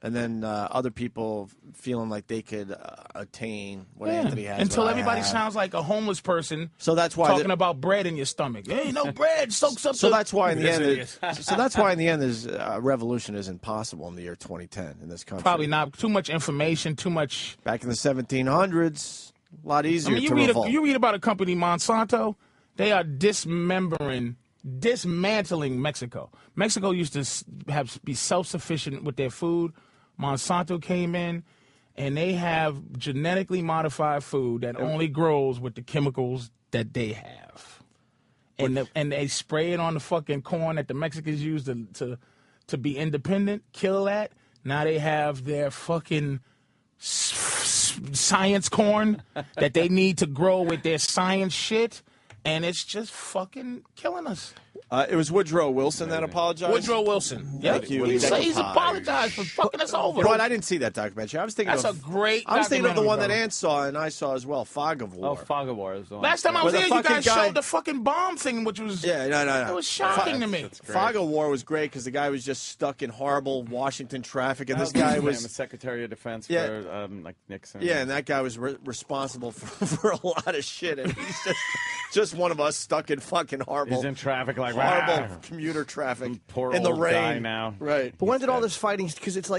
and then other people feeling like they could attain what Anthony has. Until everybody sounds like a homeless person. So that's why talking about bread in your stomach. Hey, no bread soaks up. So that's why in the end, is revolution isn't possible in the year 2010 in this country. Probably not. Too much information. Too much. Back in the 1700s, a lot easier to revolt. You read about a company, Monsanto. They are dismantling Mexico. Mexico used to be self-sufficient with their food. Monsanto came in, and they have genetically modified food that only grows with the chemicals that they have. And they spray it on the fucking corn that the Mexicans use to be independent, kill that. Now they have their fucking science corn that they need to grow with their science shit, and it's just fucking killing us. It was Woodrow Wilson that apologized? Woodrow Wilson. Yeah, he's apologized for fucking us over. But I didn't see that documentary. I was thinking That's a great I was thinking of the one that documentary, Ant saw and I saw as well, Fog of War. Oh, Fog of War is the one. Last time I was Where there, the you guys fucking guy- showed the fucking bomb thing, which was no. It was shocking to me. Fog of War was great because the guy was just stuck in horrible Washington traffic, and this That guy his was name, Secretary of Defense Yeah. for like Nixon. Yeah, and that guy was responsible for a lot of shit, and he's just one of us stuck in fucking horrible. He's in traffic like horrible commuter traffic poor in the old guy rain now. Right. But when did all this fighting? Because it's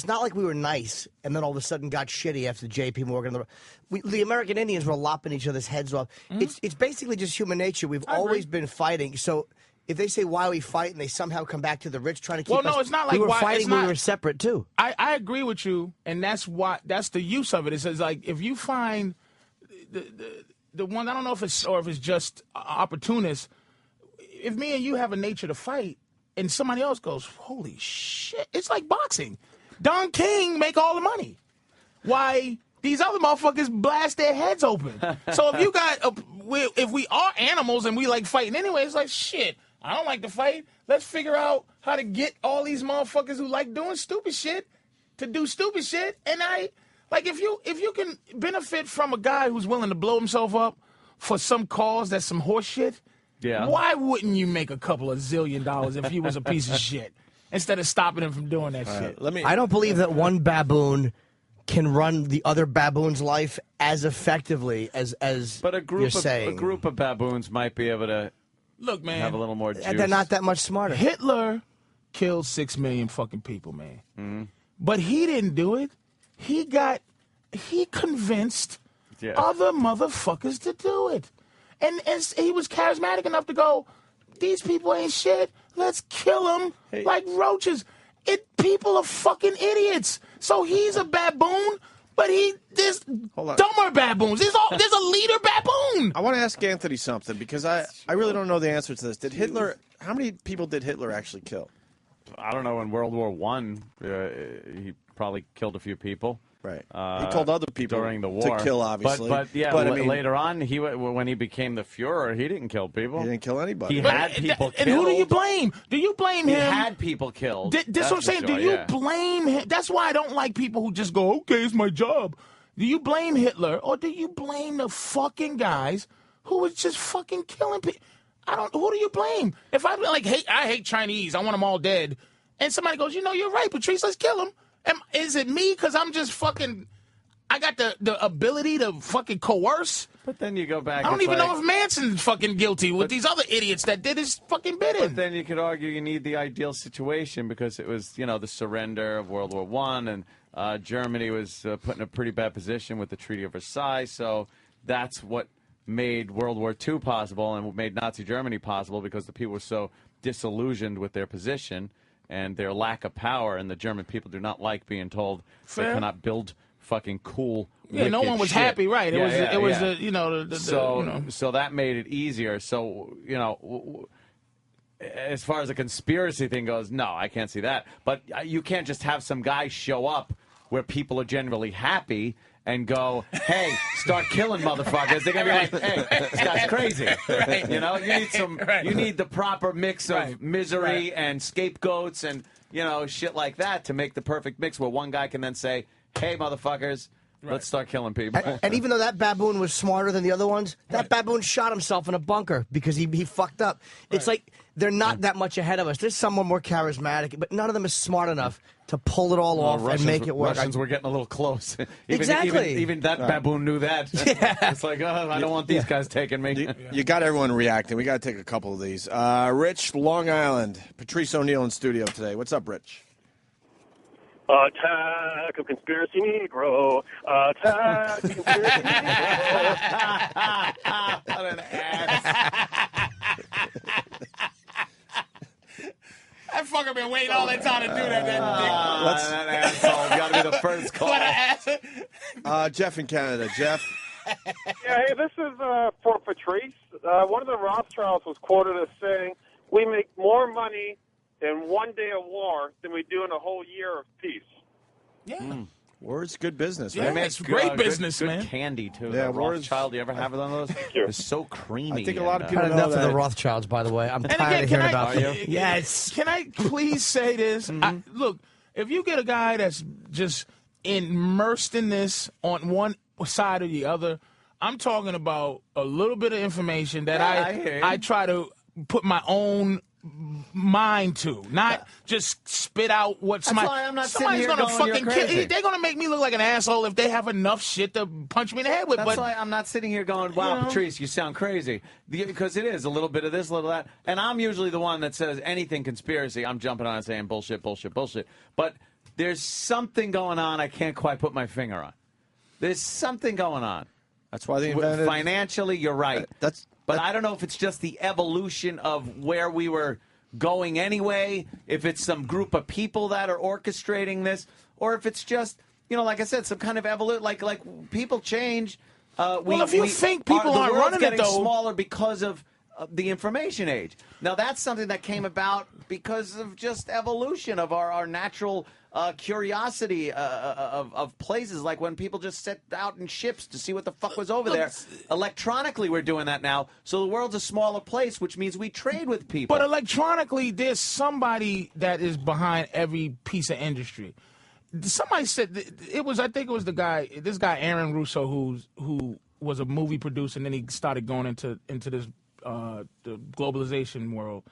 not like we were nice, and then all of a sudden got shitty after J.P. Morgan. The American Indians were lopping each other's heads off. It's basically just human nature. We've always been fighting. So if they say why we fight, and they somehow come back to the rich trying to keep us, it's not like we were why, fighting. We were separate too. I agree with you, and that's the use of it. It says like if you find the one, I don't know if it's just opportunist. If me and you have a nature to fight, and somebody else goes, holy shit, it's like boxing. Don King make all the money. Why these other motherfuckers blast their heads open? So if you got, if we are animals and we like fighting anyway, it's like shit. I don't like to fight. Let's figure out how to get all these motherfuckers who like doing stupid shit to do stupid shit, and if you can benefit from a guy who's willing to blow himself up for some cause that's some horse shit, why wouldn't you make a couple of $1 zillion if he was a piece of shit instead of stopping him from doing that shit? I don't believe that one baboon can run the other baboon's life as effectively as but a group you're of, saying. A group of baboons might be able to look, man, have a little more juice. And they're not that much smarter. Hitler killed 6 million fucking people, man. But he didn't do it. He convinced other motherfuckers to do it. And he was charismatic enough to go, these people ain't shit. Let's kill them like roaches. People are fucking idiots. So he's a baboon, but there's dumber baboons. There's a leader baboon. I want to ask Anthony something because I really don't know the answer to this. How many people did Hitler actually kill? I don't know. In World War I, he probably killed a few people. Right. He told other people during the war to kill, obviously. But I mean, later on, when he became the Fuhrer, he didn't kill people. He didn't kill anybody. He had people killed. And who do you blame? Do you blame him? He had people killed. That's what I'm saying. Do you blame him? That's why I don't like people who just go, okay, it's my job. Do you blame Hitler or do you blame the fucking guys who was just fucking killing people? Who do you blame? If I'm like, I hate Chinese, I want them all dead, and somebody goes, you're right, Patrice, let's kill them. Is it me because I'm just fucking, I got the ability to fucking coerce? But then you go back. I don't even know if Manson's fucking guilty with these other idiots that did his fucking bidding. But then you could argue you need the ideal situation because it was, the surrender of World War I, and Germany was put in a pretty bad position with the Treaty of Versailles. So that's what made World War II possible and made Nazi Germany possible because the people were so disillusioned with their position and their lack of power, and the German people do not like being told they cannot build fucking cool. Yeah, no one was shit. happy, right? It was so that made it easier. So as far as the conspiracy thing goes, no, I can't see that. But you can't just have some guy show up where people are generally happy and go, hey, start killing motherfuckers. They're gonna be like, hey, this guy's crazy. Right. You need you need the proper mix of misery and scapegoats and shit like that to make the perfect mix where one guy can then say, hey, motherfuckers, let's start killing people. And even though that baboon was smarter than the other ones, that baboon shot himself in a bunker because he fucked up. It's like they're not that much ahead of us. There's someone more charismatic, but none of them is smart enough to pull it all off and make it work. Russians were getting a little close. Exactly. Even that baboon knew that. Yeah. It's like, I don't want these guys taking me. You got everyone reacting. We got to take a couple of these. Rich, Long Island. Patrice O'Neal in studio today. What's up, Rich? Attack of Conspiracy Negro. Attack of Conspiracy Negro. What an ass. That fucker been waiting all that time to do that. That asshole got to be the first call. What an ass. Jeff in Canada. Jeff. Yeah, hey, this is for Patrice. One of the Rothschilds was quoted as saying, we make more money in one day of war than we do in a whole year of peace. Yeah. War's good business, Yeah, right? it's great business, good man. Candy, too. Yeah, The Rothschild, you ever have one of those? It's so creamy. I think a lot of people Had know enough that. of the Rothschilds, by the way. I'm And tired of hearing about them. Yes. Can I please say this? Look, if you get a guy that's just immersed in this on one side or the other, I'm talking about a little bit of information that I try to put my own mind to, not just spit out what somebody. That's why I'm not sitting here gonna going, fucking "You're crazy." They're gonna make me look like an asshole if they have enough shit to punch me in the head with. That's but why I'm not sitting here going, wow, Patrice, you sound crazy. Because it is a little bit of this, a little of that. And I'm usually the one that says anything conspiracy, I'm jumping on and saying bullshit, bullshit, bullshit. But there's something going on I can't quite put my finger on. There's something going on. That's why they invented... Financially, you're right. But I don't know if it's just the evolution of where we were going anyway, if it's some group of people that are orchestrating this, or if it's just, like I said, some kind of evolution. Like people change. If you think people aren't running getting it, though, smaller because of the information age. Now, that's something that came about because of just evolution of our natural curiosity of places, like when people just set out in ships to see what the fuck was over there. Electronically, we're doing that now, so the world's a smaller place, which means we trade with people. But electronically, there's somebody that is behind every piece of industry. somebody said it was. I think it was this guy Aaron Russo, who was a movie producer, and then he started going into this the globalization world.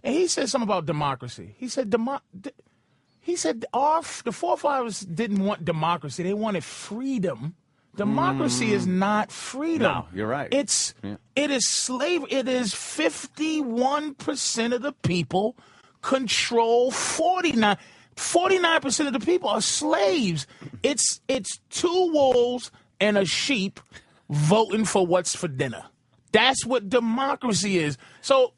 And he said something about democracy. He said the forefathers didn't want democracy; they wanted freedom. Democracy is not freedom. No, you're right. It is slavery. It is 51% of the people control 49%. 49% of the people are slaves. It's two wolves and a sheep voting for what's for dinner. That's what democracy is. So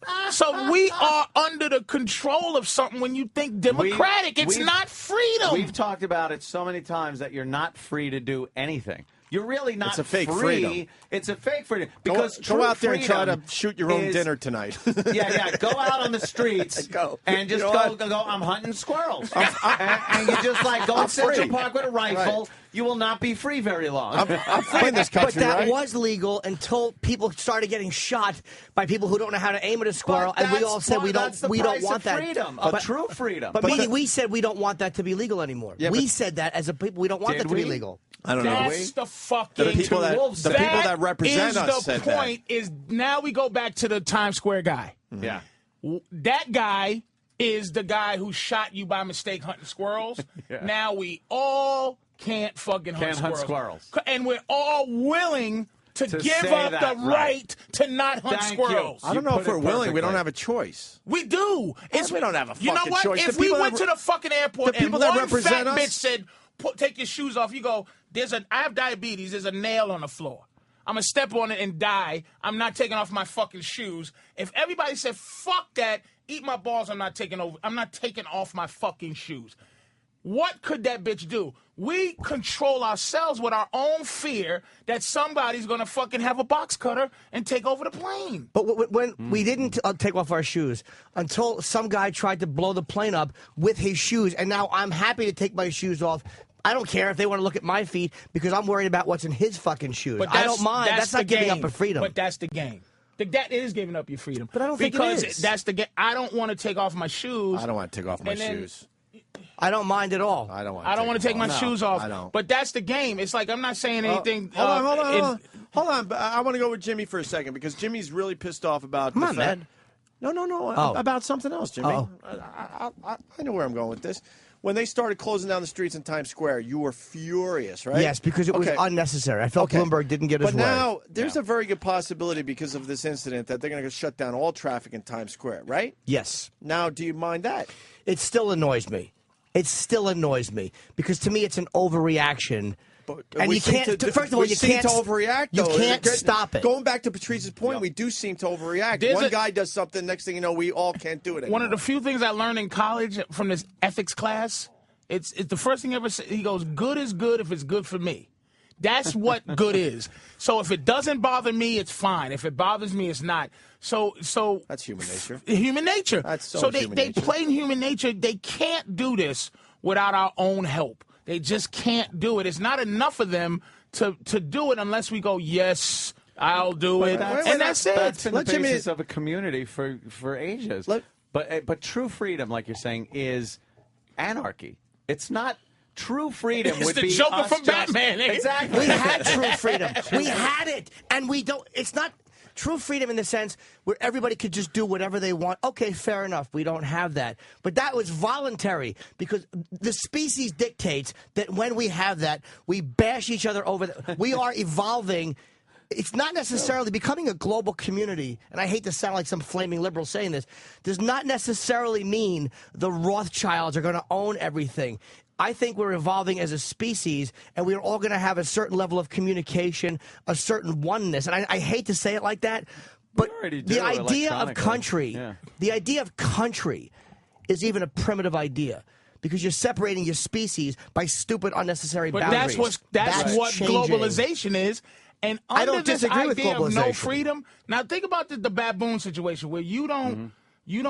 we are under the control of something when you think democratic. It's not freedom. We've talked about it so many times that you're not free to do anything. You're really not It's a fake free. freedom. It's a fake freedom. Because go out there and try to freedom shoot your own is- dinner tonight. Yeah. Go out on the streets and just go. I'm hunting squirrels, and you just like go in Central Park with a rifle. Right. You will not be free very long. I'm free in this country, But that right? was legal until people started getting shot by people who don't know how to aim at a squirrel, But and we that's all said what- we don't that's the we don't price want of that. freedom, of true freedom. But, But meaning the- we said we don't want that to be legal anymore. Yeah, we but- said that as a people we don't want Did that to be we? legal. I don't know. That's the fucking The people that represent us is said the that. point. Is now we go back to the Times Square guy. Yeah. That guy is the guy who shot you by mistake hunting squirrels. Yeah. Now we all can't fucking Can't hunt squirrels. And we're all willing to give say up that, the right. right to not hunt Thank you. squirrels. I don't know if we're willing. We don't have a choice. We do. We don't have a You know fucking what? choice. If The we people went that- to the fucking airport the people and that one represent fat us- bitch said, take your shoes off, you go, I have diabetes. There's a nail on the floor. I'm going to step on it and die. I'm not taking off my fucking shoes. If everybody said, fuck that, eat my balls, I'm not taking off my fucking shoes. What could that bitch do? We control ourselves with our own fear that somebody's going to fucking have a box cutter and take over the plane. But when we didn't take off our shoes until some guy tried to blow the plane up with his shoes, and now I'm happy to take my shoes off. I don't care if they want to look at my feet because I'm worried about what's in his fucking shoes. I don't mind. That's not giving up a freedom. But that's the game. That is giving up your freedom. But I don't think it because is. That's the game. I don't want to take off my shoes. I don't want to take off my And then- shoes. I don't mind at all. I don't want. I don't want to take my shoes off. I don't. But that's the game. It's like I'm not saying anything. Hold on. But I want to go with Jimmy for a second because Jimmy's really pissed off about. Come on, man. No. About something else, Jimmy. I know where I'm going with this. When they started closing down the streets in Times Square, you were furious, right? Yes, because it was unnecessary. I felt Bloomberg didn't get his But way. now there's a very good possibility because of this incident that they're going to shut down all traffic in Times Square, right? Yes. Now, do you mind that? It still annoys me. It still annoys me because to me it's an overreaction. And we you can't. First of all, we you seem can't to overreact. You though. can't stop it. Going back to Patrice's point, we do seem to overreact. One guy does something, next thing you know, we all can't do it anymore. One of the few things I learned in college from this ethics class, it's the first thing he ever said. He goes, "Good is good if it's good for me." That's what good is. So if it doesn't bother me, it's fine. If it bothers me, it's not. So that's human nature. Human nature. That's they play in human nature. They can't do this without our own help. They just can't do it. It's not enough of them to do it unless we go, yes, I'll do it, and that's it. That's been the basis of a community for ages. But true freedom, like you're saying, is anarchy. It's not. True freedom It's would the be Joker us from just- Batman. Exactly. We had true freedom. We had it, and we don't. It's not true freedom in the sense where everybody could just do whatever they want. Okay, fair enough. We don't have that, but that was voluntary because the species dictates that when we have that, we bash each other over. We are evolving. It's not necessarily becoming a global community, and I hate to sound like some flaming liberal saying this, does not necessarily mean the Rothschilds are going to own everything. I think we're evolving as a species, and we're all going to have a certain level of communication, a certain oneness. And I hate to say it like that, but the idea of country, the idea of country is even a primitive idea. Because you're separating your species by stupid, unnecessary boundaries. But that's what changing. globalization is. And I under don't this disagree with idea of no globalization. freedom, now think about the baboon situation where you don't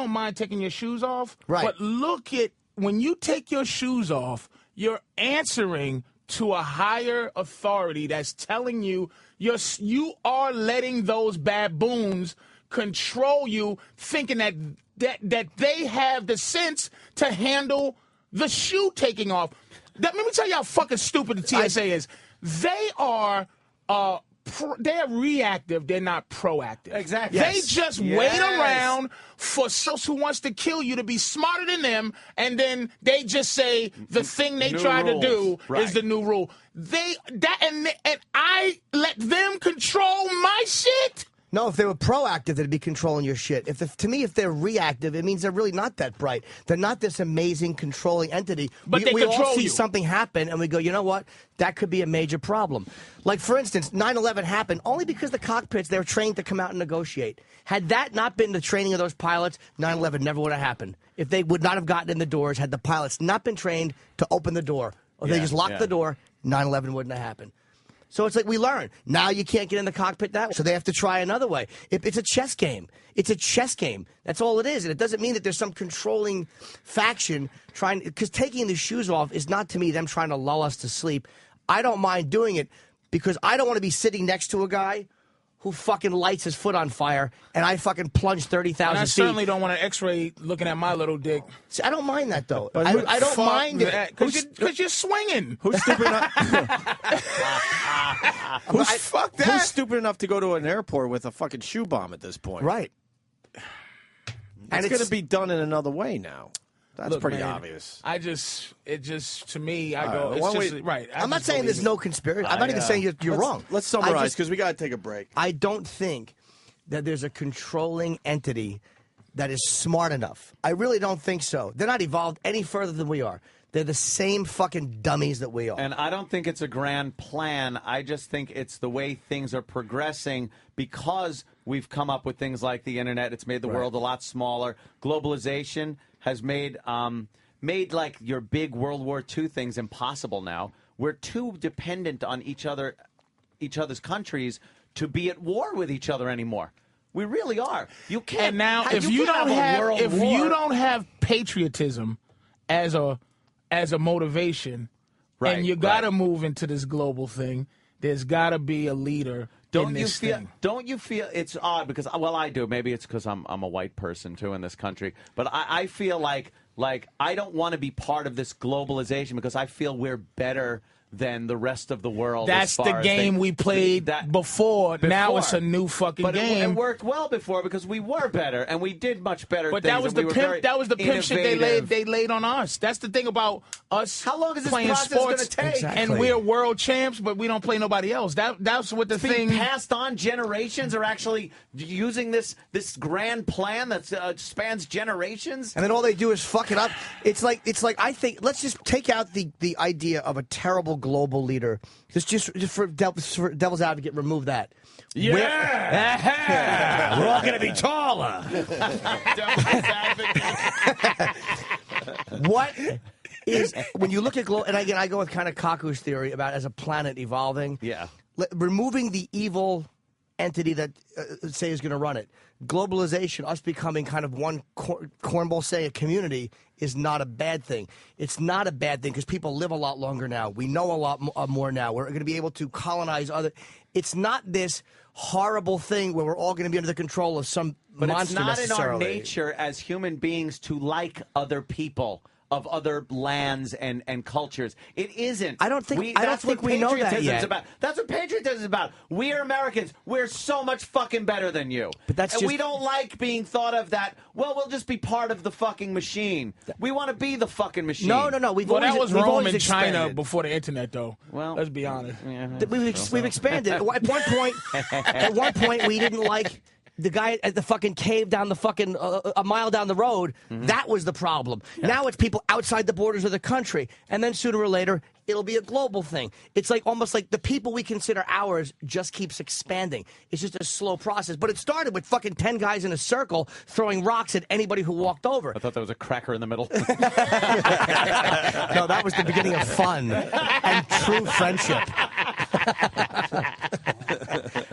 mind taking your shoes off. Right. But look at when you take your shoes off, you're answering to a higher authority that's telling you you are letting those baboons control you, thinking that they have the sense to handle the shoe taking off. Let me tell you how fucking stupid the TSA is. They are they're reactive. They're not proactive. Exactly. They just wait around for someone who wants to kill you to be smarter than them, and then they just say the thing they tried to do is the new rule. And I let them control my shit. No, if they were proactive, they'd be controlling your shit. To me, if they're reactive, it means they're really not that bright. They're not this amazing controlling entity. But we all see you. something happen, and we go, you know what? That could be a major problem. Like, for instance, 9/11 happened only because the cockpits, they were trained to come out and negotiate. Had that not been the training of those pilots, 9/11 never would have happened. If they would not have gotten in the doors, had the pilots not been trained to open the door, or they just locked the door, 9/11 wouldn't have happened. So it's like we learn. Now you can't get in the cockpit that way. So they have to try another way. It's a chess game. It's a chess game. That's all it is. And it doesn't mean that there's some controlling faction trying, because taking the shoes off is not, to me, them trying to lull us to sleep. I don't mind doing it because I don't want to be sitting next to a guy who fucking lights his foot on fire, and I fucking plunge 30,000 feet. I certainly don't want an X-ray looking at my little dick. See, I don't mind that, though. I don't mind it. Because you're swinging. Who's stupid enough? Fuck that. Who's stupid enough to go to an airport with a fucking shoe bomb at this point? Right. It's going to be done in another way now. That's pretty obvious. To me, I go, it's just, right. I'm not saying there's no conspiracy. I'm not even saying you're wrong. Let's summarize, because we got to take a break. I don't think that there's a controlling entity that is smart enough. I really don't think so. They're not evolved any further than we are. They're the same fucking dummies that we are. And I don't think it's a grand plan. I just think it's the way things are progressing because we've come up with things like the internet. It's made the world a lot smaller. Globalization has made like your big World War II things impossible now. We're too dependent on each other's countries to be at war with each other anymore. We really are. You can't. And now, if you don't have patriotism as a motivation, and you got to move into this global thing, there's got to be a leader. Don't you feel it's odd because, well, I do. Maybe it's because I'm a white person too in this country, but I feel like I don't want to be part of this globalization because I feel we're better than the rest of the world. That's the game we played before. Now it's a new fucking game. It worked well before because we were better and we did much better. But things that was the pimp. That was the pimp shit they laid on us. That's the thing about us. How long is this playing process sports going to take? And we're world champs, but we don't play nobody else. That's what the thing. Passed on. Generations are actually using this grand plan that spans generations. And then all they do is fuck it up. It's like I think let's just take out the idea of a terrible global leader. Just for devil's advocate, remove that. Yeah, we're all going to be taller. What is when you look at and again I go with kind of Kaku's theory about as a planet evolving. Yeah, removing the evil entity that say is going to run it. Globalization, us becoming kind of one cornball, say a community, is not a bad thing. It's not a bad thing because people live a lot longer now. We know a lot more now. We're going to be able to colonize other. It's not this horrible thing where we're all going to be under the control of some monster necessarily. But it's not in our nature as human beings to like other people of other lands and cultures. It isn't. I don't think we know that yet. That's what patriotism is about. We are Americans. We're so much fucking better than you. But we don't like being thought of that, well, we'll just be part of the fucking machine. We want to be the fucking machine. No. That was Rome and China before the internet, though. Well, let's be honest. We've expanded. At one point, we didn't like the guy at the fucking cave down the fucking a mile down the road. That was the problem. Now it's people outside the borders of the country, and then sooner or later it'll be a global thing. It's like almost like the people we consider ours just keeps expanding. It's just a slow process, but it started with fucking 10 guys in a circle throwing rocks at anybody who walked over. I thought there was a cracker in the middle. No, that was the beginning of fun and true friendship.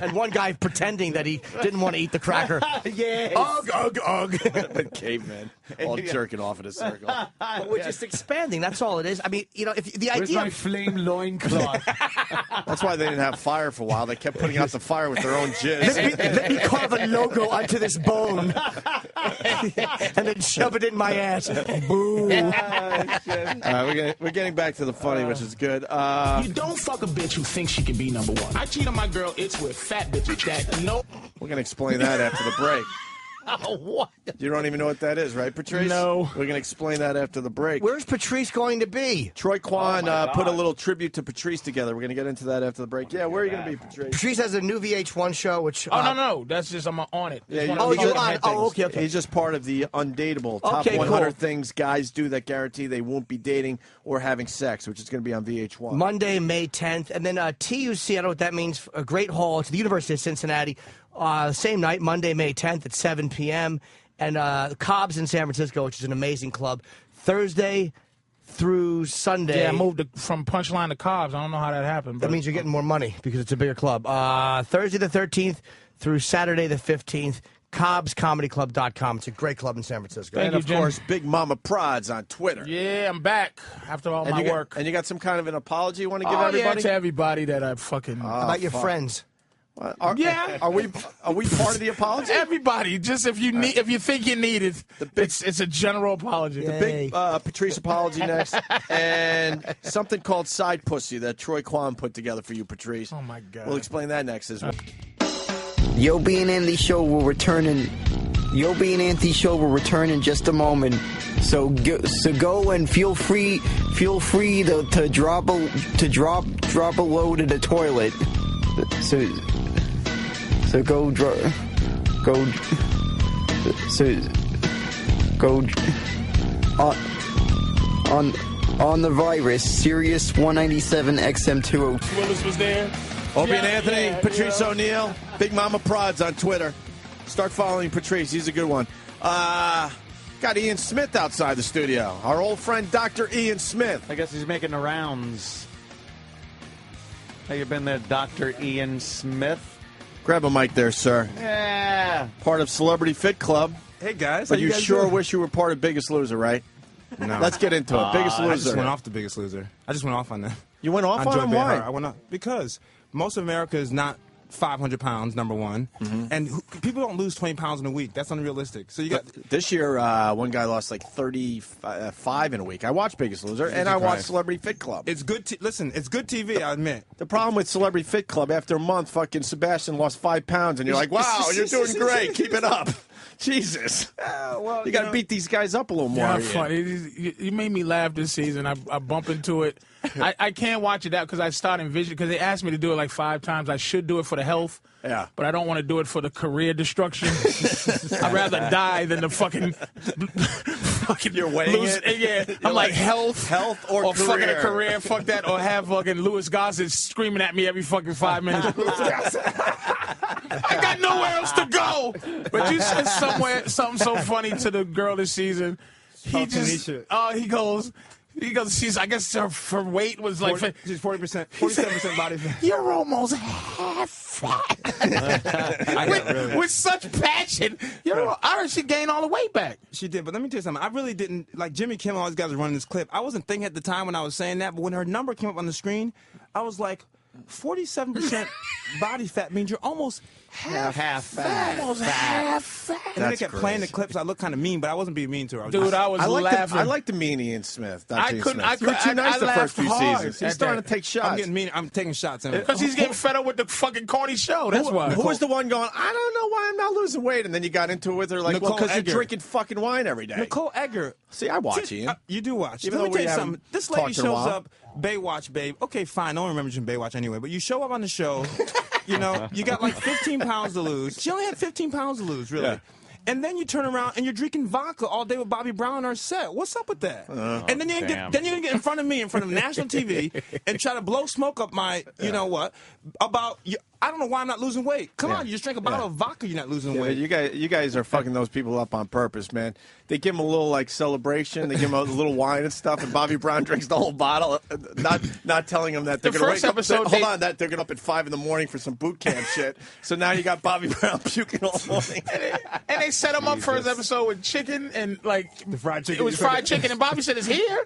And one guy pretending that he didn't want to eat the cracker. Yes. Ugh. Cavemen all jerking off in a circle. But we're just expanding. That's all it is. I mean, if the Where's idea. my flame loincloth? That's why they didn't have fire for a while. They kept putting out the fire with their own jizz. Let me carve a logo onto this bone and then shove it in my ass. Boo. We're getting back to the funny, which is good. You don't fuck a bitch who thinks she can be number one. I cheat on my girl, it's with fat bitches that no. We're going to explain that after the break. Oh, what? You don't even know what that is, right, Patrice? No. We're going to explain that after the break. Where's Patrice going to be? Troy Kwan put a little tribute to Patrice together. We're going to get into that after the break. Yeah, where are you going to be, Patrice? Patrice has a new VH1 show, which... no. That's just, I'm on it. Yeah, you're on it. Oh, okay. He's just part of the Undateable. Top 100 things guys do that guarantee they won't be dating or having sex, which is going to be on VH1. Monday, May 10th. And then TUC, I don't know what that means, a Great Hall to the University of Cincinnati. Same night, Monday, May 10th at 7 p.m., and Cobb's in San Francisco, which is an amazing club. Thursday through Sunday. Yeah, I moved from Punchline to Cobb's. I don't know how that happened. That means you're getting more money because it's a bigger club. Thursday the 13th through Saturday the 15th. CobbsComedyClub.com. It's a great club in San Francisco. And, of course, Big Mama Prods on Twitter. Yeah, I'm back after all my work. And you got some kind of an apology you want to give everybody? Yeah, to everybody that I fucking... How about your friends? Are we part of the apology? Everybody, just if you think you need it, it's a general apology. The big Patrice apology next, and something called Side Pussy that Troy Kwan put together for you, Patrice. Oh my God! We'll explain that next as well. Yo, B and Anthony show will return in. Yo, B and Anthony show will return in just a moment. So go and feel free to drop a load in the toilet. So go on the virus. Sirius 197 XM202. Willis was there. Opie and Anthony, Patrice O'Neal, Big Mama Prods on Twitter. Start following Patrice. He's a good one. Got Ian Smith outside the studio. Our old friend, Dr. Ian Smith. I guess he's making the rounds. How you been there, Dr. Ian Smith? Grab a mic there, sir. Yeah. Part of Celebrity Fit Club. Hey, guys. But you sure wish you were part of Biggest Loser, right? No. Let's get into it. Biggest Loser. I just went off the Biggest Loser. I just went off on that. You went off on him? Why? I went off because most of America is not 500 pounds, number one. And people don't lose 20 pounds in a week. That's unrealistic. So you got this year, one guy lost like 35 in a week. I watched Biggest Loser, and I watched Celebrity Fit Club. It's good. Listen, it's good TV, I admit. The problem with Celebrity Fit Club, after a month, fucking Sebastian lost 5 pounds, and you're like, wow, you're doing great. Keep it up. Jesus. Well, you got to beat these guys up a little more. Yeah, funny. You made me laugh this season. I bump into it. I can't watch it out because I start envisioning, because they asked me to do it like 5 times. I should do it for the health. Yeah. But I don't want to do it for the career destruction. I'd rather die than the fucking You're weighing it? Yeah. I'm like health or career. Fucking a career. Fuck that. Or have fucking Louis Gossett screaming at me every fucking 5 minutes. I got nowhere else to go. But you said something so funny to the girl this season. He goes, she's, I guess her weight was like... She's 40%, 47% body fat. You're almost half fat. With such passion. I heard she gained all the weight back. She did, but let me tell you something. I really didn't... Like, Jimmy Kimmel, all these guys were running this clip. I wasn't thinking at the time when I was saying that, but when her number came up on the screen, I was like, 47% body fat means you're almost half fat. Almost half fat. And then they kept playing the clips. I looked kind of mean, but I wasn't being mean to her. I was laughing. I like the mean Ian Smith. I couldn't. You were too nice the first few seasons. He's starting to take shots. I'm getting mean. I'm taking shots. Because he's getting fed up with the fucking corny show. That's why. Who was the one going, I don't know why I'm not losing weight? And then you got into it with her like, well, because you're drinking fucking wine every day. Nicole Egger. See, I watch Ian. You do watch. Even Let me though tell you something. This lady shows up. Baywatch, babe. Okay, fine. No one remembers you in Baywatch anyway. But you show up on the show. You know, you got like 15 pounds to lose. She only had 15 pounds to lose, really. Yeah. And then you turn around and you're drinking vodka all day with Bobby Brown on our set. What's up with that? And then you're gonna get in front of me, in front of national TV, and try to blow smoke up my, you know what, about I don't know why I'm not losing weight. Come on, you just drink a bottle of vodka, you're not losing weight. You guys are fucking those people up on purpose, man. They give them a little like celebration. They give them a little wine and stuff, and Bobby Brown drinks the whole bottle, not telling them that they're going to wake up. Hold on, that they're going up at 5 in the morning for some boot camp shit. So now you got Bobby Brown puking all morning. And they set him up for his episode with chicken and like the fried chicken. It was fried chicken, and Bobby said, "It's here.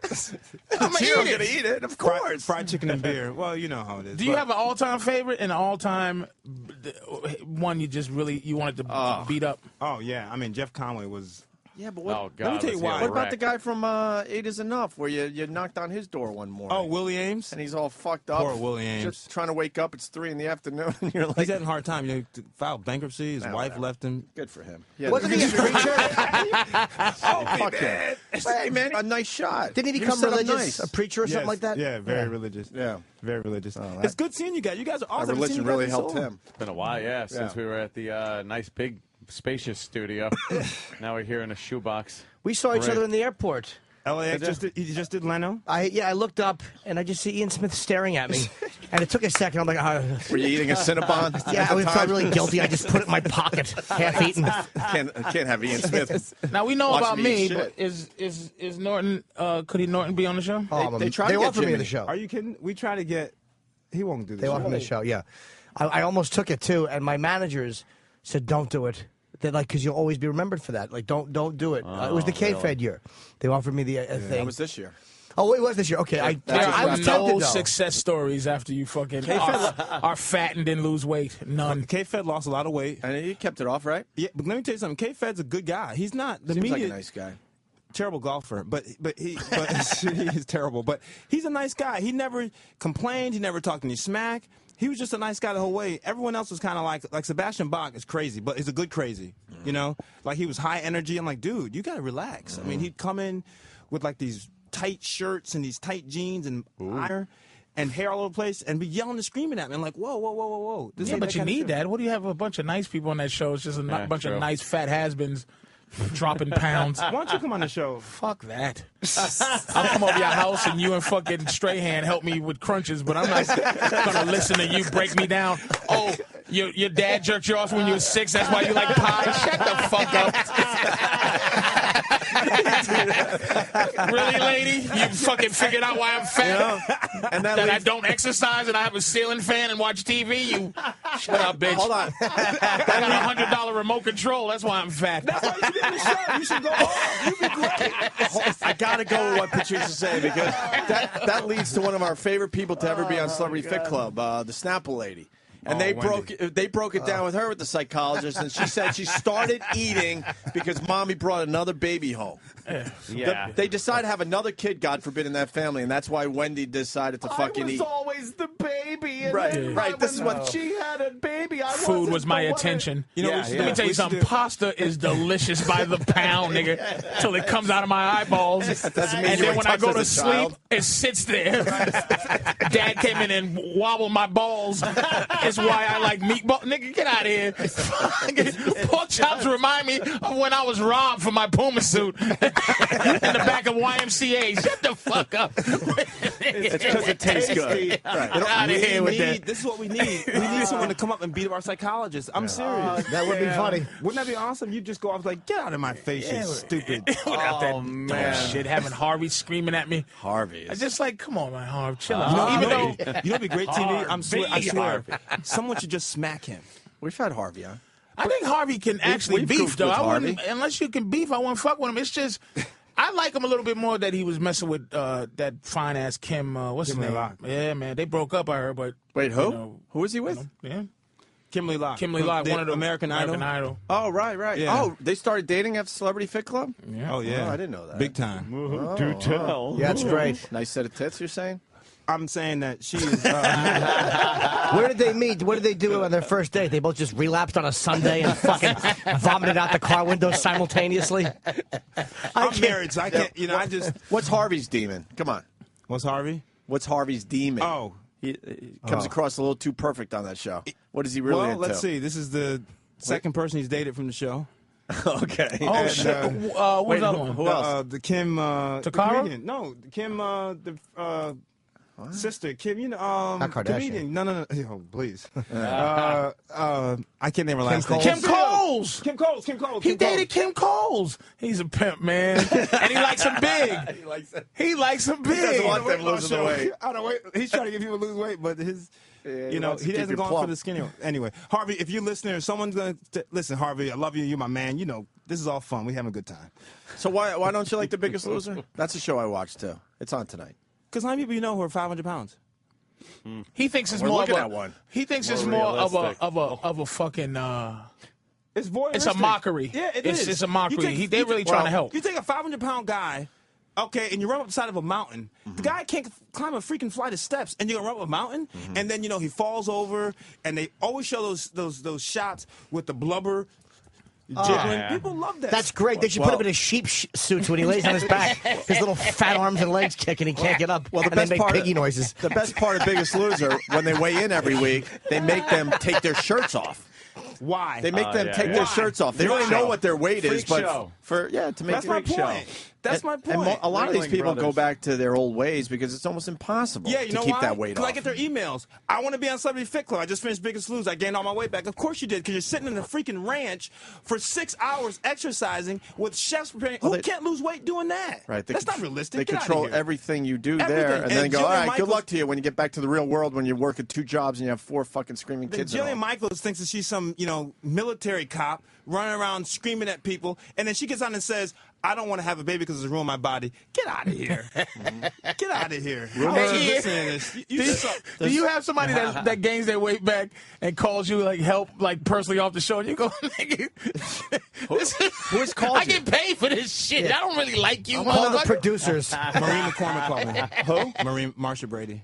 I'm gonna eat it, of course." Fried chicken and beer. Well, you know how it is. Do you have an all-time favorite and an all-time one you just really wanted to beat up? Oh yeah, I mean Jeff Conway was. Yeah, but what, let me tell you why. What about the guy from 8 Is Enough, where you knocked on his door one morning? Oh, Willie Ames, and he's all fucked up. Poor Willie Ames, just trying to wake up. It's 3 in the afternoon, and you're like, he's having a hard time. You know, he filed bankruptcy. His wife left him. Good for him. Wasn't he a preacher? Fuck him. Hey man, a nice shot. Didn't he become religious? A preacher or something like that? Yeah, very religious. Yeah, very religious. It's good seeing you guys. You guys are awesome. Religion really helped him. It's been a while, since we were at the nice big spacious studio. Now we're here in a shoebox. We saw each other in the airport. LAX he just did Leno? I looked up, and I just see Ian Smith staring at me. And it took a second. I'm like, were you eating a Cinnabon? Yeah, I felt really guilty. I just put it in my pocket, half-eaten. Can't have Ian Smith. Now, we know about me, but is Norton, could Norton be on the show? They tried to offered get me the show. Are you kidding? We try to get, he won't do this. They offered me the show, yeah. I almost took it, too, and my managers said, don't do it. They're like, because you'll always be remembered for that. Like, don't do it. It was the K-Fed year. They offered me the thing. That was this year. Oh, it was this year. Okay, I was no tempted, though. success stories after you fucking are fat and didn't lose weight. None. K-Fed lost a lot of weight. And he kept it off, right? Yeah, but let me tell you something. K-Fed's a good guy. He's not the Seems media. like a nice guy. Terrible golfer, but he's terrible. But he's a nice guy. He never complained. He never talked any smack. He was just a nice guy the whole way. Everyone else was kind of like Sebastian Bach is crazy, but he's a good crazy. You know, like he was high energy. I'm like, dude, you gotta relax. I mean, he'd come in with like these tight shirts and these tight jeans and iron and hair all over the place and be yelling and screaming at me. I'm like, whoa, whoa, whoa, whoa, whoa. This but you need that. What do you have a bunch of nice people on that show? It's just a bunch of nice fat has-beens dropping pounds. Why don't you come on the show? Fuck that. I'll come over your house and you and fucking Strahan help me with crunches, but I'm not gonna listen to you break me down. Oh, your dad jerked you off when you were 6. That's why you like pie. Shut the fuck up. Really, lady? You fucking figured out why I'm fat? And that I don't exercise and I have a ceiling fan and watch TV? You shut up, bitch. Hold on. I got a $100 remote control. That's why I'm fat. That's why you get in the show. You should go home. You'd be great. I gotta go with what Patrice is saying because that leads to one of our favorite people to ever be on Celebrity Fit Club, the Snapple lady. And they broke it down with her with the psychologist, and she said she started eating because mommy brought another baby home. Yeah. They decided to have another kid, God forbid, in that family, and that's why Wendy decided to fucking eat. I was always the baby. And right. This is what she had a baby. Food was my attention. You know, let me tell you something. Pasta is delicious by the pound, nigga, till it comes out of my eyeballs. And then when I go to sleep, it sits there. Dad came in and wobbled my balls. It's why I like meatball. Nigga, get out of here. Pork chops remind me of when I was robbed for my Puma suit in the back of YMCA. Shut the fuck up. It's because it tastes good. Right. Get out of here with that. This is what we need. We need someone to come up and beat up our psychologist. I'm serious. That would be funny. Wouldn't that be awesome? You just go off like, get out of my face, you stupid. Without that dumb shit, having Harvey screaming at me. Harvey. I just like, come on, man, Harvey, chill out. You know what'd be great TV? I swear. Someone should just smack him. We've had Harvey on. I think Harvey can actually we've beef, though. with I wouldn't, Harvey. unless you can beef, I wouldn't fuck with him. It's just, I like him a little bit more that he was messing with that fine ass Kim. What's his name? Locke. Yeah, man, they broke up. I heard, but wait, who? You know, who was he with? Yeah, Kimberly Locke. Kimberly Locke, one of the American Idol. Oh, right. Yeah. Oh, they started dating after Celebrity Fit Club? Yeah. Oh, yeah. Oh, I didn't know that. Big time. Do tell. Yeah, that's great. Nice set of tits, you're saying? I'm saying that she is. Where did they meet? What did they do on their first date? They both just relapsed on a Sunday and fucking vomited out the car window simultaneously. I'm married, so I can't. You know, I just. What's Harvey's demon? Come on. What's Harvey? What's Harvey's demon? Oh. He comes across a little too perfect on that show. What is he really into? Well, let's see. This is the second person he's dated from the show. Okay. Oh, shit. What's the other one? Who else? The Kim. Takara? No, Kim. sister, Kim, you know, Not Kardashian. comedian. No. Oh, please. I can't name her last name. Kim Coles. Kim Coles. He dated Kim Coles. He's a pimp, man. And he likes him big. He likes him big. He doesn't want them losing the weight. I don't wait. He's trying to get people to lose weight, but his... he hasn't gone for the skinny one. Anyway, Harvey, if you're listening, someone's going to... Listen, Harvey, I love you. You're my man. You know, this is all fun. We having a good time. So why don't you like The Biggest Loser? That's a show I watched, too. It's on tonight. Because how many people you know who are 500 pounds? He thinks it's We're more looking of a, at one. He thinks More it's more realistic. of a fucking. It's voyeuristic. It's a mockery. Yeah, it is. It's a mockery. They're really trying to help. You take a 500-pound guy, okay, and you run up the side of a mountain. The guy can't climb a freaking flight of steps, and you're gonna run up a mountain, and then he falls over, and they always show those shots with the blubber. Jiggling. Yeah. People love that. That's great. They should put him in a sheep suit when he lays on his back. His little fat arms and legs kick, and he can't get up. Well, the and best they make part piggy noises. The best part of Biggest Loser, when they weigh in every week, they make them take their shirts off. Why? They make them take their shirts off. They don't even know what their weight is, but to make That's my point. That's my point. And a lot of these people go Brothers. back to their old ways because it's almost impossible Yeah, you to know keep why? that weight Because off. I get their emails. I want to be on Celebrity Fit Club. I just finished Biggest Loser. I gained all my weight back. Of course you did, because you're sitting in a freaking ranch for 6 hours exercising with chefs preparing. Who can't lose weight doing that? Right. That's not realistic. They Get outta control here. everything you do there, Everything. and then And go, all Jillian right, good Michaels- luck to you when you get back to the real world when you work at 2 jobs and you have 4 fucking screaming Then kids at Jillian home. Michaels thinks that she's some, military cop running around screaming at people, and then she gets on and says, I don't want to have a baby because it's ruined my body. Get out of here. Get out of here. Hey, Listening to this. Do you have somebody that gains their weight back and calls you help personally off the show, and you go, nigga, who's called I get paid for this shit. I don't really like you. Call the motherfucker. producers. Maureen McCormick called me. Who? Marsha Brady.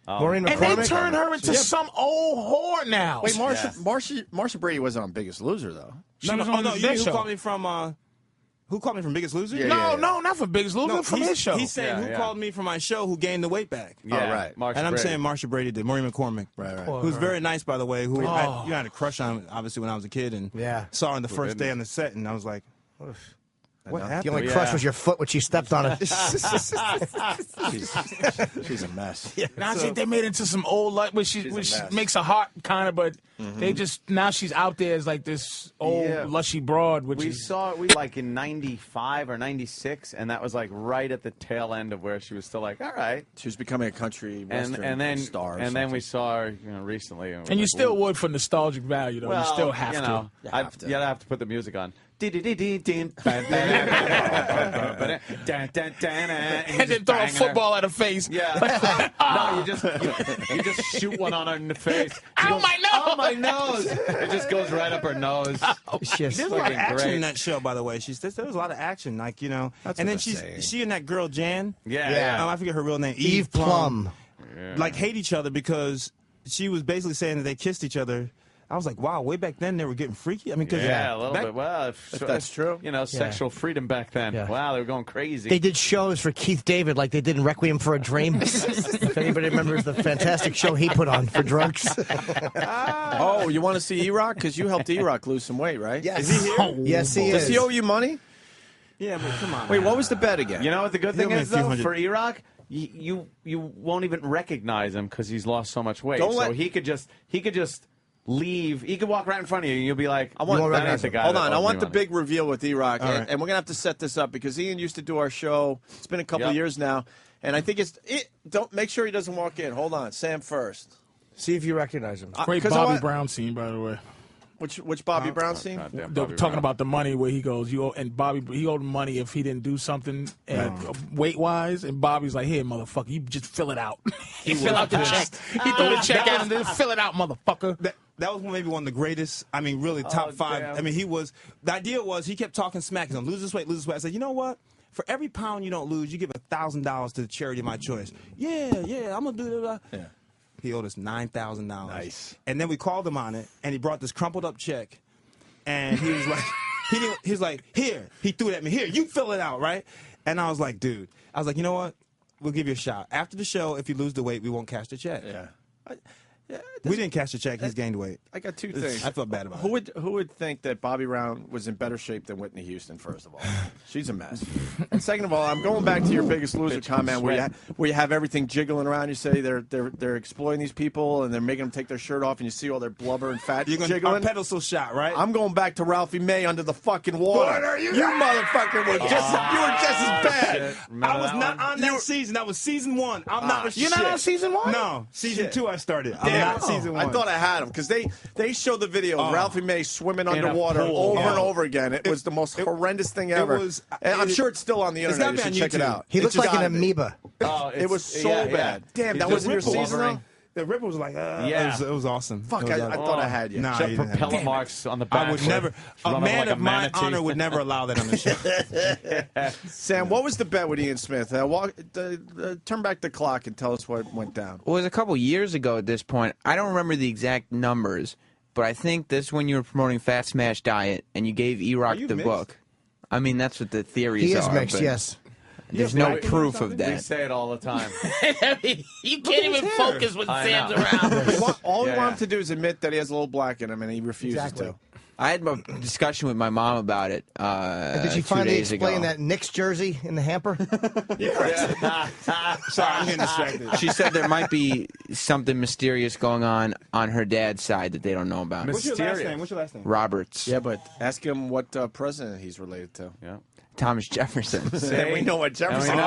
Maureen And McCormick? they turn her into some old whore now. Wait, Marsha Brady wasn't on Biggest Loser, though. No, was on you this mean who show. called me from, who called me from Biggest Loser? No, not from Biggest Loser, No, from he's, his show. He's saying who called me from my show who gained the weight back. Yeah, right. Marsha And I'm Brady. saying Marsha Brady did. Maureen McCormick. Right. Who's very nice, by the way, who Oh. I had a crush on, obviously, when I was a kid, and saw her on the first day on the set, and I was like, what happened? The only crush was your foot when she stepped on it. She's a mess. Now I think they made it into some old which she makes a heart kind of, but they just now she's out there as this old lushy broad. Which We saw it in 95 or 96, and that was right at the tail end of where she was still all right. She was becoming a country western and then star. And then we saw her recently. and you still would for nostalgic value, though. You still have to. You'd have to put the music on. And then throw a football at her face. Yeah. No, you just shoot one on her in the face. Ow, my nose! Oh, my nose! It just goes right up her nose. There's a lot of fucking action great. in that show, by the way. There was a lot of action, That's and what then they're she's saying. she and that girl Jan. Yeah. I forget her real name. Eve Plum. Hate each other because she was basically saying that they kissed each other. I was like, wow, way back then they were getting freaky. I mean, cause Yeah, a little bit. Well, if that's true. Sexual freedom back then. Yeah. Wow, they were going crazy. They did shows for Keith David like they did in Requiem for a Dream. If anybody remembers the fantastic show he put on for drunks. Oh, you want to see E-Rock? Because you helped E-Rock lose some weight, right? Yes. Is he here? Yes, he Does is. he owe you money? Yeah, but come on. Wait, what was the bet again? You know what the good thing He'll is, make a few though, hundred. for E-Rock? You won't even recognize him because he's lost so much weight. Don't so let- he could just leave. He could walk right in front of you, and you'll be like, I want, that ain't the guy. hold that on, I owes want me the money. big reveal with E-Rock, All right. and we're gonna have to set this up because Ian used to do our show. It's been a couple of years now, and I think don't make sure he doesn't walk in. Hold on, Sam first. See if you recognize him. Great 'cause Bobby Brown scene, by the way. Which Bobby Brown scene? Goddamn They're Bobby talking Brown. about the money where he goes, he owed money if he didn't do something weight wise, and Bobby's like, here, motherfucker, you just fill it out. He fill out the check. He threw the check out and then fill it out, motherfucker. That was maybe one of the greatest. I mean, really top five. damn. I mean, the idea was he kept talking smack. He's gonna lose this weight, lose this weight. I said, you know what? For every pound you don't lose, you give $1,000 to the charity of my choice. Yeah, I'm gonna do that. Yeah. He owed us $9,000. Nice. And then we called him on it, and he brought this crumpled up check, and he was like, he's like, here. He threw it at me. Here, you fill it out, right? And I was like, dude. You know what? We'll give you a shot. After the show, if you lose the weight, we won't cash the check. Yeah. We didn't cash the check. He's gained weight. I got two things. I felt bad about it. Who would think that Bobby Brown was in better shape than Whitney Houston? First of all, she's a mess. And second of all, I'm going back to your Biggest Loser comment where you have everything jiggling around. You say they're exploiting these people and they're making them take their shirt off, and you see all their blubber and fat jiggling. Our pedestal shot, right? I'm going back to Ralphie May under the fucking water. You motherfucker were just as bad. I was not on that season. That was season 1. I'm not. You're not on season 1? No, season 2 I started. I'm not season 1. I thought I had him because they showed the video of Ralphie May swimming underwater over and over again. It was the most horrendous thing ever. And I'm sure it's still on the internet. You should check it out. He looks like an amoeba. It was so bad. Damn, that wasn't your season though? The Ripper was like, it was awesome. Fuck, I thought I had you. Nah, Except propeller marks on the back. I would never. A man of my honor would never allow that on the show. Sam, what was the bet with Ian Smith? Turn back the clock and tell us what went down. Well, it was a couple years ago at this point. I don't remember the exact numbers, but I think this is when you were promoting Fat Smash Diet and you gave E-Rock the book. I mean, that's what the theories are. He is mixed, yes. There's no proof of that. We say it all the time. You can't even focus when Sam's around. All we want him to do is admit that he has a little black in him, and he refuses to. I had a discussion with my mom about it. Did she finally explain that Knicks jersey in the hamper? Sorry, I'm getting distracted. She said there might be something mysterious going on her dad's side that they don't know about. What's your last name? Roberts. Yeah, but ask him what president he's related to. Yeah. Thomas Jefferson. We know what Jefferson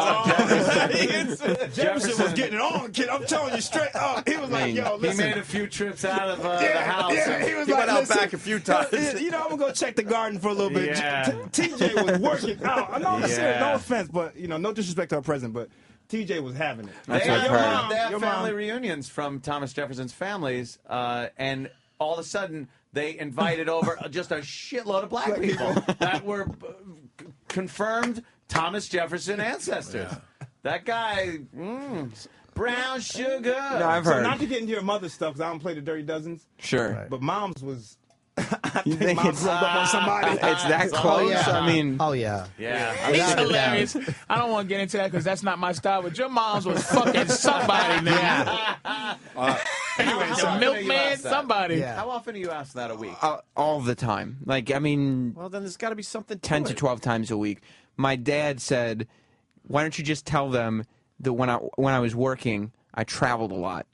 is. Jefferson was getting it on, kid. I'm telling you straight up. He was like, yo, listen. He made a few trips out of the house. Yeah, he went out back a few times. I'm going to go check the garden for a little bit. Yeah. TJ was working out. I know, no offense, but, no disrespect to our president, but TJ was having it. They have family reunions from Thomas Jefferson's families, and all of a sudden they invited over just a shitload of black people that were confirmed Thomas Jefferson ancestors. Yeah. That guy, brown sugar. No, I've heard. Not to get into your mother's stuff, because I don't play the Dirty Dozens. Sure. Right. But Mom's was... You think Mom's rubbed up on somebody. It's that close? Yeah. I mean... Oh, yeah. Yeah. He's hilarious. I don't want to get into that because that's not my style, but your mom's was fucking somebody, man. Anyway, the milkman, somebody. Yeah. How often do you ask that a week? All the time. Like, I mean... Well, then there's got to be something 10 to 12 times a week. My dad said, why don't you just tell them that when I was working, I traveled a lot.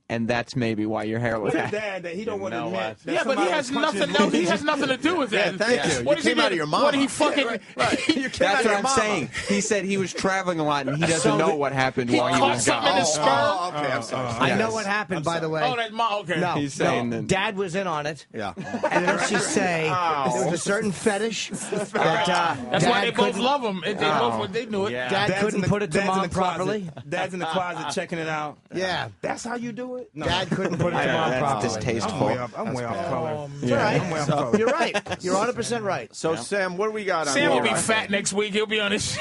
And that's maybe why your hair was that. Dad, that he don't want to admit. Yeah, but he has nothing. No, he has nothing to do with that. Yeah, thank you. What you came out of your mom. What he fucking? Yeah, right. You came that's out what of I'm your saying. He said he was traveling a lot and he doesn't know what happened while he was gone. In his sperm? Okay, I'm sorry. I know what happened, by the way. Oh, that's mom. Okay. No, he's saying that. Dad was in on it. Yeah. And let's just say there was a certain fetish that that's why they both love him. They knew it. Yeah. Dad couldn't put it to mom properly. Dad's in the closet checking it out. Yeah. That's how you do it? No. Dad couldn't put it to mom properly. Distasteful. I'm way off color. You're right. You're 100% right. So, Sam, what do we got on Sam will be fat next week. He'll be on his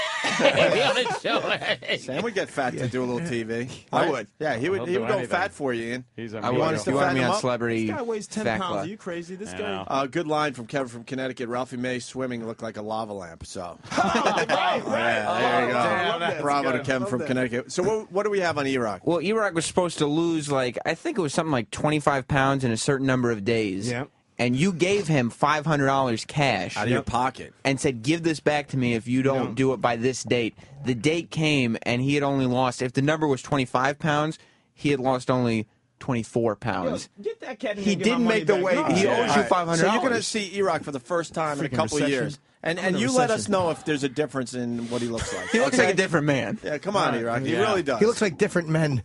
show. Sam would get fat to do a little TV. I would. Yeah, he would go fat for you, Ian. I want us to want me on Celebrity. This guy weighs 10 pounds. Are you crazy? This guy. Good line from Kevin from Connecticut. Ralphie May swimming looked like a lava lamp. So. Right. There you go. Bravo to Kevin from Connecticut. So, what do we have on E-Rock? Well, E-Rock was supposed to lose, I think it was something like 25 pounds in a certain number of days. Yeah. And you gave him $500 cash. Out of your pocket. And said, give this back to me if you don't do it by this date. The date came, and he had only lost, if the number was 25 pounds, he had lost only 24 pounds. Yo, get that cat in he didn't make the weight. He owes you $500. So you're going to see E-Rock for the first time in a couple of years. And you let us know if there's a difference in what he looks like. He looks like a different man. Yeah, come on, E-Rock. He really does. He looks like different men.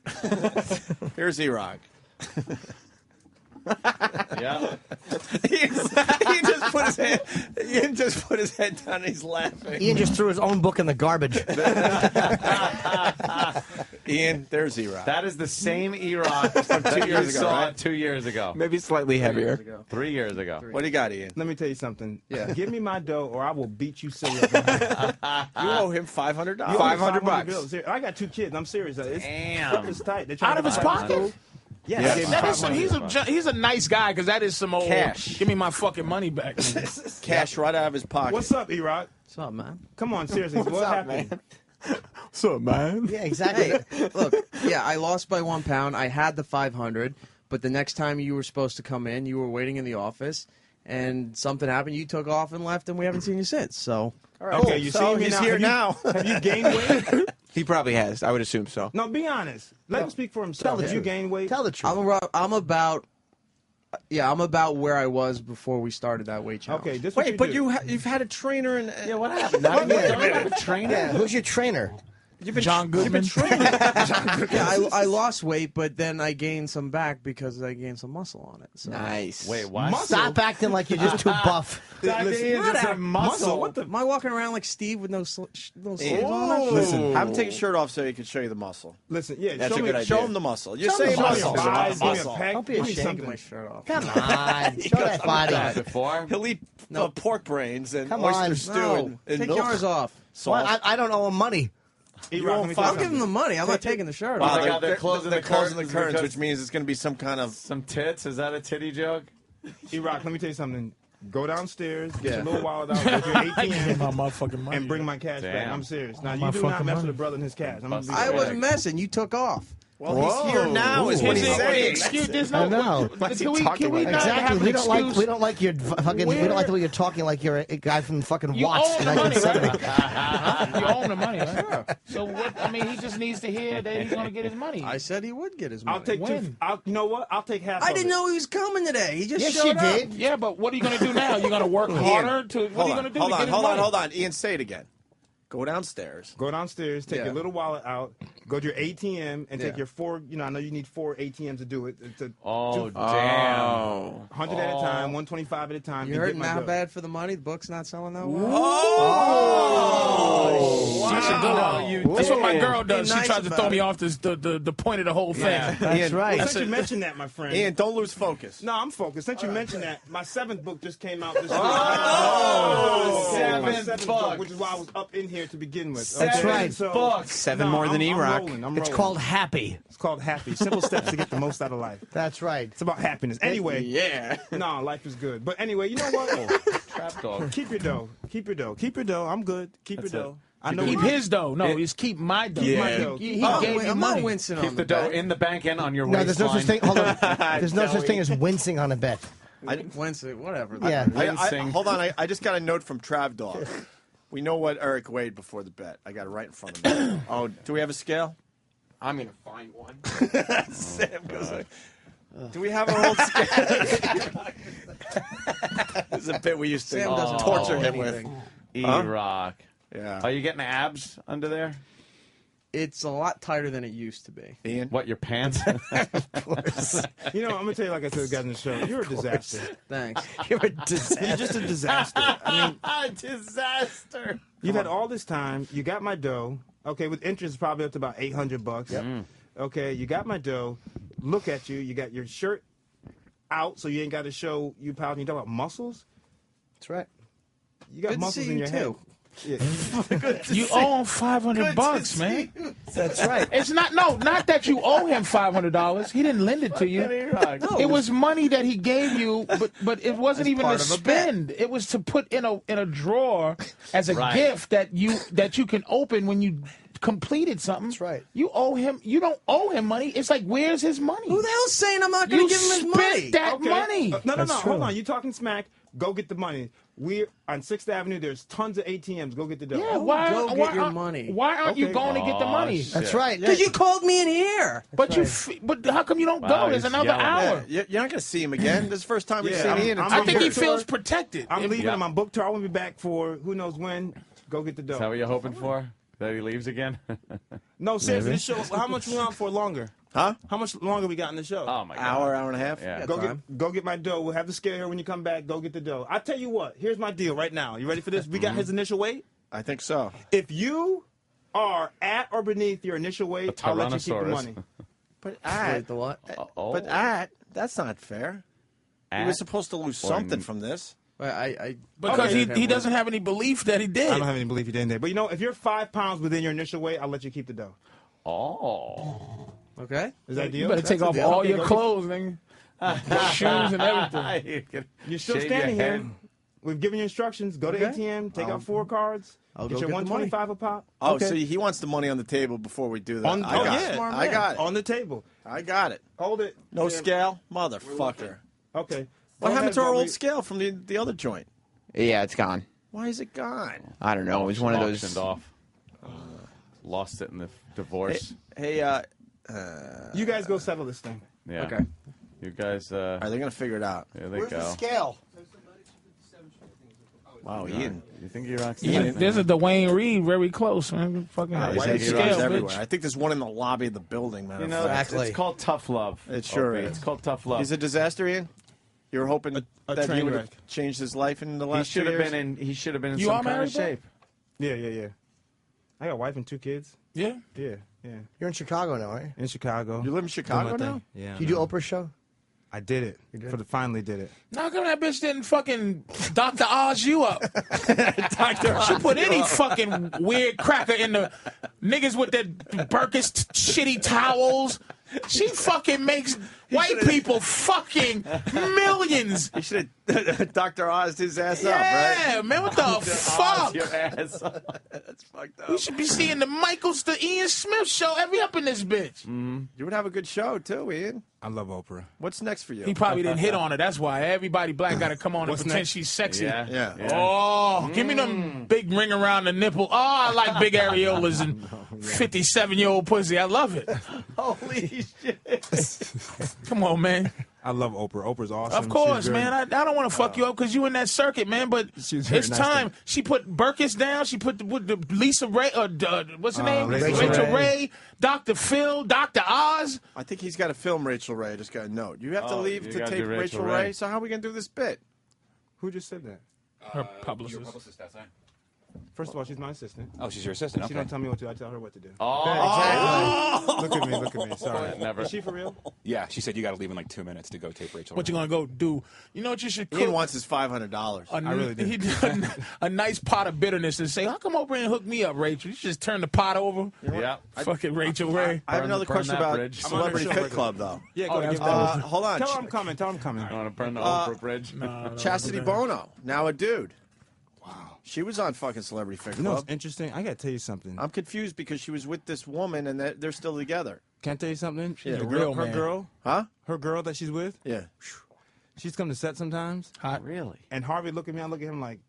Here's E-Rock. Yeah. Ian just put his head down and he's laughing. Ian just threw his own book in the garbage. Ian, there's E-Rock. That is the same E-Rock from 2 years ago. Right? 2 years ago. Maybe slightly heavier. 3 years ago. What do you got, Ian? Let me tell you something. Yeah. Give me my dough or I will beat you silly. You owe him $500. $500. I got 2 kids. I'm serious. Damn. It's tight. Out of his pocket? Yeah. He's a nice guy because that is some old cash. Give me my fucking money back. Cash right out of his pocket. What's up, E-Rock? What's up, man? Come on, seriously. What happened? Man? What's up, man? Yeah, exactly. Hey, look, I lost by 1 pound. I had the 500, but the next time you were supposed to come in, you were waiting in the office, and something happened. You took off and left, and we haven't seen you since. So, all right, okay, you see me he's now. here now. Have you gained weight? He probably has. I would assume so. No, be honest. Let him speak for himself. Have you gained weight? Tell the truth. I'm about where I was before we started that weight challenge. Okay, this Wait, but you've had a trainer and Yeah, what happened? trainer? Yeah, who's your trainer? John Goodman. You've been training. I lost weight, but then I gained some back because I gained some muscle on it. So. Nice. Wait, what? Stop acting like you're just too buff. Muscle. What the? Am I walking around like Steve with no sleeves on? Listen, have him take his shirt off so he can show you the muscle. Listen, yeah, That's show a me, good idea. Show him the muscle. You Show say me muscle. muscle. Don't be ashamed of my shirt off. Come on, show that body. Before? He'll eat pork brains and Come oyster on. stew No, and take milk. yours off. Well, I don't owe him money. I'll give him the money. I'm not taking the shirt Wow, off. they're closing they're the closing the curtains curtains, because- which means it's going to be some kind of Some tits? Is that a titty joke? E-Rock, let me tell you something. Go downstairs, get Yeah. your little wallet out, go to your I give ATM, my motherfucking money. and bring my cash back. Damn. I'm serious. Now, My you do not fucking mess money. with a brother and his cash. I'm gonna be I straight. wasn't messing. You took off. Well, he's here now, is what he's saying. Excuse, there's I no. know. Can we not Exactly. have an We don't like. excuse? We don't like your fucking. We don't like the way you're talking like you're a guy from fucking You Watts. own in the money, 1970. right? You own the money, right? So what? I mean, he just needs to hear that he's going to get his money. I said he would get his money. I'll take When? you know what? I'll take half I of didn't it. know he was coming today. He just Yes, showed you up. did. Yeah, but what are you going to do now? You're going to work harder to. What are you going to do? Hold to on, get his money? hold on. Ian, say it again. Go downstairs. Go downstairs, take Yeah. your little wallet out, go to your ATM, and take Yeah. your 4. I know you need 4 ATMs to do it. Oh, do- damn. 100 at a time, 125 at a time. You and hurting get my how dough. bad for the money? The book's not selling that well? That's what my girl does. Be She nice tries to about throw me it. off the point of the whole thing. That's Ian, right. Well, since you mentioned that, my friend. Ian, don't lose focus. No, I'm focused. Since you mentioned that, my 7th book just came out this week. My seventh book, which is why I was up in here to begin with. That's right. So, 7 more than E-Rock. I'm It's rolling. called Happy. It's called Happy. Simple steps to get the most out of life. That's right. It's about happiness. Anyway, Yeah. no, life is good. But anyway, you know what? Trap dog. Keep your dough. Keep your dough. Keep your dough. I'm good. Keep your dough. I know Keep you- his dough. No, it's keep my dough. Keep my dough. He I'm gave you not money. wincing Keep on the dough in the bank and on your No, there's no such thing. waistline. Hold on. There's no such thing as wincing on a bet. Wincing, whatever. Yeah. Hold on. I just got a note from Trav Dog. We know what Eric weighed before the bet. I got it right in front of me. Oh, do we have a scale? I'm going to find one. Sam goes like, do we have our old scale? It's a bit we used to Sam doesn't torture follow him with. anything. E-Rock. Yeah. Are you getting abs under there? It's a lot tighter than it used to be. Ian? What, your pants? You know, I'm gonna tell you, like I told the guys in the show, you're a disaster. Thanks. You're a disaster. You're just a disaster. I mean, disaster. you've had all this time. You got my dough. Okay, with interest, it's probably up to about $800. Yep. Okay, you got my dough. Look at you. You got your shirt out, so you ain't got to show you power. You talk about muscles. That's right. You got Good to muscles see in you, your head. too. Yeah. You owe him $500, man. That's right. It's not that you owe him $500. He didn't lend it to you. It was money that he gave you, but it wasn't even to spend. It was to put in a drawer as a gift that you can open when you completed something. That's right. You owe him. You don't owe him money. It's like, where's his money? Who the hell's saying I'm not going to give him his spent money? that money. No. Hold on. You talking smack? Go get the money. We're on 6th Avenue. There's tons of ATMs. Go get the dough. Yeah, why get your aren't- money. Why aren't you Okay. going to get the money? That's right. Because you called me in here. But but how come you don't Wow, go? There's he's another yelling. hour. Yeah, you're not going to see him again. This is the first time we've Yeah, seen Ian. I think he book feels tour. protected. I'm leaving Yeah. on my book tour. I won't be back for who knows when. Go get the Is that dough. what you're hoping for? That he leaves again? No, seriously, this show. How much we on for longer? Huh? How much longer we got in the show? Oh, my God. Hour and a half? Yeah. Go get my dough. We'll have the scale here when you come back. Go get the dough. I tell you what. Here's my deal right now. You ready for this? We got his initial weight. I think so. If you are at or beneath your initial weight, I'll let you keep the Tyrannosaurus. money. But Wait, the what? that's not fair. He was supposed to lose something from this. Because he doesn't have any belief that he did. I don't have any belief he did. But you know, if you're 5 pounds within your initial weight, I'll let you keep the dough. Oh. Okay. Is that a deal? You better take off all your clothes, nigga. Your shoes and everything. You're still standing here. We've given you instructions. Go to ATM, take out 4 cards, I'll get go your get the money. $125 a pop. Oh, Okay. so he wants the money on the table before we do that. I got it. On the table. I got it. Hold it. No scale? Motherfucker. Okay. What Go happened ahead, to our Bobby. old scale from the other joint? Yeah, it's gone. Why is it gone? I don't know. It was one of those. Auctioned off. Lost it in the divorce. Hey, you guys go settle this thing. Yeah. Okay. You guys. Are they going to figure it out? There they Where's go. the scale? Wow, Ian. You think you're rock There's a Dwayne Reed very close, man. Fucking He's scale, everywhere. bitch. I think there's one in the lobby of the building, man. You know, it's called tough love. It sure Opie. is. It's called tough love. He's a disaster, Ian. You were hoping a that he train would wreck. have changed his life in the He last 2 should have years. been in. He should have been in You some all kind of married, bro? shape. Yeah. I got a wife and 2 kids. Yeah? Yeah. You're in Chicago now, right? In Chicago. You live in Chicago Doing my now? thing. Yeah. Do you do Oprah's show? I did it. Finally did it. How come that bitch didn't fucking Dr. Oz you up? She put any fucking weird cracker in the niggas with their Burkish shitty towels. She fucking makes white people fucking millions. He should have Dr. Oz his ass up, Yeah, right? man, what the fuck? Your ass. That's fucked up. We should be seeing the the Ian Smith show every up in this bitch. You would have a good show, too, Ian. I love Oprah. What's next for you? He probably didn't hit on her. That's why everybody black got to come on and What's pretend next? she's sexy. Yeah. Oh, give me them big ring around the nipple. Oh, I like big areolas and 57-year-old pussy. I love it. Holy shit. Come on, man. I love Oprah. Oprah's awesome. Of course, She's man. I don't want to fuck you up because you in that circuit, man. But She's very it's nice time. to- She put Burkiss down. She put the Lisa Ray. What's her name? Rachel Ray. Dr. Phil. Dr. Oz. I think he's got to film Rachel Ray. I just got a note. You have to leave you to gotta tape do Rachel Rachel Ray. Ray. So how are we going to do this bit? Who just said that? Her publicist. Your publicist, that's right. First of all, she's my assistant. Oh, she's your assistant. She Okay. don't tell me what to do. I tell her what to do. Oh, Look at me. Look at me. Sorry. Never. Is she for real? Yeah, she said you got to leave in like 2 minutes to go tape Rachel. what you gonna go do? You know what you should cook? Ian wants his $500. I really do. He did a nice pot of bitterness and say, "How come over and hook me up, Rachel? You just turn the pot over." Yeah. Fucking Rachel Ray. I have Burn- another burn question that about bridge. Celebrity I'm on the Fit show. Club, though. Yeah, Oh, go that's give that. Hold on. Tell her I'm coming. Tell her I'm coming. I want to burn the Oprah bridge. Chastity Bono, now a dude. Wow. She was on fucking Celebrity Fit You know Club. what's interesting? I got to tell you something. I'm confused because she was with this woman and they're still together. Can I tell you something? Yeah. The real her man. girl, Huh? her girl that she's with, Yeah. she's come to set sometimes. Hot. Really? And Harvey look at me, I look at him like,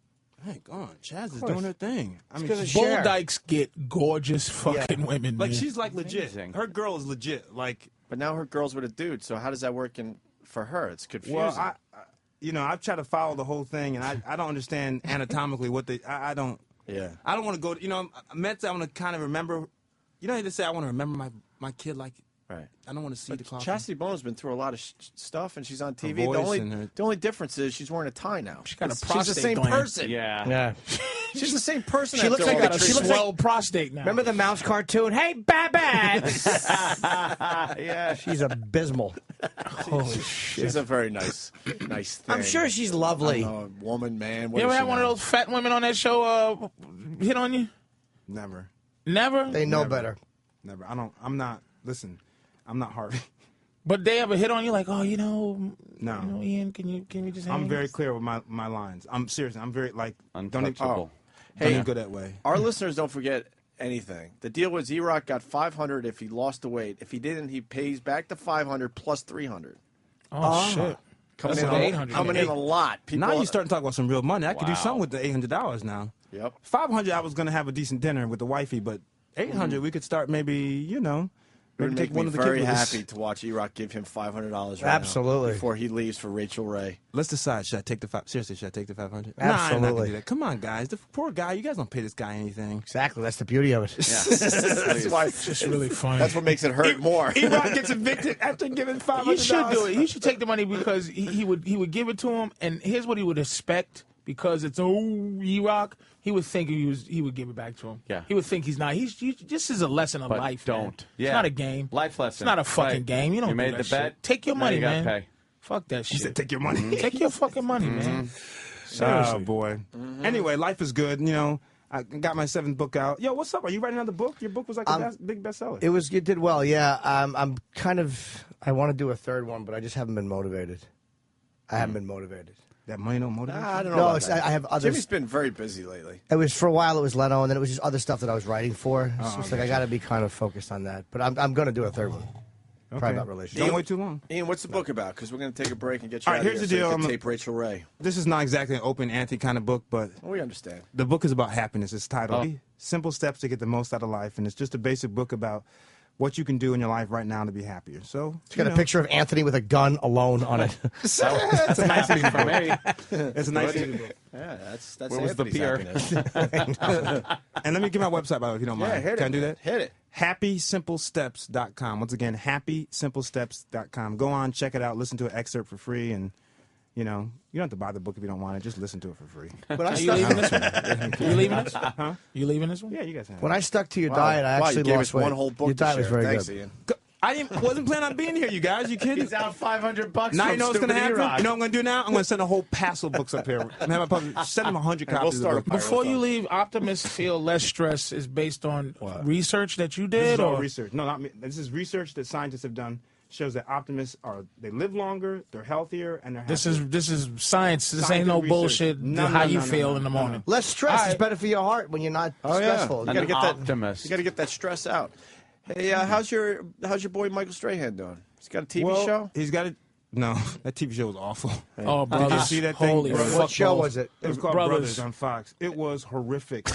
hey, go on, Chaz is doing her thing. I mean, because she's, of Bull Cher. dykes get gorgeous fucking women. like man. she's like legit. Amazing. Her girl is legit. Like, But now her girl's with a dude, so how does that work for her? It's confusing. well, I've tried to follow the whole thing, and I don't understand anatomically what they. I don't. Yeah. I don't want to go. I meant to. I want to kind of remember. You know, they say I want to remember my kid like. Right. I don't want to see the coffin. Chastity Bono's been through a lot of stuff, and she's on TV. voice and her- The only difference is she's wearing a tie now. She got a She's the prostate same gland. person. Yeah. She's the same person. She after looks all like the a- she treatment. looks Swell prostate now. Remember the mouse cartoon? Hey, Babette! Yeah. She's abysmal. Holy shit. She's a very nice thing. I'm sure she's lovely. I don't know, woman, man. You ever had one of those fat women on that show hit on you? Never. Never? They know better. Never. I'm not. Listen, I'm not Harvey. But they ever hit on you like, oh, No. you know, Ian, can you just hang? I'm very clear with my lines. I'm serious. I'm very like Untouchable. Don't even go that way. Our listeners don't forget anything. The deal was E-Rock got $500 if he lost the weight. If he didn't, he pays back the $500 plus $300. Oh, shit. Coming That's in, $800. coming in a lot. People, Now you're starting to talk about some real money. I could do Wow. something with the $800 now. Yep. $500, I was gonna have a decent dinner with the wifey, but $800, we could start maybe It would maybe make me very happy to watch E-Rock give him $500 right Absolutely. now before he leaves for Rachel Ray. Let's decide. Should I take the seriously? Should I take the $500? Absolutely. Nah, I'm not gonna do that. Come on, guys. The poor guy. You guys don't pay this guy anything. Exactly. That's the beauty of it. That's why. It's just really funny. That's what makes it hurt more. E-Rock gets evicted after giving $500. You should do it. You should take the money because he would give it to him, and here's what he would expect because it's E-Rock. He would think he would give it back to him. Yeah. He would think he's not. This is a lesson of But life. don't. Man. Yeah. It's not a game. Life lesson. It's not a fucking Right. game. You don't. You do made that the bet. shit. Take your Now money, you gotta man. pay. Fuck that shit. He said, "Take your money." Take your fucking money, man. Seriously. Oh boy. Anyway, life is good. I got my 7th book out. Yo, what's up? Are you writing another book? Your book was like a big bestseller. It did well, yeah. I'm kind of, I want to do a third one, but I just haven't been motivated. I haven't been motivated. That money don't motivate you? I don't know. No, about it's, that. I have others. Jimmy's been very busy lately. It was for a while. It was Leno, and then it was just other stuff that I was writing for. So Oh, it's like I got to be kind of focused on that. But I'm going to do a third one. Probably about relationships. Don't wait too long. Ian, what's the book about? Because we're going to take a break and get you All out right, of here's here the so deal. you can I'm- tape Rachel Ray. This is not exactly an open Anthony kind of book, but We understand. the book is about happiness. It's titled Simple Steps to Get the Most Out of Life, and it's just a basic book about what you can do in your life right now to be happier. So It's got a picture of Anthony with a gun alone on it. It's a nice easy book. It's a nice What? easy book. Yeah, that's Where was the Anthony's pier? happiness. And let me give my website, by the way, if you don't mind. Yeah, hit it, Can I do man. that? Hit it. HappySimpleSteps.com. Once again, HappySimpleSteps.com. Go on, check it out, listen to an excerpt for free, and you don't have to buy the book if you don't want it. Just listen to it for free. But Are you leaving this one? You leaving this? Huh? You leaving this one? Yeah, you guys have it. When I stuck to your Wow. diet, I Wow, actually you gave lost us weight. one whole book Your to diet was share. very Thanks, good. Ian. I wasn't planning on being here, you guys. You kidding? He's out $500. Now you from know what's going to Stupid happen? E-Rock. You know what I'm going to do now? I'm going to send a whole passel of books up here. Send them 100 And we'll copies of start the a book. Before you leave, optimists feel less stress is based on research that you did, This is all or research. No, not me. This is research that scientists have done. Shows that optimists they live longer, they're healthier, and they're happier. this is science. This ain't no Scientific bullshit. research. No, how no, you no, feel no, in the no, morning. Less stress All is right. better for your heart when you're not Oh yeah, stressful. you An got to get that. optimist. You got to get that stress out. Hey, how's your boy Michael Strahan doing? He's got a TV Well, show. He's got it. No, that TV show was awful. Oh, Did you brothers. see that Holy thing? fuck What show balls. was it? It was called Brothers. Brothers on Fox. It was horrific.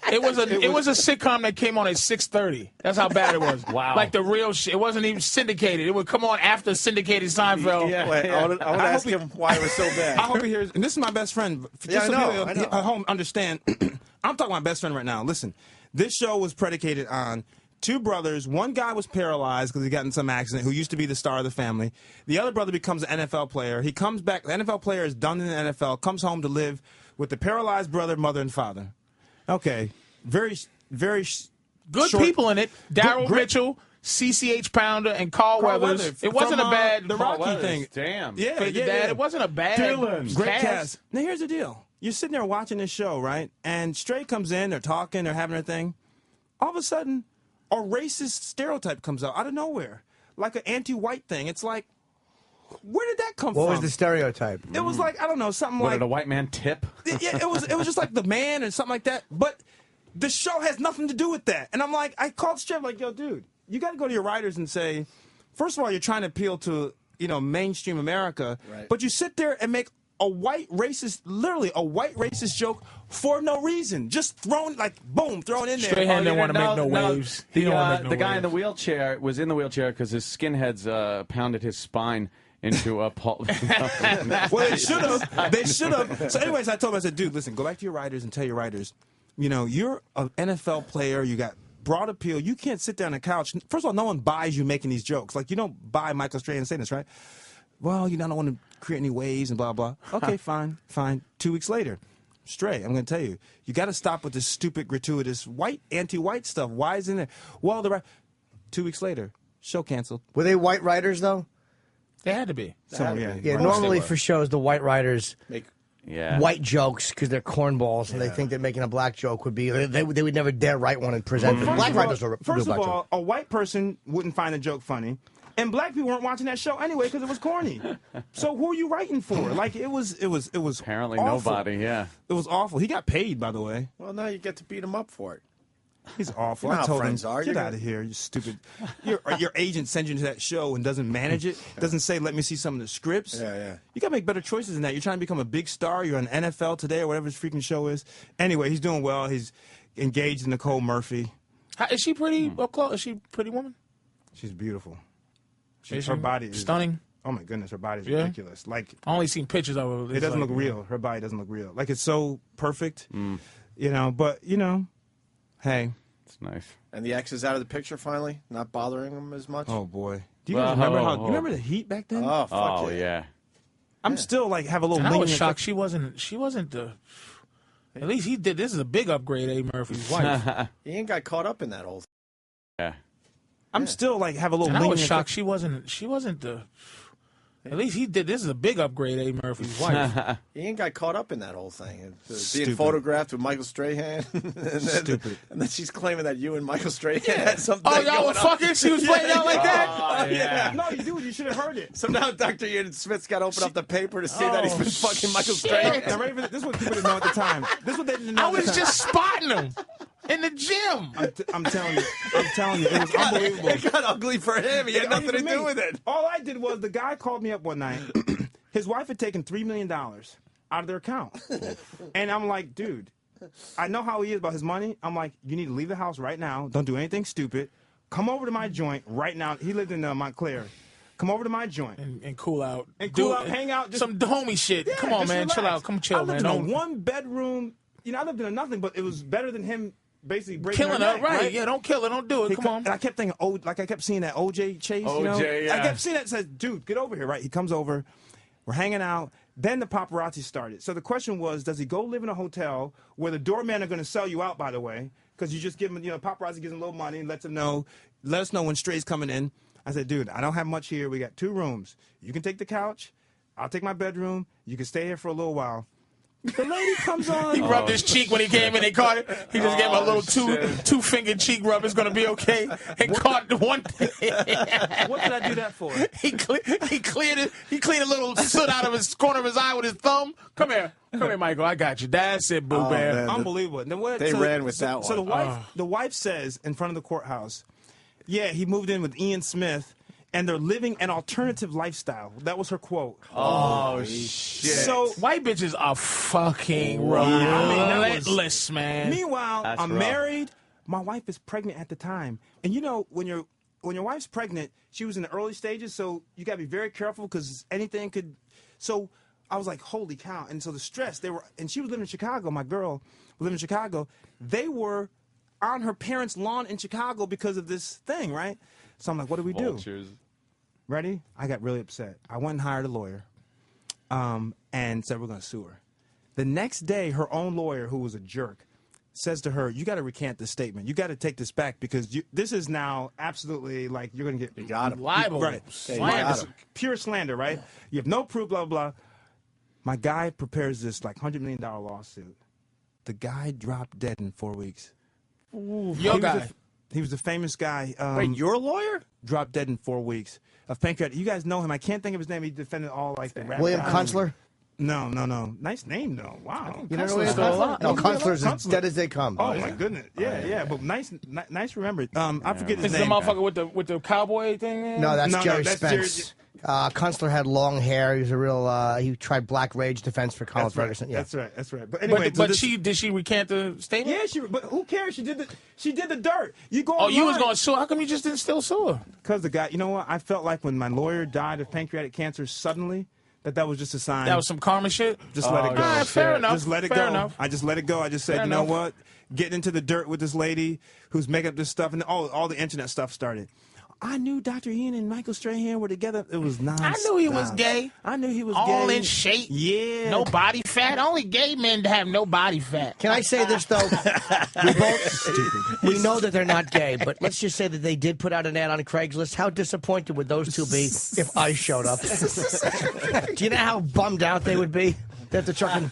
It was a sitcom that came on at 6:30. That's how bad it was. Wow. Like the real shit. It wasn't even syndicated. It would come on after syndicated Seinfeld. Yeah. Wait, I want to ask him why it was so bad. I hope he hears. And this is my best friend. Yeah, I know, I know. At home, understand. I'm talking about my best friend right now. Listen, this show was predicated on two brothers. One guy was paralyzed because he got in some accident, who used to be the star of the family. The other brother becomes an NFL player. He comes back. The NFL player is done in the NFL, comes home to live with the paralyzed brother, mother, and father. Okay. Very Good short- people in it. Daryl Great- Mitchell, CCH Pounder, and Carl Carl Weathers. Weathers It wasn't from, a bad the Carl Rocky Weathers. thing. Damn. Yeah, For your dad, it wasn't a bad Great cast. Now here's the deal. You're sitting there watching this show, right? And Stray comes in, they're talking, they're having their thing. All of a sudden, a racist stereotype comes out of nowhere. Like an anti-white thing. It's like, where did that come from? What was the stereotype? It was like, I don't know, something What like did a white man tip? yeah, it was just like the man and something like that. But the show has nothing to do with that. And I'm like, I called Stray, like, yo, dude, you got to go to your writers and say, first of all, you're trying to appeal to, mainstream America, Right. but you sit there and make a white racist joke for no reason. Just thrown, like, boom, thrown in there. Strahan didn't want to make no waves. He didn't want to make no The guy in the waves. wheelchair was in the wheelchair because his skinheads pounded his spine into a pulp. Well, they should have. They should have. So, anyways, I told him, I said, dude, listen, go back to your writers and tell your writers, you're an NFL player. You got broad appeal. You can't sit down on the couch. First of all, no one buys you making these jokes. Like, you don't buy Michael Strahan saying this, right? Well, I don't want to create any waves and blah, blah. Okay, fine. 2 weeks later, Stray, I'm going to tell you, you got to stop with this stupid, gratuitous, anti-white stuff. Why is it in there? Well, 2 weeks later, show canceled. Were they white writers though? They had to be. Yeah, normally for shows, the white writers Make white jokes because they're cornballs and they think that making a black joke would be they would never dare write one and present it. Black writers are First black of all, jokes. a white person wouldn't find a joke funny, and black people weren't watching that show anyway because it was corny. So who are you writing for? Like it was Apparently awful. nobody, yeah. It was awful. He got paid, by the way. Well, now you get to beat him up for it. He's awful. You know I how told him, friends are. get You're out of here, you stupid. Your agent sends you to that show and doesn't manage it. Doesn't say, let me see some of the scripts. Yeah. You got to make better choices than that. You're trying to become a big star. You're on NFL Today or whatever his freaking show is. Anyway, he's doing well. He's engaged in Nicole Murphy. Is she pretty up close? Is she a pretty woman? She's beautiful. Is Her she body is stunning. Oh my goodness, her body's Yeah? ridiculous. Like I only seen pictures of her. it doesn't look real. Her body doesn't look real. Like it's so perfect. But hey. It's nice. And the ex is out of the picture finally, not bothering him as much. Oh boy. Do you guys remember how? You remember the heat back then? Oh, fuck Oh, yeah. I'm still like have a little. And I was lingering- shocked she wasn't the. At least he did. This is a big upgrade, A. Murphy's wife. He ain't got caught up in that whole thing. Yeah. I'm still like have a little. And I was lingering shocked she wasn't the. At least he did. This is a big upgrade, Eddie Murphy's wife. He ain't got caught up in that whole thing. Being Stupid. photographed with Michael Strahan. Stupid. And then she's claiming that you and Michael Strahan had something. Oh, y'all were fucking? She was playing out like that? Oh, yeah. No, you should have heard it. So now Dr. Ian Smith's got to open up the paper to see that he's been fucking Michael Strahan. Now, this is what people didn't know at the time. This is what they didn't know. I was just spotting him in the gym. I'm telling you, it was unbelievable. It got ugly for him. He had nothing to do with it. All I did was the guy called me up one night. His wife had taken $3 million out of their account. And I'm like, dude, I know how he is about his money. I'm like, you need to leave the house right now. Don't do anything stupid. Come over to my joint right now. He lived in Montclair. Come over to my joint. And cool out. And cool out, hang out. Just, some homie shit. Yeah, Come on, man. relax. Chill out. Come chill, I lived man. in a one-bedroom. I lived in a nothing, but it was better than him basically breaking Killing her her, neck, right? Yeah, don't kill her. Don't do it. Come on. And I kept thinking, I kept seeing that OJ chase. OJ, I kept seeing that. Says, dude, get over here, right? He comes over. We're hanging out. Then the paparazzi started. So the question was, does he go live in a hotel where the doormen are going to sell you out, by the way? Because you just give him, paparazzi gives him a little money and let us know when Stray's coming in. I said, dude, I don't have much here. We got 2 rooms. You can take the couch. I'll take my bedroom. You can stay here for a little while. The lady comes on. He rubbed his cheek when he came in. They caught it. He just gave him a little two-fingered cheek rub. It's going to be okay. And caught the one. What did I do that for? He cleared it. He cleaned a little soot out of his corner of his eye with his thumb. Come here, Michael. I got you. That's it, boo bear. Unbelievable. They ran with that one. So the wife says in front of the courthouse, yeah, he moved in with Ian Smith. And they're living an alternative lifestyle. That was her quote. Oh, shit. So white bitches are fucking relentless, man. Meanwhile, That's I'm rough. married. My wife is pregnant at the time. And when your wife's pregnant, she was in the early stages, so you got to be very careful because anything could. So I was like, holy cow. And so the stress, and she was living in Chicago. My girl was living in Chicago. They were on her parents' lawn in Chicago because of this thing, right? So I'm like, what do we do? Ready? I got really upset. I went and hired a lawyer and said we're going to sue her. The next day, her own lawyer, who was a jerk, says to her, you got to recant this statement. You got to take this back because this is now absolutely like you're going to get... You got him. Libel. Right. Slander. Pure slander, right? You have no proof, blah, blah, blah. My guy prepares this like $100 million lawsuit. The guy dropped dead in 4 weeks. Your guy. He was a famous guy. Wait, your lawyer? Dropped dead in 4 weeks of pancreatic. You guys know him. I can't think of his name. He defended all like the rap William guys. Kunstler? No. Nice name though. Wow. You don't know William Kunstler? No, Kunstler's as dead as they come. Oh my goodness. Yeah. But nice remembered. I forget his Is the name. motherfucker with the cowboy thing? There? No, that's Jerry that's Spence. Kunstler had long hair. He was a real. He tried black rage defense for Colin Ferguson. Yeah. That's right. But anyway, but did she recant the statement? Yeah, but who cares? She did the dirt. You go. Oh, you was going to sue? How come you just didn't still sue her? Because the guy. You know what? I felt like when my lawyer died of pancreatic cancer suddenly, that was just a sign. That was some karma shit. Just let it go. All right, fair enough. Just let it fair go. Enough. I just let it go. I just said, you know what? Getting into the dirt with this lady who's making up this stuff, and all the internet stuff started. I knew Dr. Ian and Michael Strahan were together. It was nonstop. I knew he was gay. I knew he was all gay. in shape. Yeah. No body fat. Only gay men have no body fat. Can I say this though? We know that they're not gay, but let's just say that they did put out an ad on Craigslist. How disappointed would those two be if I showed up? Do you know how bummed out they would be? They have to try and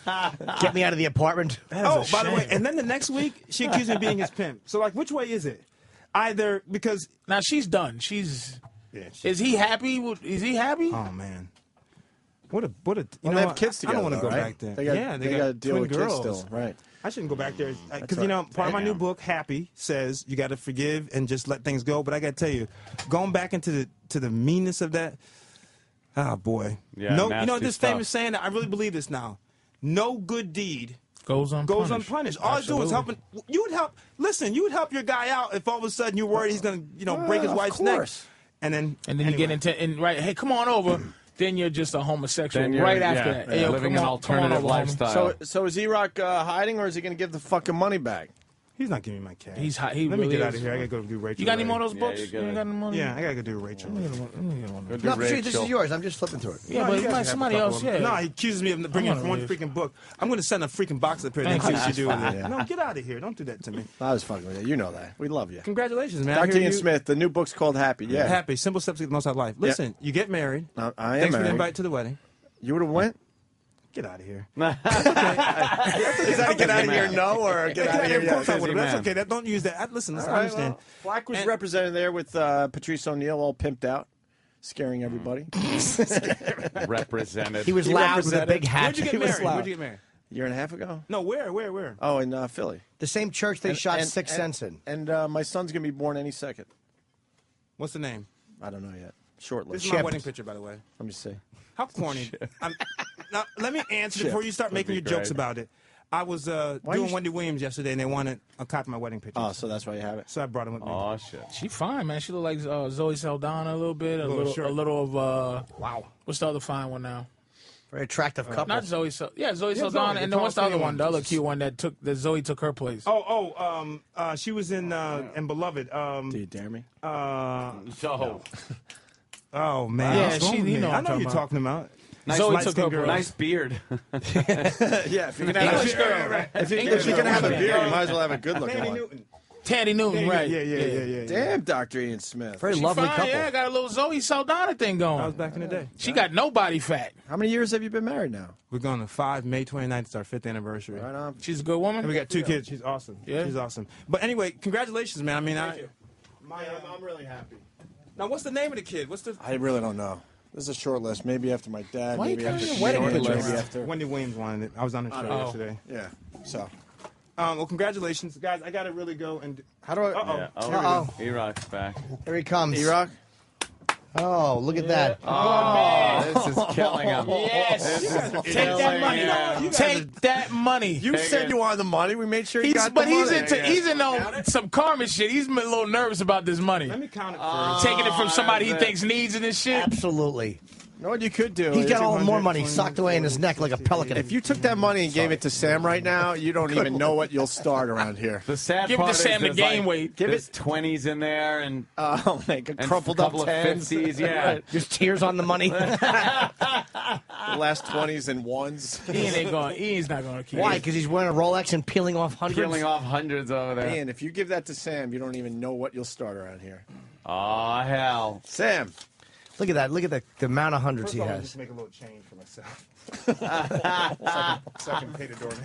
get me out of the apartment. Oh, by the way, and then the next week she accused me of being his pimp. So like, which way is it? Either because now she's done. Is he happy? Is he happy? Oh man, what a Well, they have kids together. I don't want to go right? back there. They got to deal twin with girls. kids still, right? I shouldn't go back there because right. part of my new book, Happy, says you got to forgive and just let things go. But I got to tell you, going back into the meanness of that, oh boy, Yeah, no, nasty this stuff. famous saying. I really believe this now. No good deed goes unpunished. All I do is helping. You would help. Listen, you would help your guy out if all of a sudden you're worried he's going to, break his wife's neck. And then you get into right. Hey, come on over. Then you're just a homosexual Then you're- right after yeah, that. yeah, Hey, living come an on, alternative come on over, homie. lifestyle. So is E-Rock hiding, or is he going to give the fucking money back? He's not giving me my cash. He's hot. He Let really me get is. out of here. I gotta go do Rachel. You got any Ray. more of those Yeah, books? you You gotta- ain't got any more? Yeah, I gotta go do Rachel. Let me get one. Go do No, Patrice, this is Rachel. yours. I'm just flipping through it. Yeah, No, but you you guys might have somebody a couple else. of them. Yeah. No, he accuses me of bringing gonna one leave. freaking book. I'm going to send a freaking box up here and Thank see you. what you do with That's it. fine. No, get out of here. Don't do that to me. I was fucking with you. You know that. We love you. Congratulations, man. I Dr. hear Ian you- Smith, the new book's called Happy. Yeah. Happy. Simple steps to get the most out of life. Listen, you get married. I am Thanks for the married. invite to the wedding. You would have went? Get out of here. Is that get out of here, no, or get out of here? Of course I yes? would have. That's okay. That, don't use that. Listen, All I right, understand. well, Flack was represented there with Patrice O'Neal all pimped out, scaring everybody. Represented. He was loud with a represented. big hat. Where'd you get He was married? loud. Where'd you get married? A year and a half ago? No, where? Oh, in Philly. The same church they shot 6 cents in. And my son's going to be born any second. What's the name? I don't know yet. Shortly. This is my wedding picture, by the way. Let me see. How corny. Now, let me answer Chip. before you start making your That'd be jokes great. about it. I was doing Wendy Williams yesterday, and they wanted a copy of my wedding picture. Oh, so that's why you have it. So I brought him with me. Oh shit. She fine, man. She look like Zoe Saldana a little bit. A Sure. little of wow. What's the other fine one now? Very attractive couple. Not Zoe. Zoe Yeah, Saldana. Zoe, And the then what's the other tall, one? The other cute one that Zoe took her place. She was in Beloved. Do you dare me? So. Oh man. Yeah, What's wrong with you me? know what I I'm know talking you're about. talking about. Nice, Zoe light took skin her girl. place. Nice beard. Yeah, if you're going to have, English girl. if you're going to have a beard, you might as well have a good looking one. Tandy Newton, right? Yeah. Damn, Dr. Ian Smith. Very She lovely fine, couple. Yeah, got a little Zoe Saldana thing going. That was back in the day. She got no body fat. How many years have you been married now? We're going to 5 May 29th. It's our 5th anniversary. Right on. She's a good woman. And we got 2 kids. She's awesome. Yeah. She's awesome. But anyway, congratulations, man. I mean, I'm really happy. now what's the name of the kid? What's the I really don't know. This is a short list. Maybe after my dad. Why you maybe after carrying a wedding George, picture maybe around? after. Wendy Williams wanted it. I was on her show Oh. yesterday. Yeah. So. Well, congratulations, guys. I gotta really go and. How do I? Uh-oh. Yeah. Uh-oh. E-Rock's back. Here he comes. E-Rock? Oh, look at that. Oh, this is killing him. Yes. This is Take that money. him. Take that money. You said you wanted the money. We made sure you got But the he's money. he's in some karma shit. He's a little nervous about this money. Let me count it first. Taking it from somebody he that's it. thinks needs it and shit. Absolutely. You know what you could do? He's is- got all more money socked away in his neck like a pelican. If you took that money and gave it to Sam right now, you don't even know what you'll start around here. The sad Give it to part Sam is to there's gain like, weight. There's 20s in there and Like a and crumpled a couple up of tens. 50s. Yeah. Just tears on the money. The last 20s and ones. Ian's not going to keep Why? it. Because he's wearing a Rolex and peeling off hundreds. Peeling off hundreds over there. Man, if you give that to Sam, you don't even know what you'll start around here. Oh, hell. Sam. Look at that. Look at the amount of hundreds First he of all, I'm has. just make a little change for myself. so I can pay the doorman.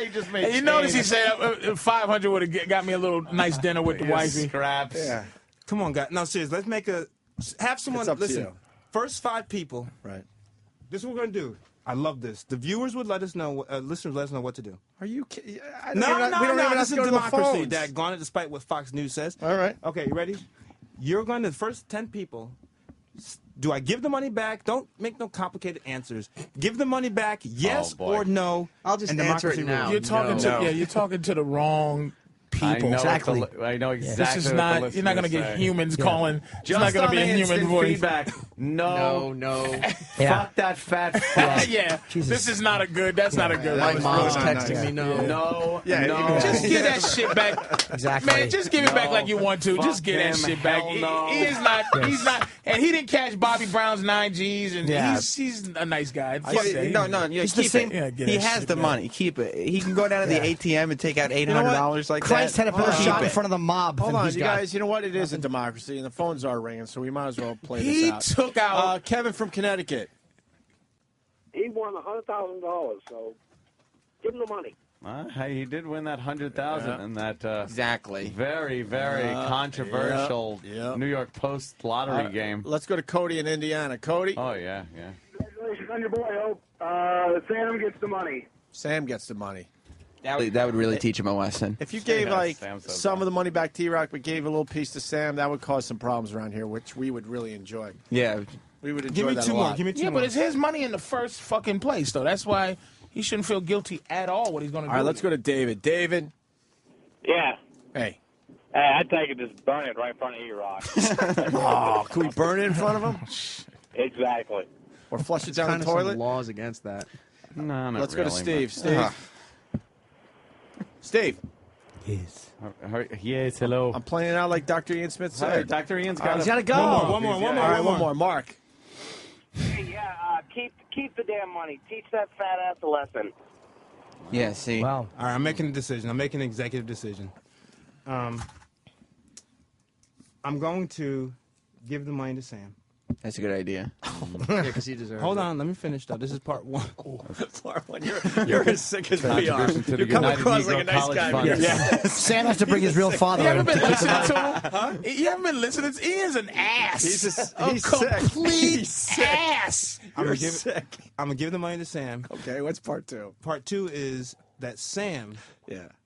You just made And you notice he change. said 500 would have got me a little nice dinner with the Your wifey. Scraps. Yeah. Come on, guys. No, seriously. Let's make have someone It's up to listen. you. First 5 people. Right. This is what we're gonna do. I love this. The viewers would let us know. Listeners let us know what to do. Are you kidding? No. We don't even have This to is go to the democracy. phones. Daggone it, despite what Fox News says. All right. Okay, you ready? You're going to the first 10 people. Do I give the money back? Don't make no complicated answers. Give the money back, yes Oh, boy. or no. I'll just and answer it democracy now. rules. You're talking No. you're talking to the wrong I people. know Exactly. I know exactly. This is what not. the You're not going to listeners get say. humans calling. It's Just not going to on be a the human instant voice. feedback. No. Yeah. Fuck that fat fuck. Yeah. Jesus. This is not a good. That's not a good. that one. was Mom's really not texting nice. me no. No. Yeah, no. Just give that shit back. Exactly. Man, just give it back No. like you want to. Fuck Just give that him. shit back. Hell no. He is not. He's not. And he didn't catch Bobby Brown's 9Gs, and Yeah. he's a nice guy. Fuck Yeah, that. no, He's the keep same- it. Yeah, get He that has shit the back. money. Keep it. He can go down to the ATM and take out $800 like Christ that. had a better Keep shot in it. front of the mob Hold than on, he's you got. guys. You know what? It is a democracy, and the phones are ringing, so we might as well play He this out. took out. Kevin from Connecticut. He won $100,000, so give him the money. Hey, he did win that 100,000 Yeah. in that Exactly. very, very controversial yeah. New York Post lottery game. Let's go to Cody in Indiana. Cody. Oh yeah. Congratulations on your boy, Hope. Sam gets the money. Sam gets the money. That would really teach him a lesson. If you gave Yeah, like Sam says some that. of the money back to E-Rock, but gave a little piece to Sam, that would cause some problems around here, which we would really enjoy. Yeah. We would enjoy Give me that 2 a more. lot. Give me 2 Yeah, more. but it's his money in the first fucking place, though. That's why he shouldn't feel guilty at all. What he's going to do? All right, let's go to David. David. Yeah. Hey. Hey, I'd take it, just burn it right in front of E-Rock. Oh, can we burn it in front of him? Exactly. Or flush it There's down kind the of toilet? some laws against that. No, not Let's go to really, Steve. but- Steve. Steve. Yes. Yes, hello. I'm playing it out like Dr. Ian Smith said. All right, Dr. Ian's got he's got to go. One more. All right, one more. Mark. Hey, keep the damn money. Teach that fat ass a lesson. Yeah, see. Wow. All right, I'm making a decision. I'm making an executive decision. I'm going to give the money to Sam. That's a good idea. Yeah, because he deserves Hold it. on, let me finish though. This is part one. Part one. You're as sick as we are. Contribution to the You come United across Negro like a nice College guy. Fund. but you're- Sam has to bring his real father You in. haven't been listening to him? You haven't been listening. Ian's an ass. He's a sick. complete He's sick. ass. I'm You're gonna sick. give the money to Sam. Okay, what's part two? Part two is that Sam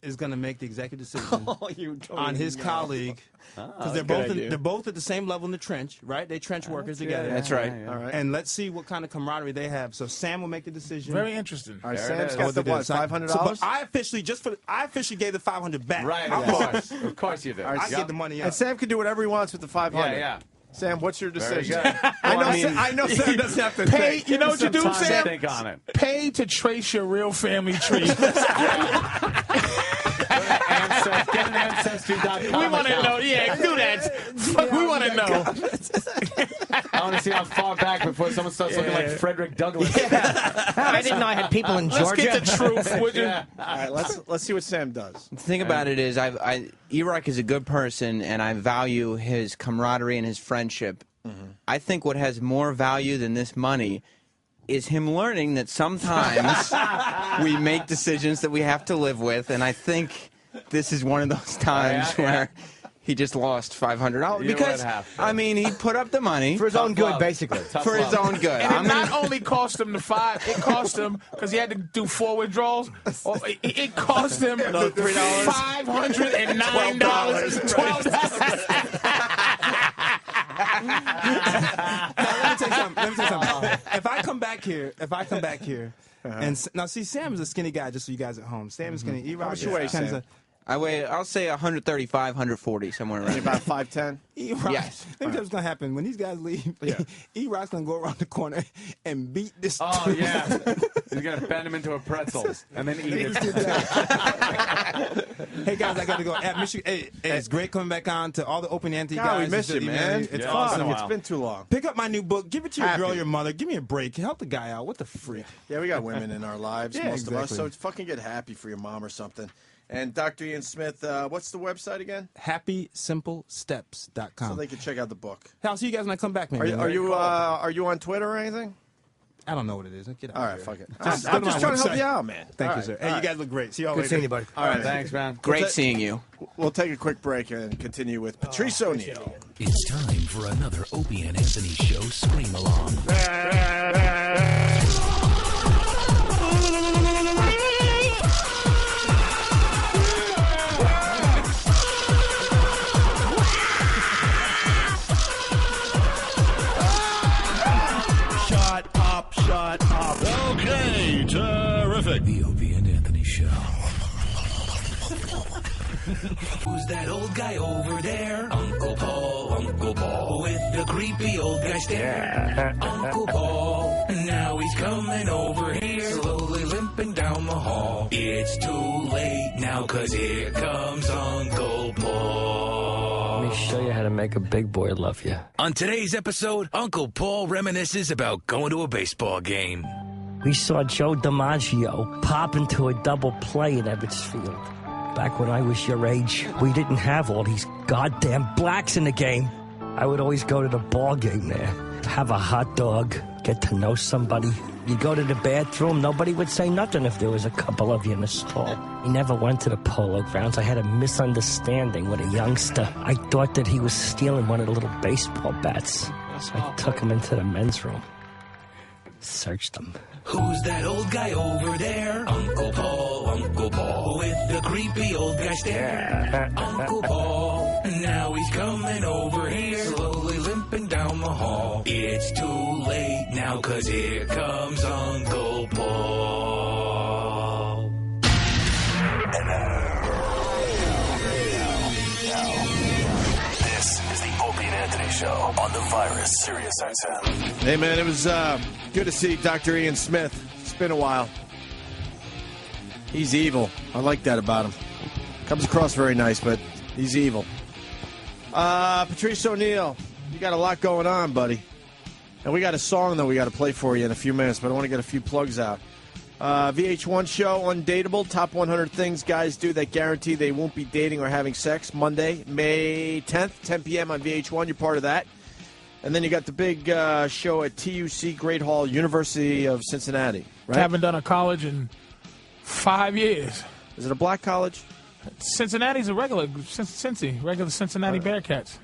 is going to make the executive decision on his colleague because they're both at the same level in the trench, right? They trench workers together. That's right. All right. And let's see what kind of camaraderie they have. So Sam will make the decision. Very interesting. All right, There Sam's it got is. the what? $500. But I officially gave the $500 back. Right, of course you did. All right, I get the money out. And Sam can do whatever he wants with the $500. Yeah. Sam, what's your Very decision? good. I know Sam doesn't have to Pay. think. You know what you do, Time to Sam? think on it. Pay to trace your real family tree. Get an Ancestry.com We want to account. know. Yeah, do that. We want to know. I want to see how far back before someone starts looking like Frederick Douglass. I didn't know I had people in Georgia. Let's get the truth, would you? All right, let's see what Sam does. The thing about it is, E-Rock is a good person, and I value his camaraderie and his friendship. I think what has more value than this money is him learning that sometimes we make decisions that we have to live with, and I think this is one of those times where he just lost $500 because I mean he put up the money for his own good, basically. For his own good. And it not only cost him the $5, it cost him because he had to do 4 withdrawals. It cost him $3, $509, $12. Let me tell you something. If I come back here, and now see, Sam is a skinny guy. Just so you guys at home, Sam is skinny. How much you weigh, Sam? I'll say 135, 140, somewhere around. About 5'10". E-Rock. Yes. Let me tell you what's gonna happen when these guys leave. E-Rock's gonna go around the corner and beat this. Oh yeah, he's gonna bend him into a pretzel and then eat it. Hey guys, I gotta go. Hey, it's great coming back on to all the Opie and Anthony guys. We missed you, man. It's Yeah, awesome. It's been too long. Pick up my new book. Give it to your girl, your mother. Give me a break. Help the guy out. What the freak? Yeah, we got women in our lives, Yeah, most of us. exactly. So fucking get happy for your mom or something. And Dr. Ian Smith, what's the website again? HappySimpleSteps.com. So they can check out the book. I'll see you guys when I come back, man. Are you on Twitter or anything? I don't know what it is. Get out All of right, here. fuck it. Just I'm go to just my trying to help website. you out, man. Thank All you, right, sir. all Hey, you right. guys look great. See y'all Good later. seeing you, buddy. All right, Thanks, man. Great seeing you. We'll take a quick break and continue with Patrice O'Neal. It's time for another Opie and Anthony show scream along. Shut up. Okay, terrific. The Opie and Anthony show. Who's that old guy over there? Uncle Paul, with the creepy old guy stare. Uncle Paul, now he's coming over here, slowly limping down the hall. It's too late now, 'cause here comes Uncle Paul. Let me show you how to make a big boy love you. On today's episode, Uncle Paul reminisces about going to a baseball game. We saw Joe DiMaggio pop into a double play in Ebbets Field. Back when I was your age, we didn't have all these goddamn blacks in the game. I would always go to the ball game there, have a hot dog, get to know somebody. You go to the bathroom, nobody would say nothing if there was a couple of you in the stall. We never went to the polo grounds. I had a misunderstanding with a youngster. I thought that he was stealing one of the little baseball bats. So I took him into the men's room. Searched him. Who's that old guy over there? Uncle Paul, with the creepy old guy stare. Uncle Paul, now he's coming over here, slowly limping down the hall. It's too late now, 'cause here comes Uncle Paul. This is the Opie and Anthony show on the Virus Sirius XM. Hey, man, it was good to see Dr. Ian Smith. It's been a while. He's evil. I like that about him. Comes across very nice, but he's evil. Patrice O'Neal, you got a lot going on, buddy. And we got a song that we got to play for you in a few minutes, but I want to get a few plugs out. VH1 show, Undateable, top 100 things guys do that guarantee they won't be dating or having sex. Monday, May 10th, 10 p.m. on VH1. You're part of that. And then you got the big show at TUC Great Hall, University of Cincinnati. Right? Haven't done a college in 5 years. Is it a black college? Cincinnati's a regular Cincinnati Bearcats.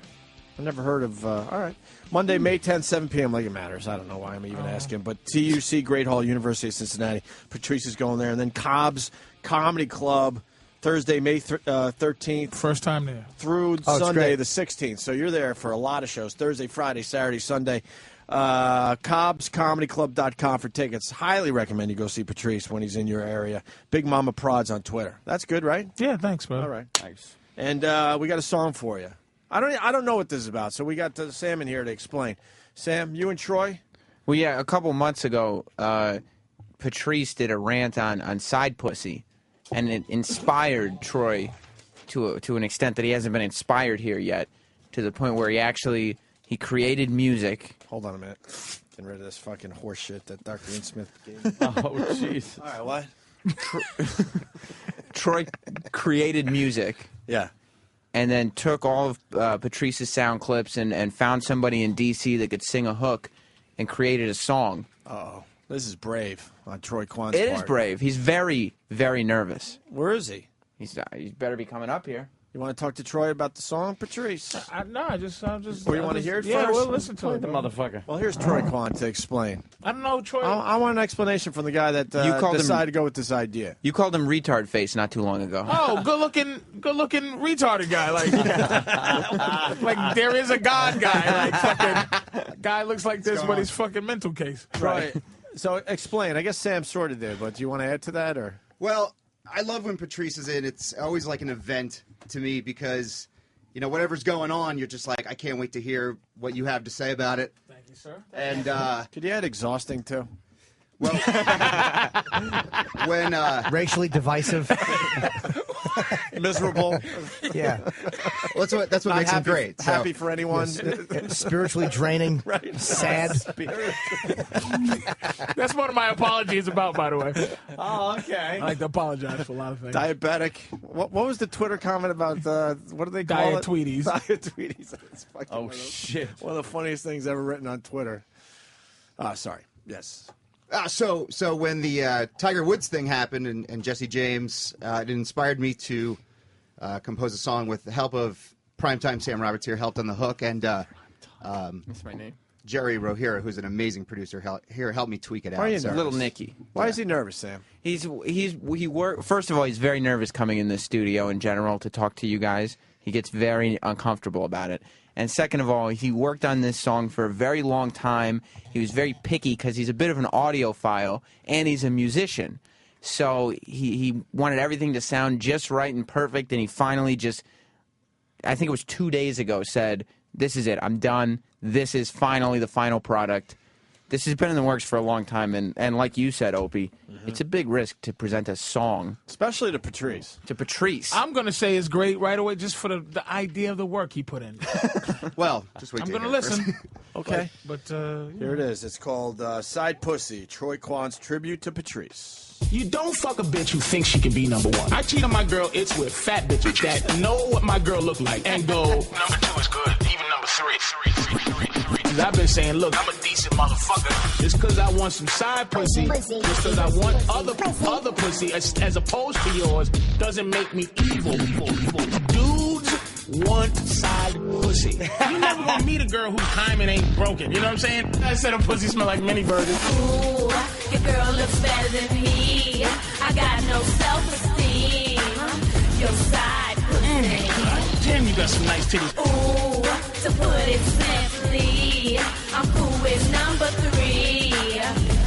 I've never heard of. All right. Monday, May 10th, 7 p.m. Like it matters. I don't know why I'm even asking. But TUC Great Hall, University of Cincinnati. Patrice is going there. And then Cobb's Comedy Club, Thursday, May 13th. First time there. Through Sunday, the 16th. So you're there for a lot of shows. Thursday, Friday, Saturday, Sunday. CobbsComedyClub.com for tickets. Highly recommend you go see Patrice when he's in your area. Big Mama Prods on Twitter. That's good, right? Yeah, thanks, bro. All right. Thanks. And we got a song for you. I don't know what this is about, so we got Sam in here to explain. Sam, you and Troy? Well, yeah, a couple months ago, Patrice did a rant on side pussy, and it inspired Troy to an extent that he hasn't been inspired here yet, to the point where he created music. Hold on a minute. Getting rid of this fucking horse shit that Dr. Ian Smith gave me. Oh, jeez. All right, what? Troy created music. Yeah. And then took all of Patrice's sound clips and found somebody in D.C. that could sing a hook and created a song. Uh-oh. This is brave on Troy Kwan's It part. is brave. He's very, very nervous. Where is he? He's better be coming up here. You want to talk to Troy about the song, Patrice? I just. Or you want to hear it yeah, first? we'll listen to it, the bro. motherfucker. Well, here's Troy Kwan to explain. I don't know, Troy. I want an explanation from the guy that decided to go with this idea. You called him retard face not too long ago. Oh, good looking retarded guy. Like there is a God guy. Like fucking guy looks like this, but he's fucking mental case. Right. So explain. I guess Sam sort of did, but do you want to add to that or? Well, I love when Patrice is in. It's always like an event to me because, you know, whatever's going on, you're just like, I can't wait to hear what you have to say about it. Thank you, sir. And could you add exhausting too? Well, when racially divisive, miserable, yeah. Well, that's what Not makes him happy, great. So. Happy for anyone. Yes. Spiritually draining, right? Sad. That's one of my apologies about, by the way. Oh, okay. I like to apologize for a lot of things. Diabetic. What was the Twitter comment about? What do they call Diet tweeties. Diet tweeties. It's fucking Oh shit! One of the funniest things ever written on Twitter. Sorry. Yes. So when the Tiger Woods thing happened and Jesse James, it inspired me to compose a song with the help of Primetime Sam Roberts here, helped on the hook, and That's my name. Jerry Rohira, who's an amazing producer, helped me tweak it out. Why are you So- Little Nicky. Why is he nervous, Sam? First of all, he's very nervous coming in the studio in general to talk to you guys. He gets very uncomfortable about it. And second of all, he worked on this song for a very long time. He was very picky because he's a bit of an audiophile and he's a musician. So he wanted everything to sound just right and perfect. And he finally just, I think it was 2 days ago, said, "This is it. I'm done. This is finally the final product." This has been in the works for a long time, and like you said, Opie, it's a big risk to present a song. Especially to Patrice. I'm going to say it's great right away just for the idea of the work he put in. Well, just wait I'm till going you to hear it listen. Okay. But Here it is. It's called Side Pussy, Troy Kwan's tribute to Patrice. You don't fuck a bitch who thinks she can be number one. I cheat on my girl, it's with fat bitches that know what my girl look like and go, number 2 is good, even number 3. Cause I've been saying, look, I'm a decent motherfucker. Just cause I want some side pussy, just cause I want other pussy as opposed to yours, doesn't make me evil. Dudes want side pussy. You never gonna meet a girl whose hymen ain't broken. You know what I'm saying? I said her pussy smell like mini burgers. Ooh, your girl looks better than me. I got no self-esteem. Your side pussy. Damn, you got some nice titties. Ooh, to put it simply, I'm cool with number 3.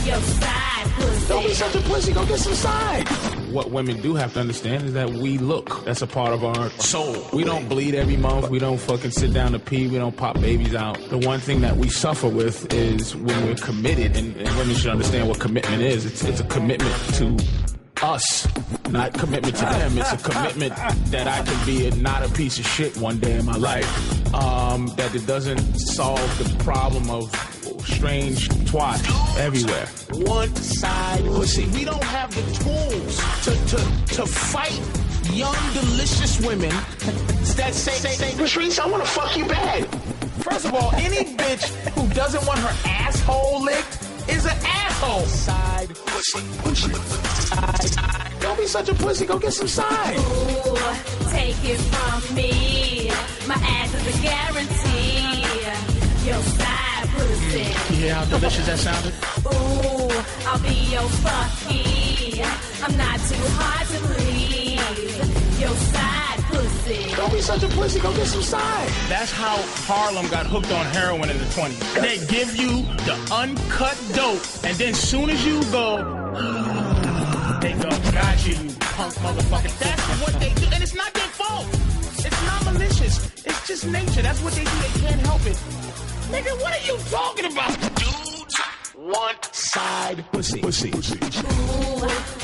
Your side pussy. Don't be such a pussy. Go get some side. What women do have to understand is that we look. That's a part of our soul. We don't bleed every month. We don't fucking sit down to pee. We don't pop babies out. The one thing that we suffer with is when we're committed, and women should understand what commitment is. It's a commitment to us, not commitment to them. It's a commitment that I can be not a piece of shit one day in my life. That it doesn't solve the problem of strange twats everywhere. One side pussy. We don't have the tools to fight young, delicious women that say, Patrice, I want to fuck you bad. First of all, any bitch who doesn't want her asshole licked is an asshole. Side pussy. Side. Don't be such a pussy. Go get some side. Ooh, take it from me. My ass is a guarantee. Your side pussy. You hear how delicious that sounded? Ooh, I'll be your fucky. I'm not too hard to please. Your side pussy. Don't be such a pussy. Go get some side. That's how Harlem got hooked on heroin in the 20s. They give you the uncut dope, and then soon as you go, they go, got you, you punk motherfucker. That's what they do, and it's not their fault. It's not malicious. It's just nature. That's what they do. They can't help it. Nigga, what are you talking about? Dudes want side pussy. Pussy. Ooh,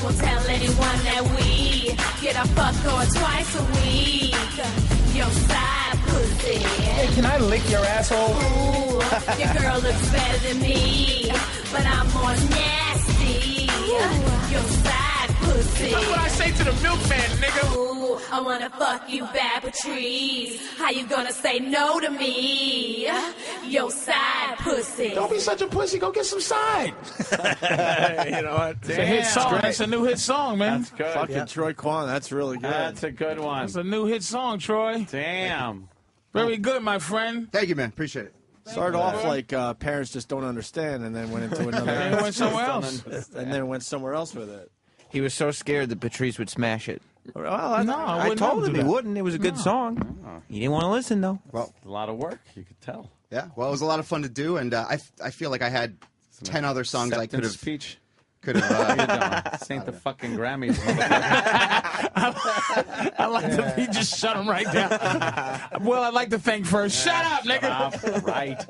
won't tell anyone that we get a fuck or twice a week. Your side pussy. Hey, can I lick your asshole? Ooh, your girl looks better than me, but I'm more nasty. Your side pussy. That's what I say to the milkman, nigga. Ooh, I wanna fuck you bad, Patrice. How you gonna say no to me? Your side pussy. Don't be such a pussy. Go get some side. You know what? It's a hit song. It's a new hit song, man. That's good. Fucking Troy Kwan. That's really good. That's a good one. It's a new hit song, Troy. Damn. Very good, my friend. Thank you, man. Appreciate it. Started off like parents just don't understand, and then went into another. And went somewhere else. And then went somewhere else with it. He was so scared that Patrice would smash it. Well, I told him he wouldn't. It was a good song. He didn't want to listen, though. Well, a lot of work. You could tell. Yeah. Well, it was a lot of fun to do, and I feel like I had 10 other songs I could have. Speech. Could have. This ain't the fucking Grammys. I like the beat. Just shut him right down. Well, I'd like to thank first. Shut up, nigga. Right.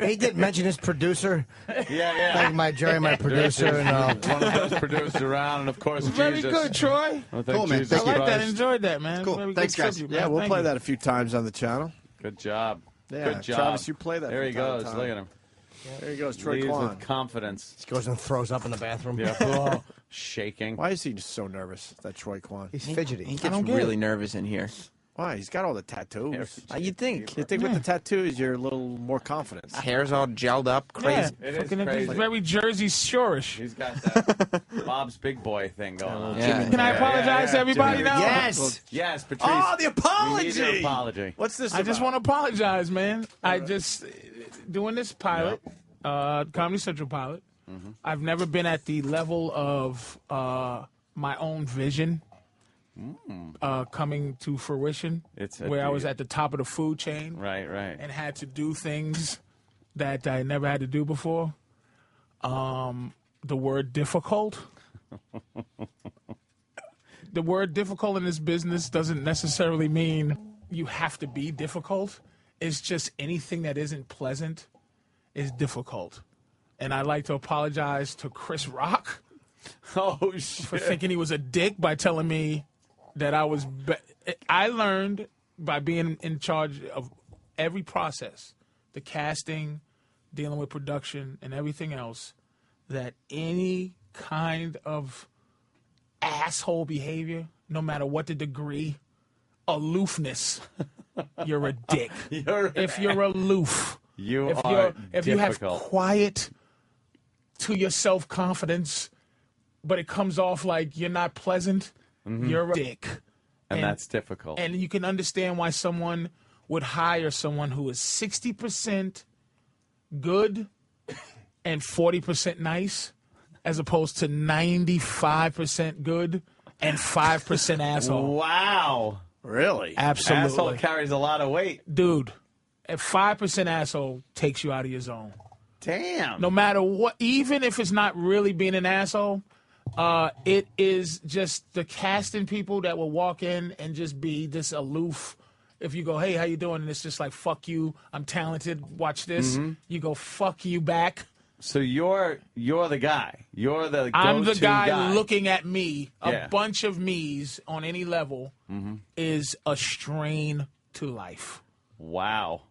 He did mention his producer. Yeah. Thank my Jerry, my producer, and one of those produced around, and of course, Very Jesus. good, Troy. Well, Cool, man. Jesus I like that. Christ. Enjoyed that, man. Cool. Very Thanks, good guys. tribute, Yeah, man. we'll Thank play you. that a few times on the channel. Good job. Yeah, Good job. Travis, you play that. There he from time goes. to time. Look at him. There he goes, Troy Leaves Kwan. with confidence. he goes and throws up in the bathroom. Yeah. Oh, shaking. Why is he so nervous, that Troy Kwan? He's fidgety. He gets really nervous in here. Why? He's got all the tattoos. You'd think. You think with the tattoos, you're a little more confident. Hair's all gelled up, crazy. It is Fucking crazy. He's very Jersey Shore-ish. He's got that Bob's Big Boy thing going on. Yeah. Can I apologize to everybody now? Yes. Yes, Patrice. Oh, the We need apology! your apology. What's this I just about? want to apologize, man. I just doing this pilot, Comedy Central pilot. I've never been at the level of my own vision coming to fruition. It's where I was at the top of the food chain, Right. and had to do things that I never had to do before. The word difficult. The word difficult in this business doesn't necessarily mean you have to be difficult. It's just anything that isn't pleasant is difficult. And I'd like to apologize to Chris Rock Oh, shit. for thinking he was a dick by telling me that I was... I learned by being in charge of every process, the casting, dealing with production, and everything else, that any kind of asshole behavior, no matter what the degree, aloofness, you're a dick. If you're aloof, if you have quiet to your self-confidence, but it comes off like you're not pleasant, you're a dick. And that's difficult. And you can understand why someone would hire someone who is 60% good and 40% nice, as opposed to 95% good and 5% asshole. Wow. Really? Absolutely. Asshole carries a lot of weight. Dude, a 5% asshole takes you out of your zone. Damn. No matter what, even if it's not really being an asshole, it is just the casting people that will walk in and just be this aloof. If you go, hey, how you doing? And it's just like, fuck you, I'm talented, watch this. You go, fuck you back. So you're the guy. You're the I'm the go-to guy looking at me. Yeah. A bunch of me's on any level Mm-hmm. is a strain to life. Wow.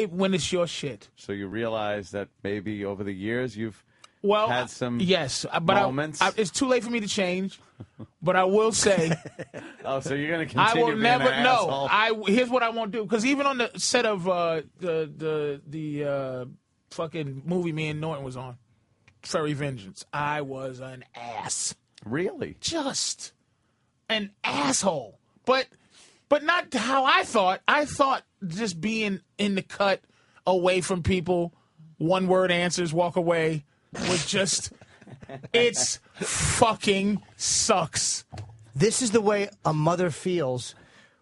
When it's your shit. So you realize that maybe over the years you've had some but moments. it's too late for me to change. But I will say, oh, so you're going to continue I will being never an know. asshole? Here's what I won't do, because even on the set of the fucking movie me and Norton was on, Furry Vengeance, I was an ass. Really? Just an asshole. But not how I thought. I thought just being in the cut, away from people, one word answers, walk away, was just. It's fucking sucks. This is the way a mother feels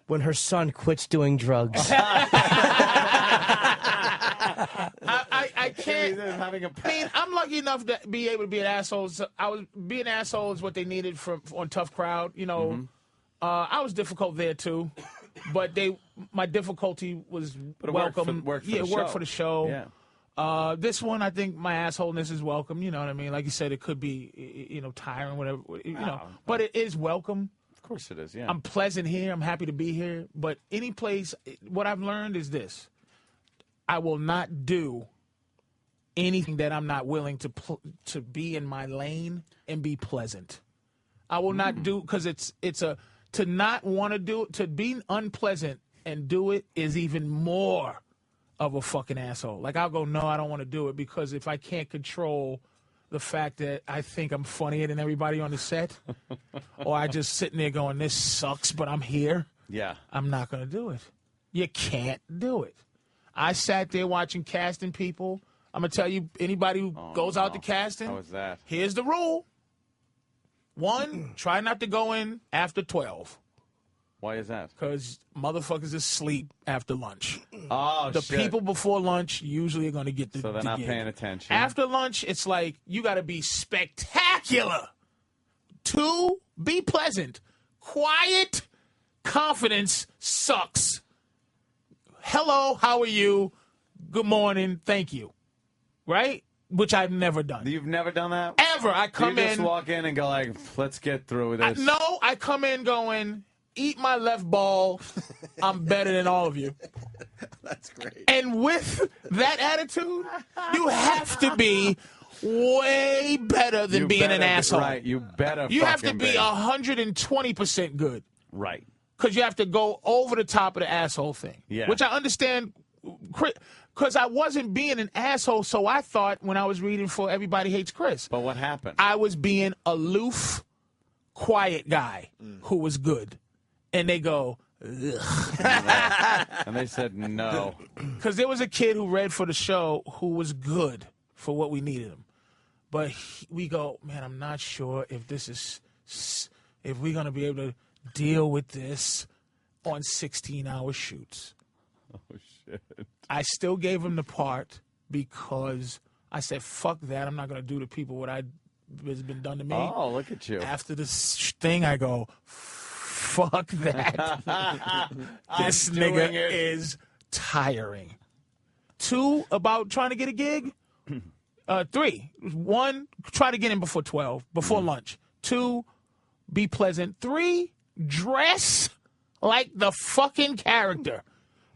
when her son quits doing drugs. I can't. I'm lucky enough to be able to be an asshole. So being an asshole is what they needed on Tough Crowd. You know, Mm-hmm. I was difficult there too, but my difficulty was welcome. Worked for the show. Yeah. This one, I think my assholeness is welcome. You know what I mean? Like you said, it could be, tiring, whatever. But it is welcome. Of course it is. Yeah. I'm pleasant here. I'm happy to be here. But any place, what I've learned is this: I will not do anything that I'm not willing to be in my lane and be pleasant. I will not do, because to not want to do it, to be unpleasant and do it is even more of a fucking asshole. Like, I'll go, no, I don't want to do it, because if I can't control the fact that I think I'm funnier than everybody on the set, or I just sitting there going, this sucks, but I'm here, Yeah. I'm not going to do it. You can't do it. I sat there watching casting people. I'm going to tell you, anybody who goes out to casting, How was that? here's the rule. 1, try not to go in after 12. Why is that? Because motherfuckers is asleep after lunch. Oh, the shit. people before lunch usually are going to get the So they're the not gig. paying attention. After lunch, it's like, you got to be spectacular. 2, be pleasant. Quiet confidence sucks. Hello, how are you? Good morning, thank you. Right? Which I've never done. You've never done that? Ever. I come you just in. walk in and go like, let's get through this. I come in going, eat my left ball. I'm better than all of you. That's great. And with that attitude, you have to be way better than You being better an be- asshole. Right, you better You have to fucking be 120% good. Right. Because you have to go over the top of the asshole thing. Yeah. Which I understand, because I wasn't being an asshole, so I thought when I was reading for Everybody Hates Chris. But what happened? I was being aloof, quiet guy who was good. And they go, ugh. And they said no. Because there was a kid who read for the show who was good for what we needed him. But we go, man, I'm not sure if if we're going to be able to deal with this on 16-hour shoots. Oh, shit. I still gave him the part because I said, fuck that. I'm not going to do to people what has been done to me. Oh, look at you. After this thing, I go, fuck that. This nigga is tiring. 2, about trying to get a gig. 3, 1, try to get in before 12, before lunch. 2, be pleasant. 3, dress like the fucking character.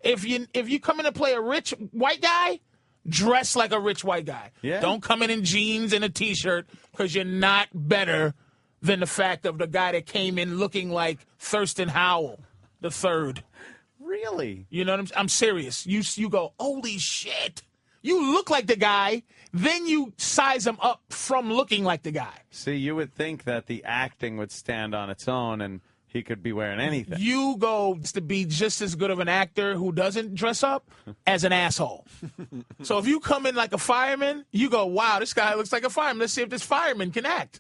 If you come in to play a rich white guy, dress like a rich white guy. Yeah. Don't come in jeans and a T-shirt, because you're not better than the fact of the guy that came in looking like Thurston Howell the third. Really? You know what I'm serious. You go, holy shit. You look like the guy, then you size him up from looking like the guy. See, you would think that the acting would stand on its own and he could be wearing anything. You go to be just as good of an actor who doesn't dress up as an asshole. So if you come in like a fireman, you go, wow, this guy looks like a fireman. Let's see if this fireman can act.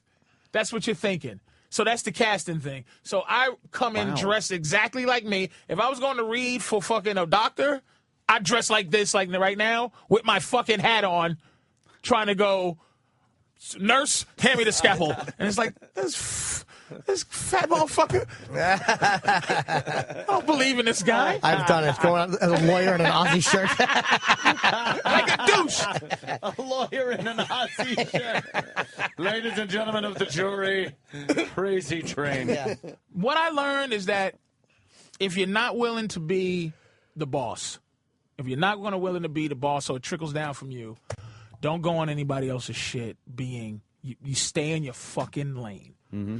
That's what you're thinking. So that's the casting thing. So I come in dressed exactly like me. If I was going to read for fucking a doctor, I dress like this, like right now, with my fucking hat on, trying to go, nurse, hand me the scalpel. And it's like, this fat motherfucker. I don't believe in this guy. I've done it. Going out as a lawyer in an Aussie shirt. Like a douche. A lawyer in an Aussie shirt. Ladies and gentlemen of the jury, Crazy Train. What I learned is that if you're not willing to be the boss, if you're not willing to be the boss so it trickles down from you, don't go on anybody else's shit you stay in your fucking lane. Mm-hmm.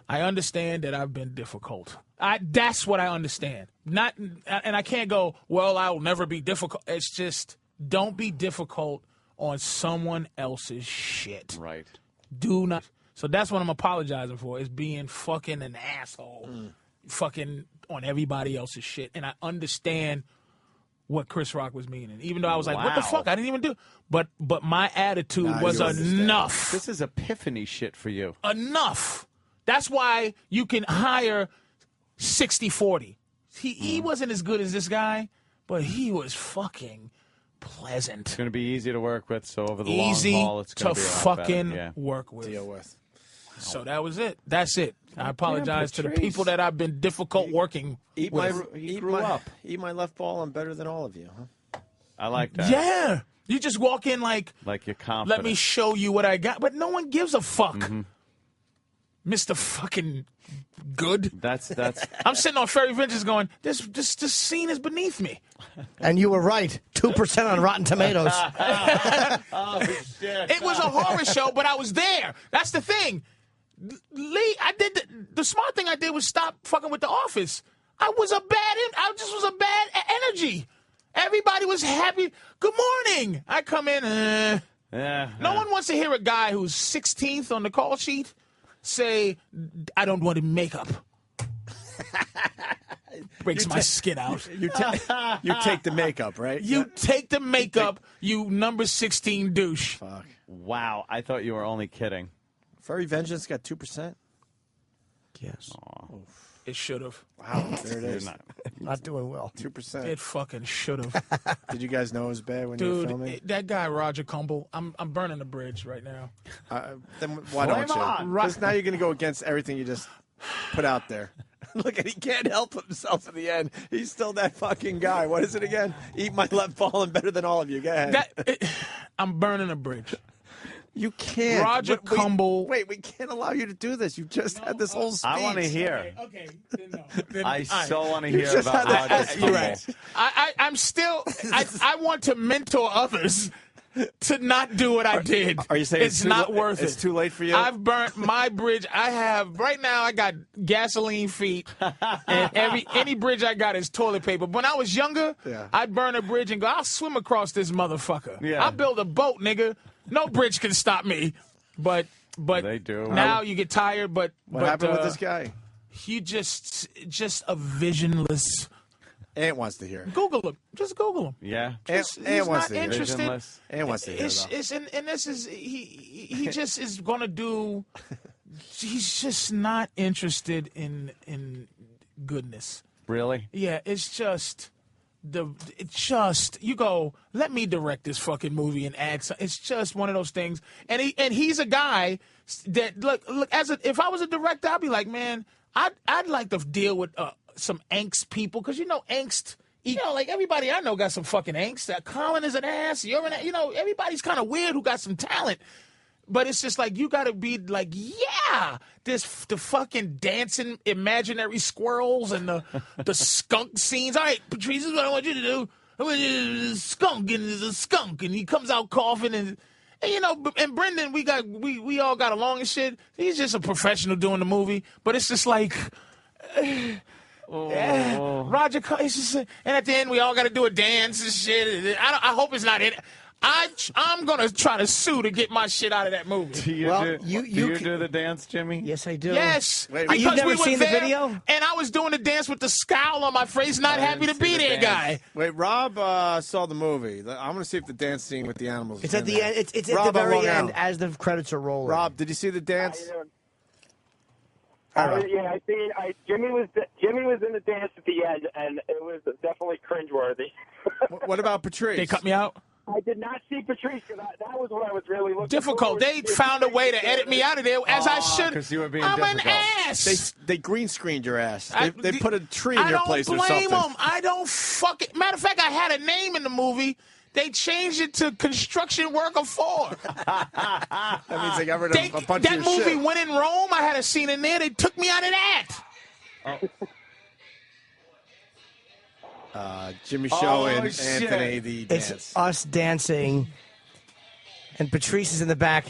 I understand that I've been difficult. That's what I understand. And I can't go, well, I will never be difficult. It's just don't be difficult on someone else's shit. Right. Do not. So that's what I'm apologizing for, is being fucking an asshole. Fucking on everybody else's shit. And I understand what Chris Rock was meaning. Even though I was like, what the fuck? I didn't even do. But my attitude was enough. This is epiphany shit for you. Enough. That's why you can hire 60-40. He wasn't as good as this guy, but he was fucking pleasant. It's going to be easy to work with, so over the Easy long haul, it's going to be a lot fucking better. Yeah. work with. Deal with. So that was it. That's it. I apologize to the people that I've been difficult working Eat with. Eat my left ball. I'm better than all of you. Huh? I like that. Yeah. You just walk in like you're confident. let me show you what I got. But no one gives a fuck. Mr. fucking good. That's. I'm sitting on Furry Vengeance going, this scene is beneath me. And you were right. 2% on Rotten Tomatoes. Oh, shit. It was a horror show, but I was there. That's the thing. Lee, I did the smart thing I did was stop fucking with The Office. I just was a bad energy. Everybody was happy. Good morning. I come in. No one wants to hear a guy who's 16th on the call sheet say, I don't want makeup. Breaks my skin out. You take the makeup, right? You take the makeup, you number 16 douche. Fuck. Wow, I thought you were only kidding. Furry Vengeance got 2%? Yes. It should have. Wow, there it is. Not doing well. 2%. It fucking should have. Did you guys know it was bad when you were filming? Dude, that guy Roger Cumble, I'm burning the bridge right now. Then why don't you? Because now you're going to go against everything you just put out there. Look, he can't help himself in the end. He's still that fucking guy. What is it again? Eat my left ball and better than all of you. Go ahead. I'm burning a bridge. You can't. Roger Cumble. Wait, we can't allow you to do this. You just had this whole speech. I want to hear. Okay. Then I so want to hear just about had Roger You're Cumble. right. I'm still. I want to mentor others to not do what I did. Are you saying it's not worth it? It's too late for you? I've burnt my bridge. I have right now. I got gasoline feet, and any bridge I got is toilet paper. When I was younger, I'd burn a bridge and go, I'll swim across this motherfucker. Yeah. I'll build a boat, nigga. No bridge can stop me. But they do. Now you get tired. But what happened with this guy? He just a visionless. Ant wants to hear. Google him. Just Google him. Yeah. He's wants not to hear. interested. Ant wants to hear. And this is he just is gonna do. He's just not interested in goodness. Really? Yeah. It's just you go. Let me direct this fucking movie and add. It's just one of those things. And he's a guy that look. If I was a director, I'd be like, man, I'd like to deal with some angst people, because angst. Like everybody I know got some fucking angst. Colin is an ass. You're an. Everybody's kind of weird who got some talent. But it's just like you got to be like, yeah, the fucking dancing imaginary squirrels and the skunk scenes. All right, Patrice, this is what I want you to do. I want you to skunk, and there's a skunk, and he comes out coughing, and and Brendan, we all got along and shit. He's just a professional doing the movie, but it's just like. Roger, it's just, and at the end we all got to do a dance and shit. I hope it's not in. I'm gonna try to sue to get my shit out of that movie. Do you do the dance, Jimmy? Yes, I do. Yes. You've never seen the video? And I was doing the dance with the scowl on my face, not happy to be there, guy. Wait, Rob saw the movie. I'm gonna see if the dance scene with the animals. It's at the end. It's at the very end as the credits are rolling. Rob, did you see the dance? Yeah, Jimmy was in the dance at the end, and it was definitely cringeworthy. What about Patrice? They cut me out. I did not see Patrice. That was what I was really looking difficult. for. They found a way to edit me out of there, as I should. Because you were being I'm difficult. an ass. They green screened your ass. They put a tree in your place or something. I don't blame them. I don't fucking. Matter of fact, I had a name in the movie They changed it to construction worker 4. That means they got rid of a bunch that of your movie shit. When in Rome, I had a scene in there. They took me out of that. Jimmy Show and shit. Anthony the dance. It's us dancing, and Patrice is in the back.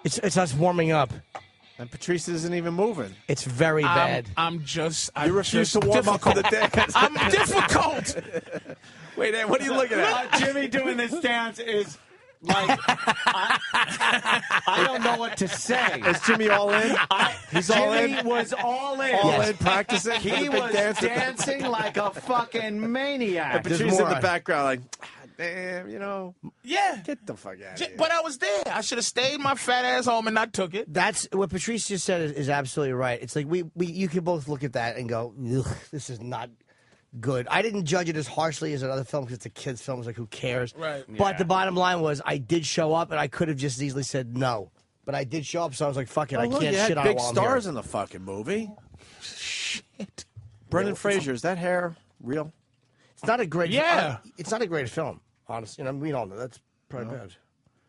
It's us warming up. And Patrice isn't even moving. It's very bad. You refuse to warm up for the dance. I'm difficult. Wait, Ed, what are you looking at? Jimmy doing this dance is like I don't know what to say. Is Jimmy all in? He's all in. Jimmy was all in. All in practicing. He was dancing like a fucking maniac. And Patrice in the background, like, damn, Yeah. get the fuck out of here. But I was there. I should have stayed my fat ass home and not took it. That's what Patrice just said is absolutely right. It's like you can both look at that and go, ugh, this is not good. I didn't judge it as harshly as another film because it's a kid's film. It's like, who cares? Right. But the bottom line was I did show up, and I could have just easily said no. But I did show up, so I was like, fuck it. Oh, I look, can't you had shit on it big while I'm stars here. in the fucking movie. Shit. Brendan Fraser, is that hair real? It's not a great it's not a great film, honestly. We all know that's probably bad.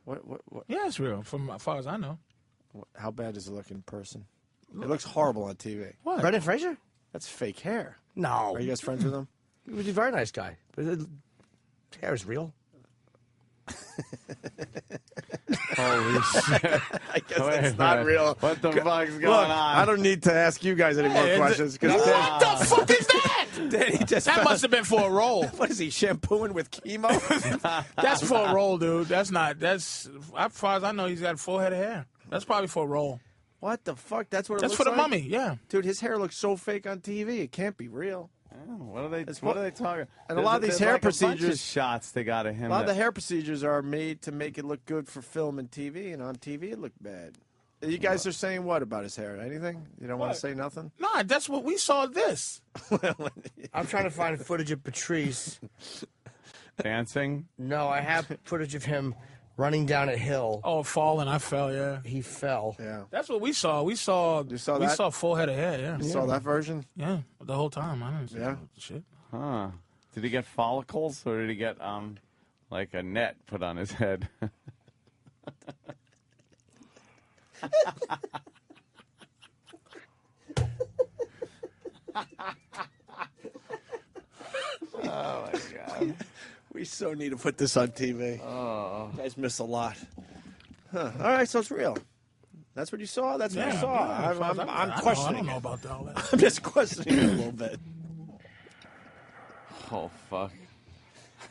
What? Yeah, it's real, from as far as I know. How bad is it look in person? It looks horrible on TV. What? Brendan Fraser? That's fake hair. No. Are you guys friends with him? He was a very nice guy. But his hair is real. Holy shit. I guess that's not real. What the fuck's going Look, on? I don't need to ask you guys any more questions. What the fuck is that? That must have been for a role. What is he, shampooing with chemo? That's for a role, dude. That's as far as I know, he's got a full head of hair. That's probably for a role. What the fuck? That's what it That's looks for the like? mummy, yeah. Dude, his hair looks so fake on TV. It can't be real. What are they talking? And a lot of these hair like a bunch of procedures, shots they got of him. a lot of the hair procedures are made to make it look good for film and TV, and on TV it looked bad. You guys are saying what about his hair? Anything? You don't want to say nothing? Nah, that's what we saw this. I'm trying to find footage of Patrice. Dancing? No, I have footage of him running down a hill. Oh, falling. I fell, yeah. He fell. Yeah. That's what we saw. We saw that? full head of hair, yeah. You saw that version? Yeah, the whole time. I didn't see shit. Huh. Did he get follicles or did he get like a net put on his head? Oh my god. We so need to put this on TV. Oh. You guys miss a lot. Huh. All right, so it's real. That's what you saw? That's what you saw. I'm questioning. I don't know about all that. I'm just questioning it a little bit. Oh fuck.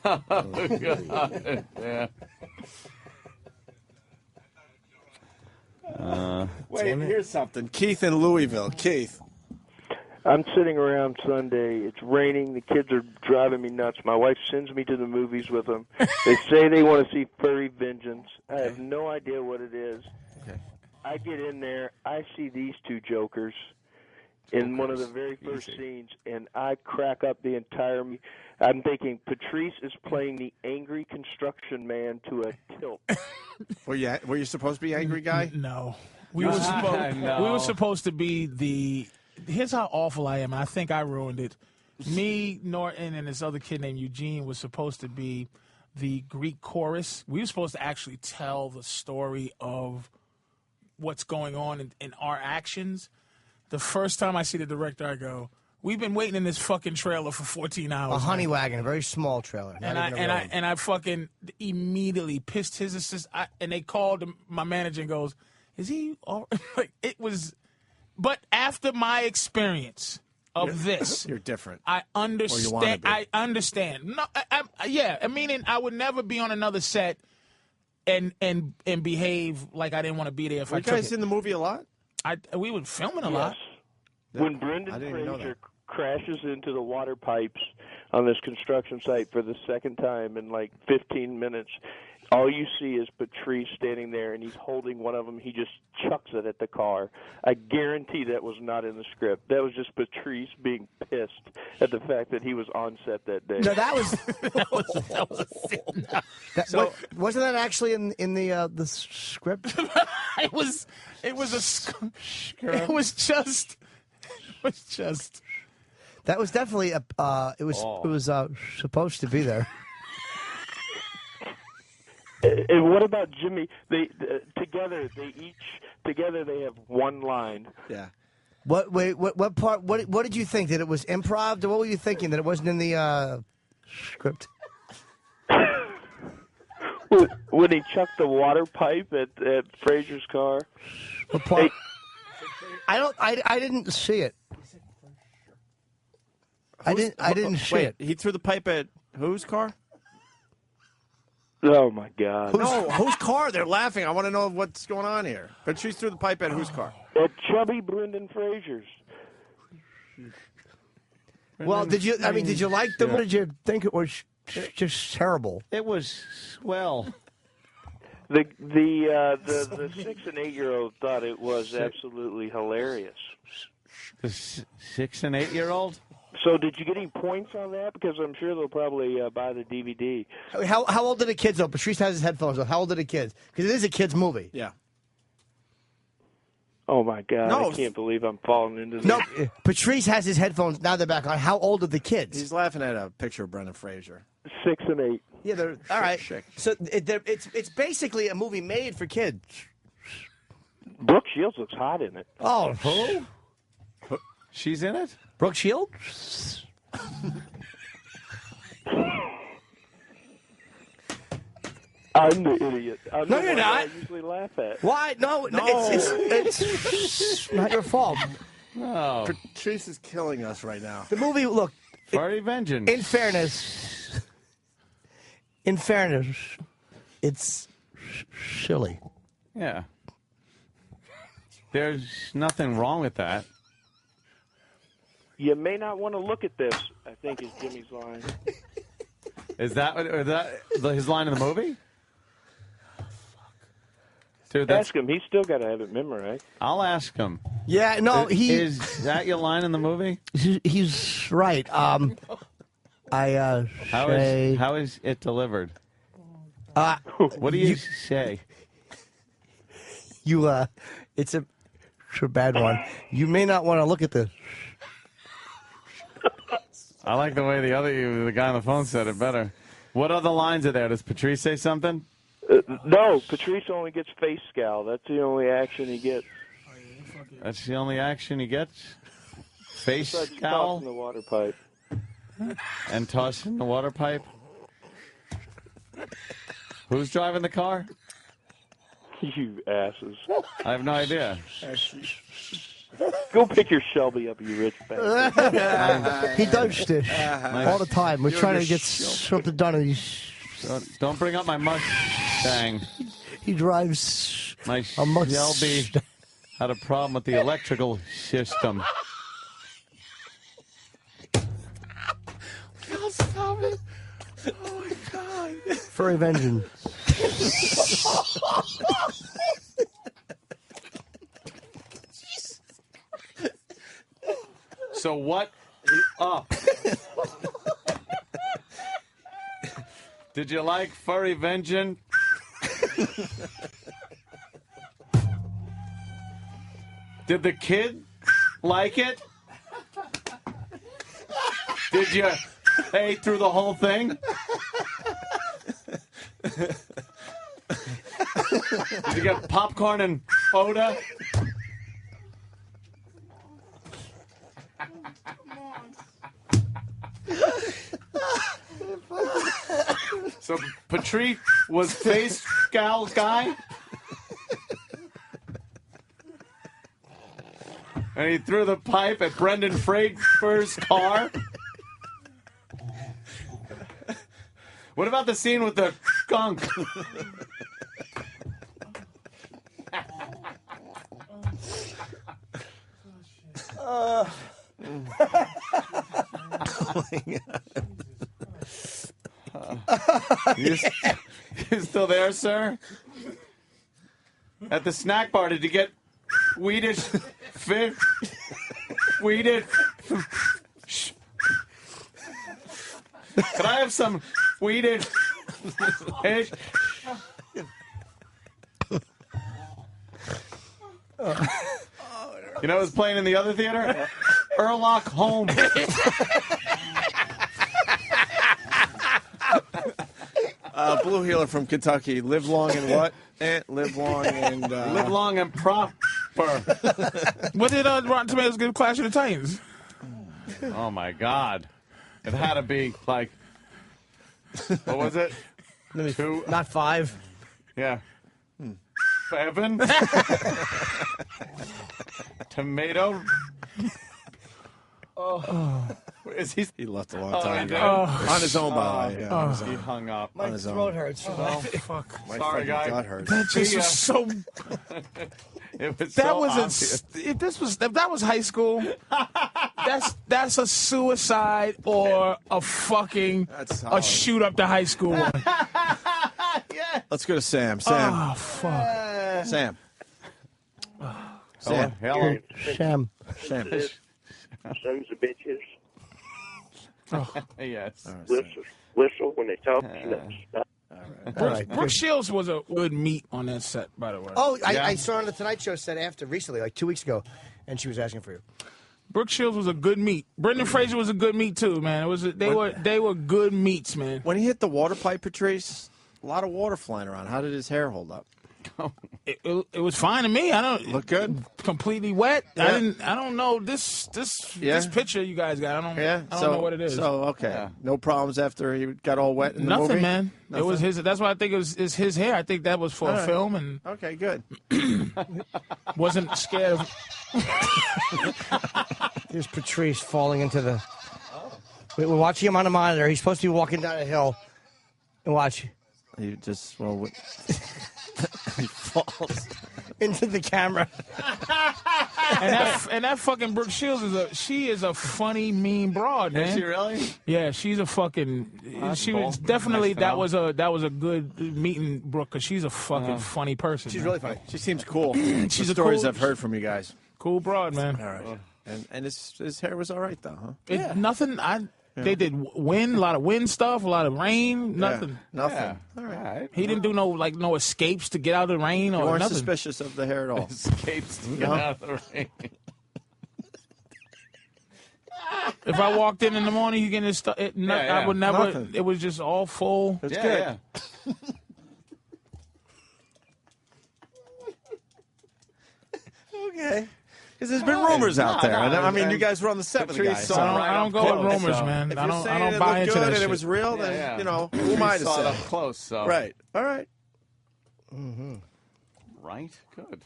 Oh god. Yeah. Wait, here's something. Keith in Louisville. Keith. I'm sitting around Sunday. It's raining. The kids are driving me nuts. My wife sends me to the movies with them. They say they want to see Furry Vengeance. I have no idea what it is. Okay. I get in there. I see these two jokers in one of the very first scenes, and I crack up the entire movie. I'm thinking Patrice is playing the angry construction man to a tilt. Were you supposed to be angry guy? No. We were supposed to be the... Here's how awful I am, and I think I ruined it. Me, Norton, and this other kid named Eugene was supposed to be the Greek chorus. We were supposed to actually tell the story of what's going on in our actions. The first time I see the director, I go, we've been waiting in this fucking trailer for 14 hours. A honey wagon, a very small trailer. And I fucking immediately pissed his assistant. And they called my manager and goes, is he all like it was... But after my experience of this, you're different. I understand. Or you wanna be. I understand. No, I mean, I would never be on another set and behave like I didn't want to be there. If Were I you guys took it. in the movie a lot? We were filming a lot. When Brendan Fraser crashes into the water pipes on this construction site for the second time in like 15 minutes, all you see is Patrice standing there, and he's holding one of them. He just chucks it at the car. I guarantee that was not in the script. That was just Patrice being pissed at the fact that he was on set that day. No, that was So wasn't that actually in the script? it was just. That was definitely it was supposed to be there. And what about Jimmy? They together they have one line. Yeah. What part? What did you think? That it was improv? What were you thinking? That it wasn't in the script? When he chucked the water pipe at Fraser's car. What part? I didn't see it. I didn't see it. He threw the pipe at whose car? Oh my God! Whose car? They're laughing. I want to know what's going on here. Patrice threw the pipe at whose car? At chubby Brendan Fraser's. Well, did you like them? Or did you think it was just terrible? It was swell. The 6 and 8 year old thought it was absolutely hilarious. The 6 and 8 year old. So did you get any points on that? Because I'm sure they'll probably buy the DVD. How old are the kids, though? Patrice has his headphones on. How old are the kids? Because it is a kid's movie. Yeah. Oh, my God. No. I can't believe I'm falling into this. No, Patrice has his headphones. Now they're back on. How old are the kids? He's laughing at a picture of Brendan Fraser. 6 and 8. Yeah, they're all right. So it's basically a movie made for kids. Brooke Shields looks hot in it. Oh, who? She's in it? Brooke Shields? I'm the idiot. I'm No, the you're one not. I usually laugh at. Why? No. It's not your fault. No. Patrice is killing us right now. The movie, look. Furry Vengeance. In fairness, it's silly. Yeah. There's nothing wrong with that. You may not want to look at this, I think is Jimmy's line. Is that his line in the movie? Dude, Ask him. He's still got to have it memorized. I'll ask him. Yeah, no, is that your line in the movie? He's right. How is it delivered? What do you say? It's a bad one. You may not want to look at this. I like the way the guy on the phone said it better. What other lines are there? Does Patrice say something? No, Patrice only gets face scowl. That's the only action he gets. That's the only action he gets? Face scowl? Tossing the water pipe. And tossing the water pipe? Who's driving the car? You asses. I have no idea. Go pick your Shelby up, you rich bastard. He does this all the time. We're You're trying to the get something done, and Don't bring up my Mustang. he drives My a Mustang. Shelby had a problem with the electrical system. God, stop it. Oh, my God. Furry Vengeance. So what up? Did you like Furry Vengeance? Did the kid like it? Did you pay through the whole thing? Did you get popcorn and soda? So Patrice was face scowl guy, and he threw the pipe at Brendan Fraser's car. What about the scene with the skunk? You still there, sir? At the snack bar, did you get Swedish fish? Swedish. Could I have some Swedish fish? You know who's playing in the other theater? Sherlock Holmes. Blue Healer from Kentucky. Live long and what? Live long and... Live long and prosper. What did Rotten Tomatoes give Clash of the Titans? Oh, my God. It had to be like... What was it? Two? Not 5. Yeah. 7? Tomato? Oh. Is he left a long time ago. Oh, on his own, by the way. Yeah, he hung up. My throat hurts. Oh, fuck. My Sorry, fucking guys. gut hurts. That just was so... It was That so was obvious. if that was high school, that's a suicide or a fucking a shoot up the high school one. Let's go to Sam. Sam. Oh fuck. Sam. Sam. Hello. Sam. Sam. Sons of bitches. Yes. Whistle when they talk. Brooke Shields was a good meet on that set, by the way. Oh, I saw her on the Tonight Show set after recently, like 2 weeks ago, and she was asking for you. Brooke Shields was a good meet. Brendan Fraser was a good meet too, man. It was they were good meets, man. When he hit the water pipe, Patrice, a lot of water flying around. How did his hair hold up? It was fine to me. I don't look good. Completely wet. Yeah. I don't know this picture you guys got. I don't know what it is. So okay, no problems after he got all wet in the Nothing, movie? man. Nothing? It was his. That's why I think it's his hair. I think that was for a film, and okay, good. wasn't scared of. Here's Patrice falling into the. We're watching him on the monitor. He's supposed to be walking down a hill, and watch. He just he falls into the camera. and that fucking Brooke Shields is a funny, mean broad, man. Is she really? Yeah, she's a fucking. That's she cool. was definitely Nice to know. that was a good meeting, Brooke, because she's a fucking funny person. She's man. really funny. She seems cool. She's the a stories cool- I've heard from you guys. Cool broad, man. All right. And his hair was all right though, huh? Nothing. They did a lot of wind stuff, a lot of rain. Nothing. Nothing. Yeah. All right. He didn't do no escapes to get out of the rain You or weren't nothing. suspicious of the hair at all. Escapes to get out of the rain. If I walked in the morning, you getting stuff. I would never. Nothing. It was just all full. It's good. Yeah. Okay. Because there's been rumors out there. I mean, you guys were on the set with the guy. Patrice So saw it I don't go with rumors, man. if I you're don't saying it buy looked into good that and shit. it was real, then, Yeah. you know, who am I to saw it say? up close, so. Right. All right. Right? Good.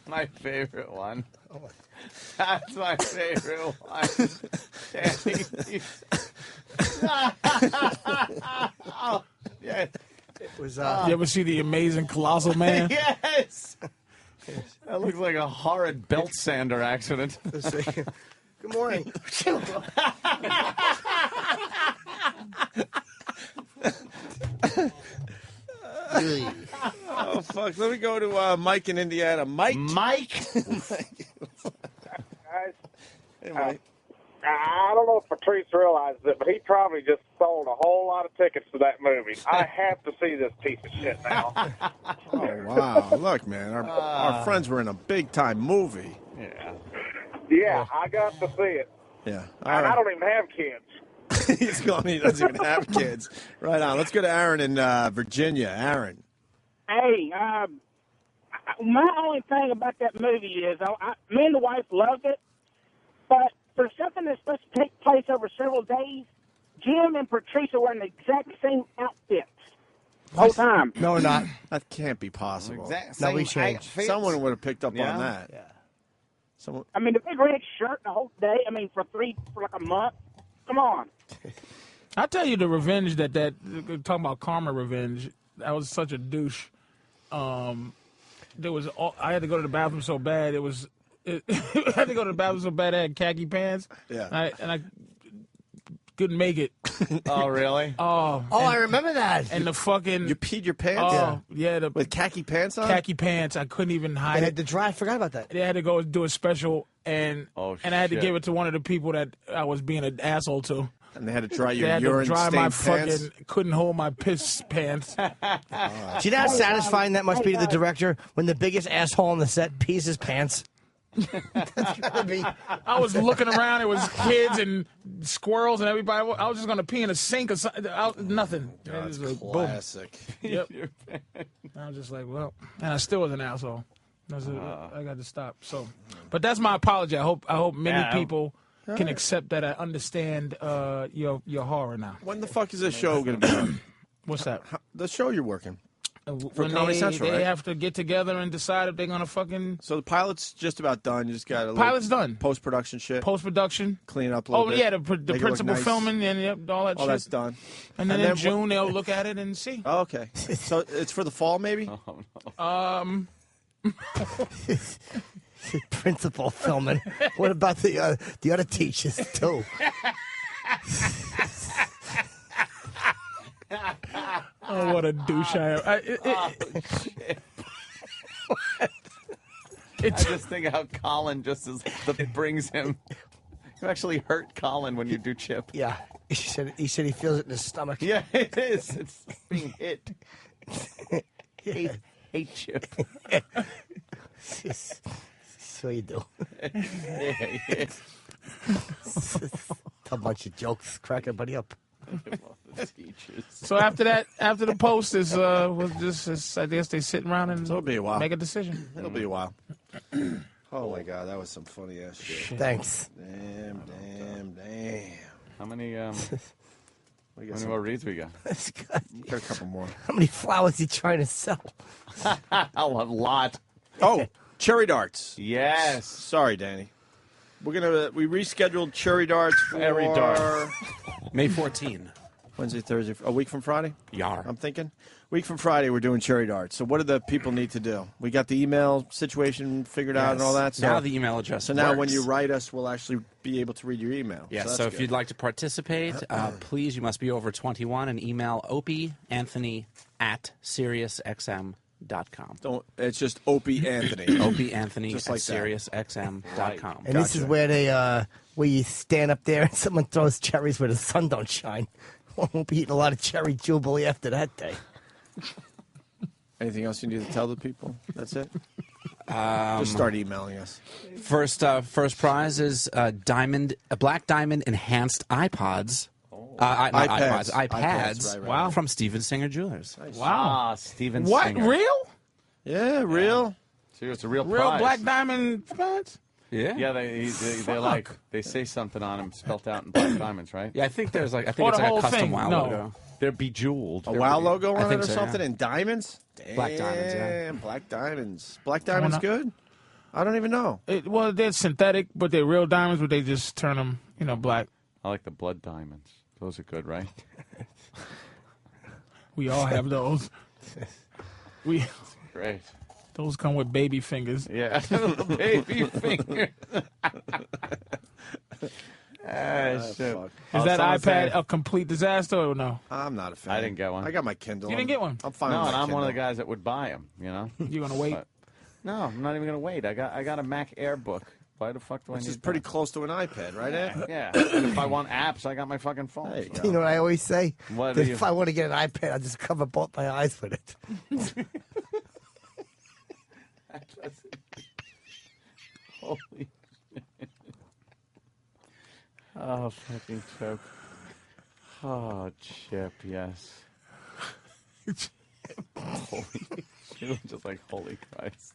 My favorite one. That's my favorite one. Oh, yes. It was. You ever see The Amazing Colossal Man? Yes. That looks like a horrid belt sander accident. Good morning. Oh, fuck. Let me go to Mike in Indiana. Mike? Guys, Hey, Mike. I don't know if Patrice realizes it, but he probably just sold a whole lot of tickets to that movie. I have to see this piece of shit now. Oh, wow. Look, man, our friends were in a big-time movie. Yeah. Yeah, I got to see it. Yeah. And I don't even have kids. He's going, he doesn't even have kids. Right on. Let's go to Aaron in Virginia. Aaron. Hey, my only thing about that movie is, me and the wife loved it, but for something that's supposed to take place over several days, Jim and Patrice are wearing the exact same outfits the whole time. No, we're not. That can't be possible. No, we changed. Someone would have picked up Yeah? on that. Yeah. Someone. I mean, the big red shirt the whole day. I mean, for like a month. Come on. I tell you, the revenge that talking about karma revenge. That was such a douche. There was I had to go to the bathroom so bad. I had to go to the bathroom so bad I had khaki pants. Yeah. And I couldn't make it. Oh, really? I remember that. And the fucking You peed your pants? Oh, yeah. With khaki pants on? Khaki pants. I couldn't even hide They it. had to dry. I forgot about that. They had to go do a special, and I had to shit. give it to one of the people that I was being an asshole to. And they had to dry your They had to urine dry stained my pants? fucking. Couldn't hold my piss pants. Do you know how satisfying that must be to the director when the biggest asshole on the set pees his pants? I was looking around. It was kids and squirrels and everybody. I was just gonna pee in a sink or something. Nothing. God, It was like, boom. classic. Yep. I was just like, well, and I still was an asshole. I got to stop. So, but that's my apology. I hope many people can accept that. I understand your horror now. When the fuck is this show going to be on? What's that? The show you're working. For When Comedy Central, they right? have to get together and decide if they're gonna fucking. So the pilot's just about done. You just got a Pilot's done. Post-production shit. Post-production. Clean it up a little bit. Yeah, the Make it look principal nice. filming and all that shit. All that's done. And then in June they'll look at it and see. Oh, okay. So it's for the fall, maybe? Principal filming. What about the other teachers too? Oh, what a douche I am! I just think how Colin it brings him. You actually hurt Colin when you do Chip. Yeah, he said he feels it in his stomach. Yeah, it is. It's being hit. hate Chip. So you do. Yeah. A bunch of jokes, crack everybody up. So after that, after the post is, I guess they sitting around and it'll be a while. Make a decision. It'll be a while. Oh my God, that was some funny ass shit. Thanks. Damn. How many more reads we got? Got a couple more. How many flowers you trying to sell? A lot. Oh, cherry darts. Yes. Sorry, Danny. We rescheduled cherry darts for Cherry dart. May 14. Wednesday, Thursday, a week from Friday? Yar. I'm thinking. Week from Friday, we're doing cherry darts. So what do the people need to do? We got the email situation figured out and all that. So now the email address So now works. when you write us, we'll actually be able to read your email. Yes, so if good. you'd like to participate, please, you must be over 21 and email Opie Anthony at SiriusXM.com. It's just Opie Anthony. Opie Anthony Just at like that. SiriusXM.com. And this is where where you stand up there and someone throws cherries where the sun don't shine. Won't be eating a lot of cherry jubilee after that day. Anything else you need to tell the people? That's it? Just start emailing us. First prize is Black Diamond enhanced iPods. iPads. iPads. Right. Wow. From Steven Singer Jewelers. Nice. Wow. Steven What? Singer. Real? Yeah, real. So it's a real Real prize. black diamond pads? Yeah. Yeah, they say something on them spelt out in black diamonds, right? Yeah, I think there's Or it's the like whole a custom thing. WoW No. logo. They're bejeweled. A WoW logo I on it think or so, something yeah. in diamonds? Black diamonds, yeah. Damn, black diamonds. Black diamonds good? I don't even know. Well, they're synthetic, but they're real diamonds, but they just turn them, black. I like the blood diamonds. Those are good, right? We all have those. Great. Those come with baby fingers. Yeah, baby finger. Shit. Is that iPad a complete disaster or no? I'm not a fan. I didn't get one. I got my Kindle. You didn't get one? I'm fine No, with and my I'm one of the Kindle. guys that would buy them. You gonna wait? No, I'm not even gonna wait. I got a Mac Air book. Why the fuck do I Which need is pretty that? close to an iPad, right, Ed? Yeah. And if I want apps, I got my fucking phone. There you go. You know what I always say? What That do you- if I want to get an iPad, I'll just cover both my eyes with it. Holy shit. Oh, fucking Chip. Oh, Chip, yes. Holy shit. Just like, holy Christ.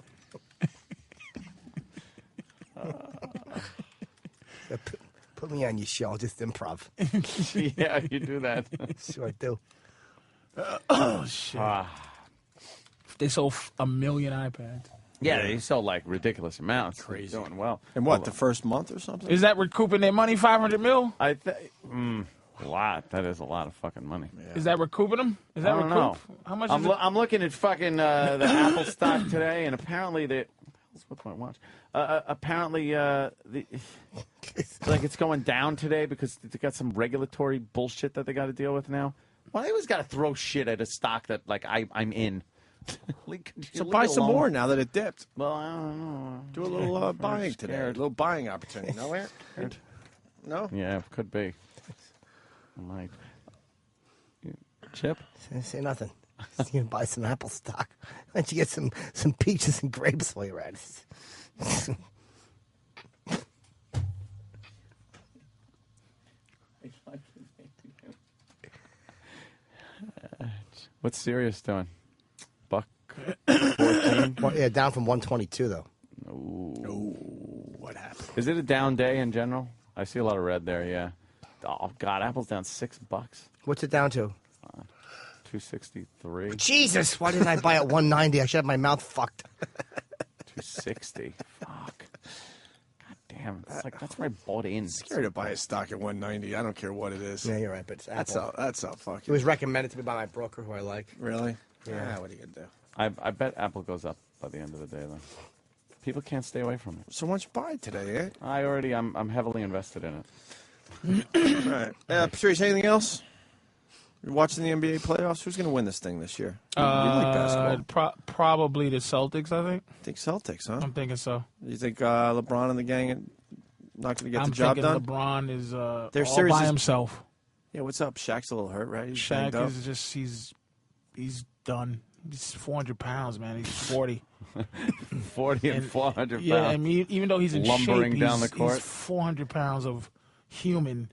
Put me on your show, just improv. Yeah, you do that. Sure I do. Oh, shit. They sold 1 million iPads. Yeah, they sell like ridiculous amounts. Crazy. They're doing well. And what, the first month or something? Is that recouping their money, 500 mil? I think a lot. That is a lot of fucking money. Is that recouping them? Is that I don't recoup? know. How much I'm, is it? I'm looking at fucking the Apple stock today, and apparently what's my watch? Apparently, like it's going down today because they got some regulatory bullshit that they got to deal with now. Well, they always got to throw shit at a stock that like I'm in. So buy some more now that it dipped. Well, I don't know. Do a little buying today. A little buying opportunity. No, Eric? No? Yeah, it could be. I might. Chip? Say nothing. You can buy some Apple stock. Why don't you get some peaches and grapes while you're at it? What's Sirius doing? Buck 14? Well, yeah, down from 122 though. Ooh. What happened? Is it a down day in general? I see a lot of red there. Yeah. Oh God, Apple's down $6. What's it down to? 263. Jesus, why didn't I buy at 190? I should have my mouth fucked. 260. Fuck. God damn. It's like that's where I bought in. Scared to buy a stock at 190. I don't care what it is. Yeah, you're right, but it's Apple. That's how fucking. It was recommended to me by my broker, who I like. Really? Yeah. What are you gonna do? I bet Apple goes up by the end of the day, though. People can't stay away from it. So why don't you buy it today, eh? I'm heavily invested in it. All right. Patrice, anything else? You're watching the NBA playoffs. Who's going to win this thing this year? You like basketball? Probably the Celtics, I think. Think Celtics, huh? I'm thinking so. You think LeBron and the gang are not going to get the job done? done? LeBron is Their all series by is- himself. Yeah, what's up? Shaq's a little hurt, right? He's Shaq banged up. is just he's done. He's 400 pounds, man. He's 40. 40 and 400 pounds. Yeah, I mean, even though he's in lumbering shape, down the court. he's 400 pounds of human.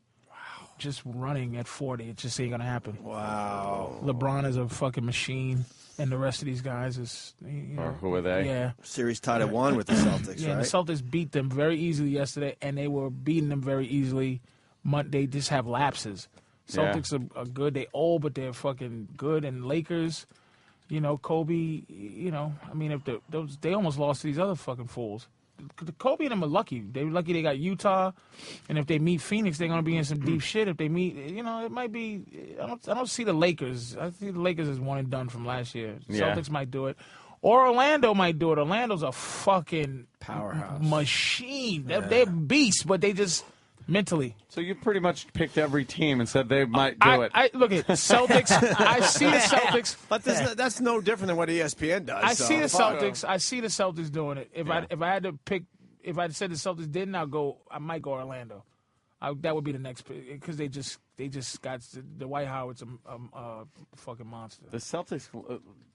Just running at 40, it just ain't gonna happen. Wow. LeBron is a fucking machine, and the rest of these guys is. Or who are they? Yeah. Series tied at 1 with the Celtics, Yeah, right? the Celtics beat them very easily yesterday, and they were beating them very easily. They just have lapses. Yeah. Celtics are good. They old, but they're fucking good. And Lakers, Kobe. I mean, if they almost lost to these other fucking fools. Kobe and them are lucky. They're lucky they got Utah, and if they meet Phoenix, they're gonna be in some deep shit. If they meet, it might be. I don't see the Lakers. I see the Lakers as one and done from last year. Yeah. Celtics might do it, or Orlando might do it. Orlando's a fucking powerhouse machine. They're beasts, but they just mentally. So you pretty much picked every team and said they might do it. I look at Celtics. I see the Celtics, but that's no different than what ESPN does. I see the Celtics. I see the Celtics doing it. If I had to pick, if I said the Celtics didn't, I might go Orlando. That would be the next pick because they just got the White Howard's a fucking monster. The Celtics,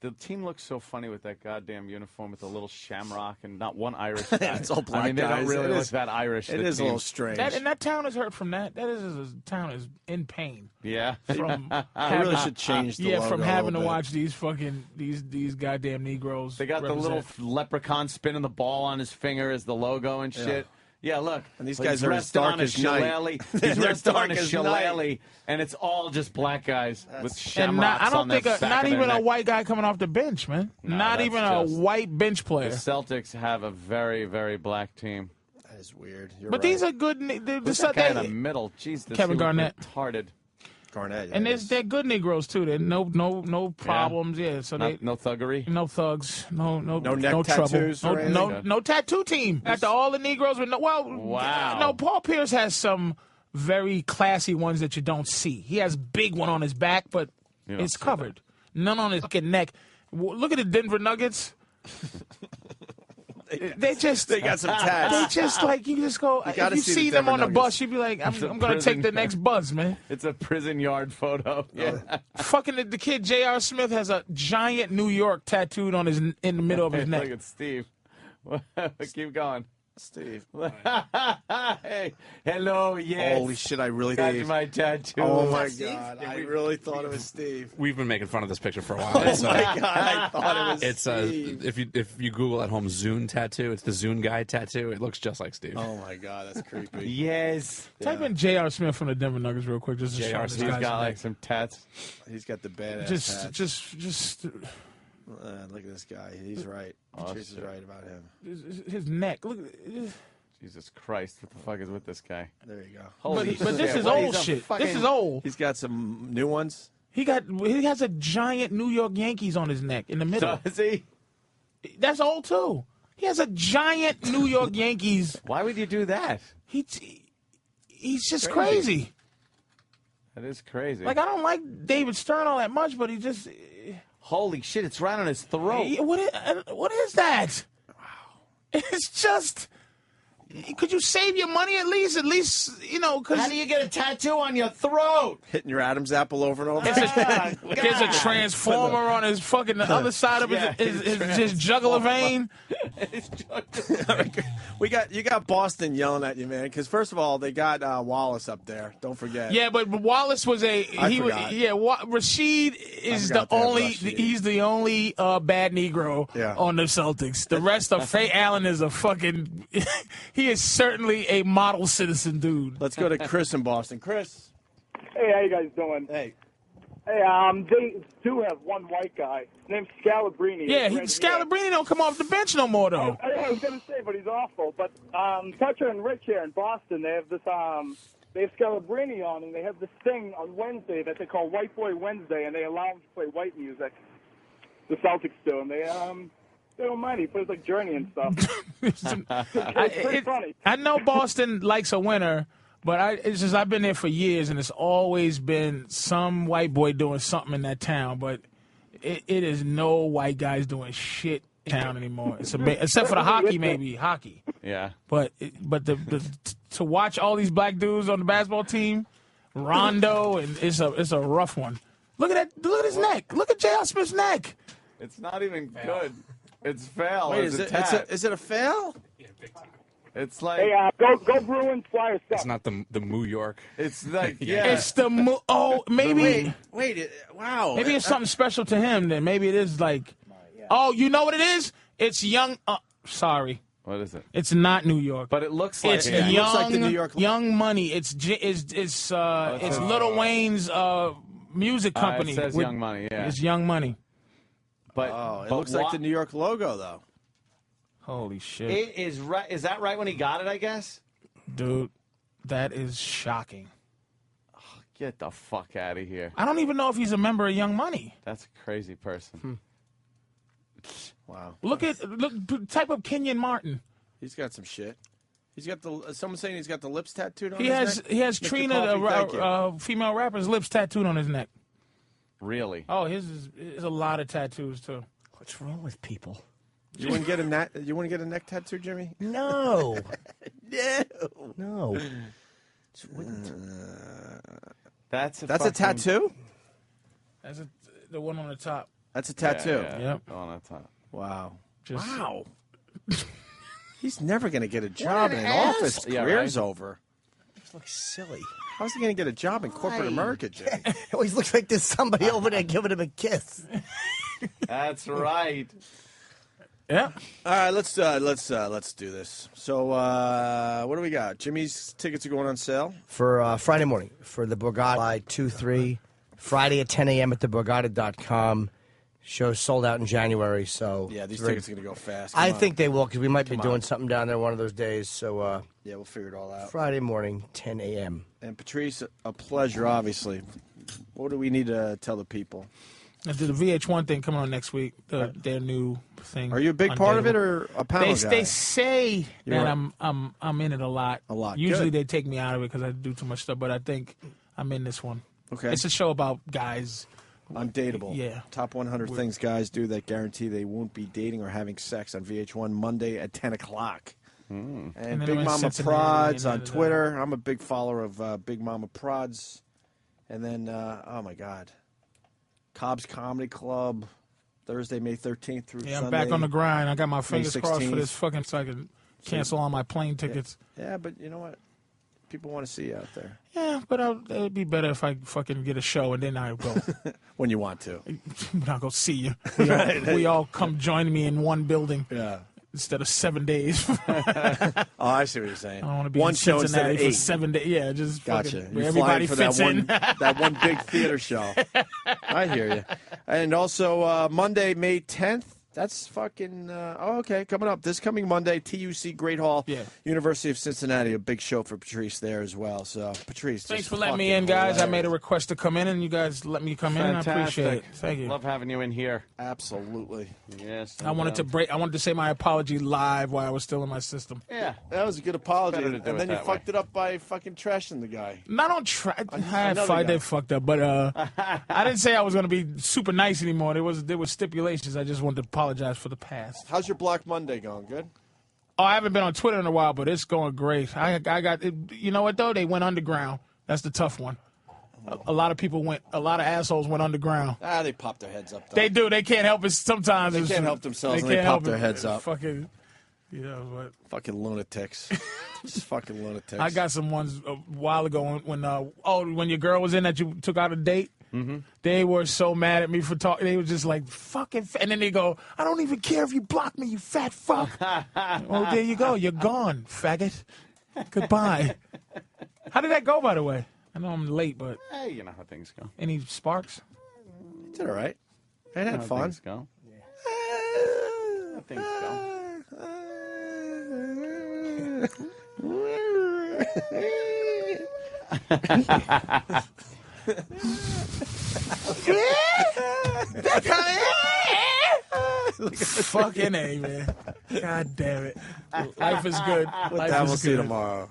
the team looks so funny with that goddamn uniform with the little shamrock and not one Irish guy. It's all black I mean, they guys. don't really It look is- that Irish. it the is a team. little strange. That town is hurt from that. Town is in pain. Yeah. From They really should change the logo from a having to little bit. watch these fucking these goddamn Negroes. They got the little leprechaun spinning the ball on his finger as the logo and shit. Yeah, look. And these he's guys are as resting dark on a as night. shillelagh. They're He's resting on dark a as shillelagh, and it's all just black guys with And shamrocks I don't on their think back not of their even a neck. white guy coming off the bench, man. No, not that's even a just- white bench The player. Celtics have a very, very black team. That is weird. You're But right. these are good. Who's that guy in the middle? Jeez, this Kevin he looked Garnett. retarded. Garnett. And they're good Negroes too. They're no problems. Yeah, so No thuggery. no thugs, no neck trouble, tattoos or anything? no tattoo team. After all the Negroes with Wow. no. Paul Pierce has some very classy ones that you don't see. He has big one on his back, but You don't it's see covered. None on his fucking neck. Look at the Denver Nuggets. They got some tats. They just you just go. You If gotta you see see the them Denver on the Nuggets. bus, you'd be like, I'm It's a going to prison. take the next bus, man. It's a prison yard photo. Yeah. Fucking the kid J.R. Smith has a giant New York tattooed on in the middle of his Look neck. at Steve. Keep going. Steve. Hey, hello, yes. Holy shit! I really Got Steve. my tattoo. Oh my Steve? god! I really thought it was Steve. We've been making fun of this picture for a while. Oh my god! I thought it was It's Steve. if you Google at home Zune tattoo, it's the Zune guy tattoo. It looks just like Steve. Oh my god, that's creepy. Yes. Type in J.R. Smith from the Denver Nuggets real quick, just to show J.R. this He's guy's got neck. like some tats. He's got the badass. Just Look at this guy. He's right. Patrice is right about him. his neck. Look. Jesus Christ, what the fuck is with this guy? There you go. Holy But this shit, is what, old he's a shit. fucking- This is old. He's got some new ones. He has a giant New York Yankees on his neck in the middle. Does he? That's old too. He has a giant New York Yankees. Why would you do that? He's just crazy. That is crazy. Like I don't like David Stern all that much, but he just. Holy shit, it's right on his throat. What is that? Wow. It's just. Could you save your money at least? Because How do you get a tattoo on your throat? Hitting your Adam's apple over and over. there's a transformer on his fucking the other side of his jugular vein. You got Boston yelling at you, man. Because first of all, they got Wallace up there. Don't forget. Yeah, but Wallace was Rashid is the only. He's the only bad Negro on the Celtics. The rest of Ray Allen is a fucking. He is certainly a model citizen dude. Let's go to Chris in Boston. Chris. Hey, how you guys doing? Hey. Hey, they do have one white guy. His name's Scalabrini. Yeah, Scalabrini don't come off the bench no more, though. I was going to say, but he's awful. But Toucher and Rich here in Boston, they have this, they have Scalabrini on, and they have this thing on Wednesday that they call White Boy Wednesday, and they allow him to play white music. The Celtics do, and they don't mind. He plays like Journey and stuff. It's pretty funny. I know Boston likes a winner. But it's just I've been there for years, and it's always been some white boy doing something in that town. But it is no white guys doing shit in town anymore. Except for the hockey. Yeah. But to watch all these black dudes on the basketball team, Rondo, and it's a rough one. Look at that! Look at his neck. Look at J.R. Smith's neck. It's not even good. It's fail. Wait, is it a fail? Yeah, big time. It's like hey, go Bruins, Flyers stuff. It's not the New York. It's like It's the maybe. Wait, wow. Maybe it's something special to him. Then maybe it is like. Oh, you know what it is? It's young. Sorry. What is it? It's not New York. But it looks like it's it. Young, looks like the New York. Young Money. It's Lil Wayne's music company. It says Young Money. Yeah. It's Young Money. But it looks like the New York logo though. Holy shit! It is right. Is that right when he got it? I guess. Dude, that is shocking. Oh, get the fuck out of here! I don't even know if he's a member of Young Money. That's a crazy person. Wow. Look, type up Kenyon Martin. He's got some shit. He's got someone's saying he's got the lips tattooed on his neck. He has Mr. Trina, the female rapper's lips tattooed on his neck. Really? Oh, his is a lot of tattoos too. What's wrong with people? You wouldn't get a neck tattoo, Jimmy? No. No. That's a tattoo? That's the one on the top. That's a tattoo. Yeah. Yep. On the top. Wow. Just, wow. He's never going to get a job in an office. His career's over. This looks silly. How's he going to get a job in corporate America, Jimmy? It always looks like there's somebody over there giving him a kiss. That's right. Yeah. All right, let's do this. So, what do we got? Jimmy's tickets are going on sale for Friday morning for the Borgata 2-3 Friday at 10 a.m. at theborgata.com. Show's sold out in January, so yeah, these tickets are going to go fast. I think they will because we might be doing something down there one of those days. So yeah, we'll figure it all out. Friday morning, 10 a.m. And Patrice, a pleasure, obviously. What do we need to tell the people? The VH1 thing coming on next week. Their new thing. Are you a big part of it or a panel guy? They say that I'm in it a lot. A lot. Usually Good. they take me out of it because I do too much stuff, but I think I'm in this one. Okay. It's a show about guys. Undateable. Yeah. Top 100 things guys do that guarantee they won't be dating or having sex on VH1 Monday at 10 o'clock. And Big Mama Prods on Twitter. I'm a big follower of Big Mama Prods. And then, oh my God, Cobb's Comedy Club, Thursday, May 13th through Sunday. I'm back on the grind. I got my fingers crossed for 16th. this fucking so I can cancel all my plane tickets. Yeah, but you know what? People want to see you out there. Yeah, but it'd be better if I fucking get a show and then I go. When you want to. When I go see you. We all come join me in one building. Yeah. Instead of 7 days. Oh, I see what you're saying. I don't want to be one in show instead of Cincinnati 8. for 7 days. Yeah, just gotcha. Where everybody fits in. that one big theater show. I hear you. And also Monday, May 10th. That's fucking, okay, coming up. This coming Monday, TUC Great Hall, University of Cincinnati, a big show for Patrice there as well. So, Patrice, thanks for letting me in, guys. Hilarious. I made a request to come in, and you guys let me come in. I appreciate it. Thank you. Love having you in here. Absolutely. Yes. I wanted to say my apology live while I was still in my system. Yeah. That was a good apology. Better to do And it then you that fucked it up by fucking trashing the guy. Not on I did fucked up, but I didn't say I was going to be super nice anymore. There was stipulations. I just wanted to apologize for the past. How's your Black Monday going? Good? Oh, I haven't been on Twitter in a while, but it's going great. I got it. You know what, though? They went underground. That's the tough one. A lot of assholes went underground. They pop their heads up, though. They do. They can't help it sometimes. They can't help themselves and they pop their heads up. Fucking, Yeah, but fucking lunatics. Just fucking lunatics. I got some ones a while ago when your girl was in that you took out a date. Mm-hmm. They were so mad at me for talking. They were just like, fucking and then they go, I don't even care if you block me, you fat fuck. Well, there you go. You're gone, faggot. Goodbye. How did that go, by the way? I know I'm late, but... Hey, you know how things go. Any sparks? It's all right. It had fun. Things go. How things go. Fucking A, man. God damn it. Life is good. Life We'll is see you good. tomorrow.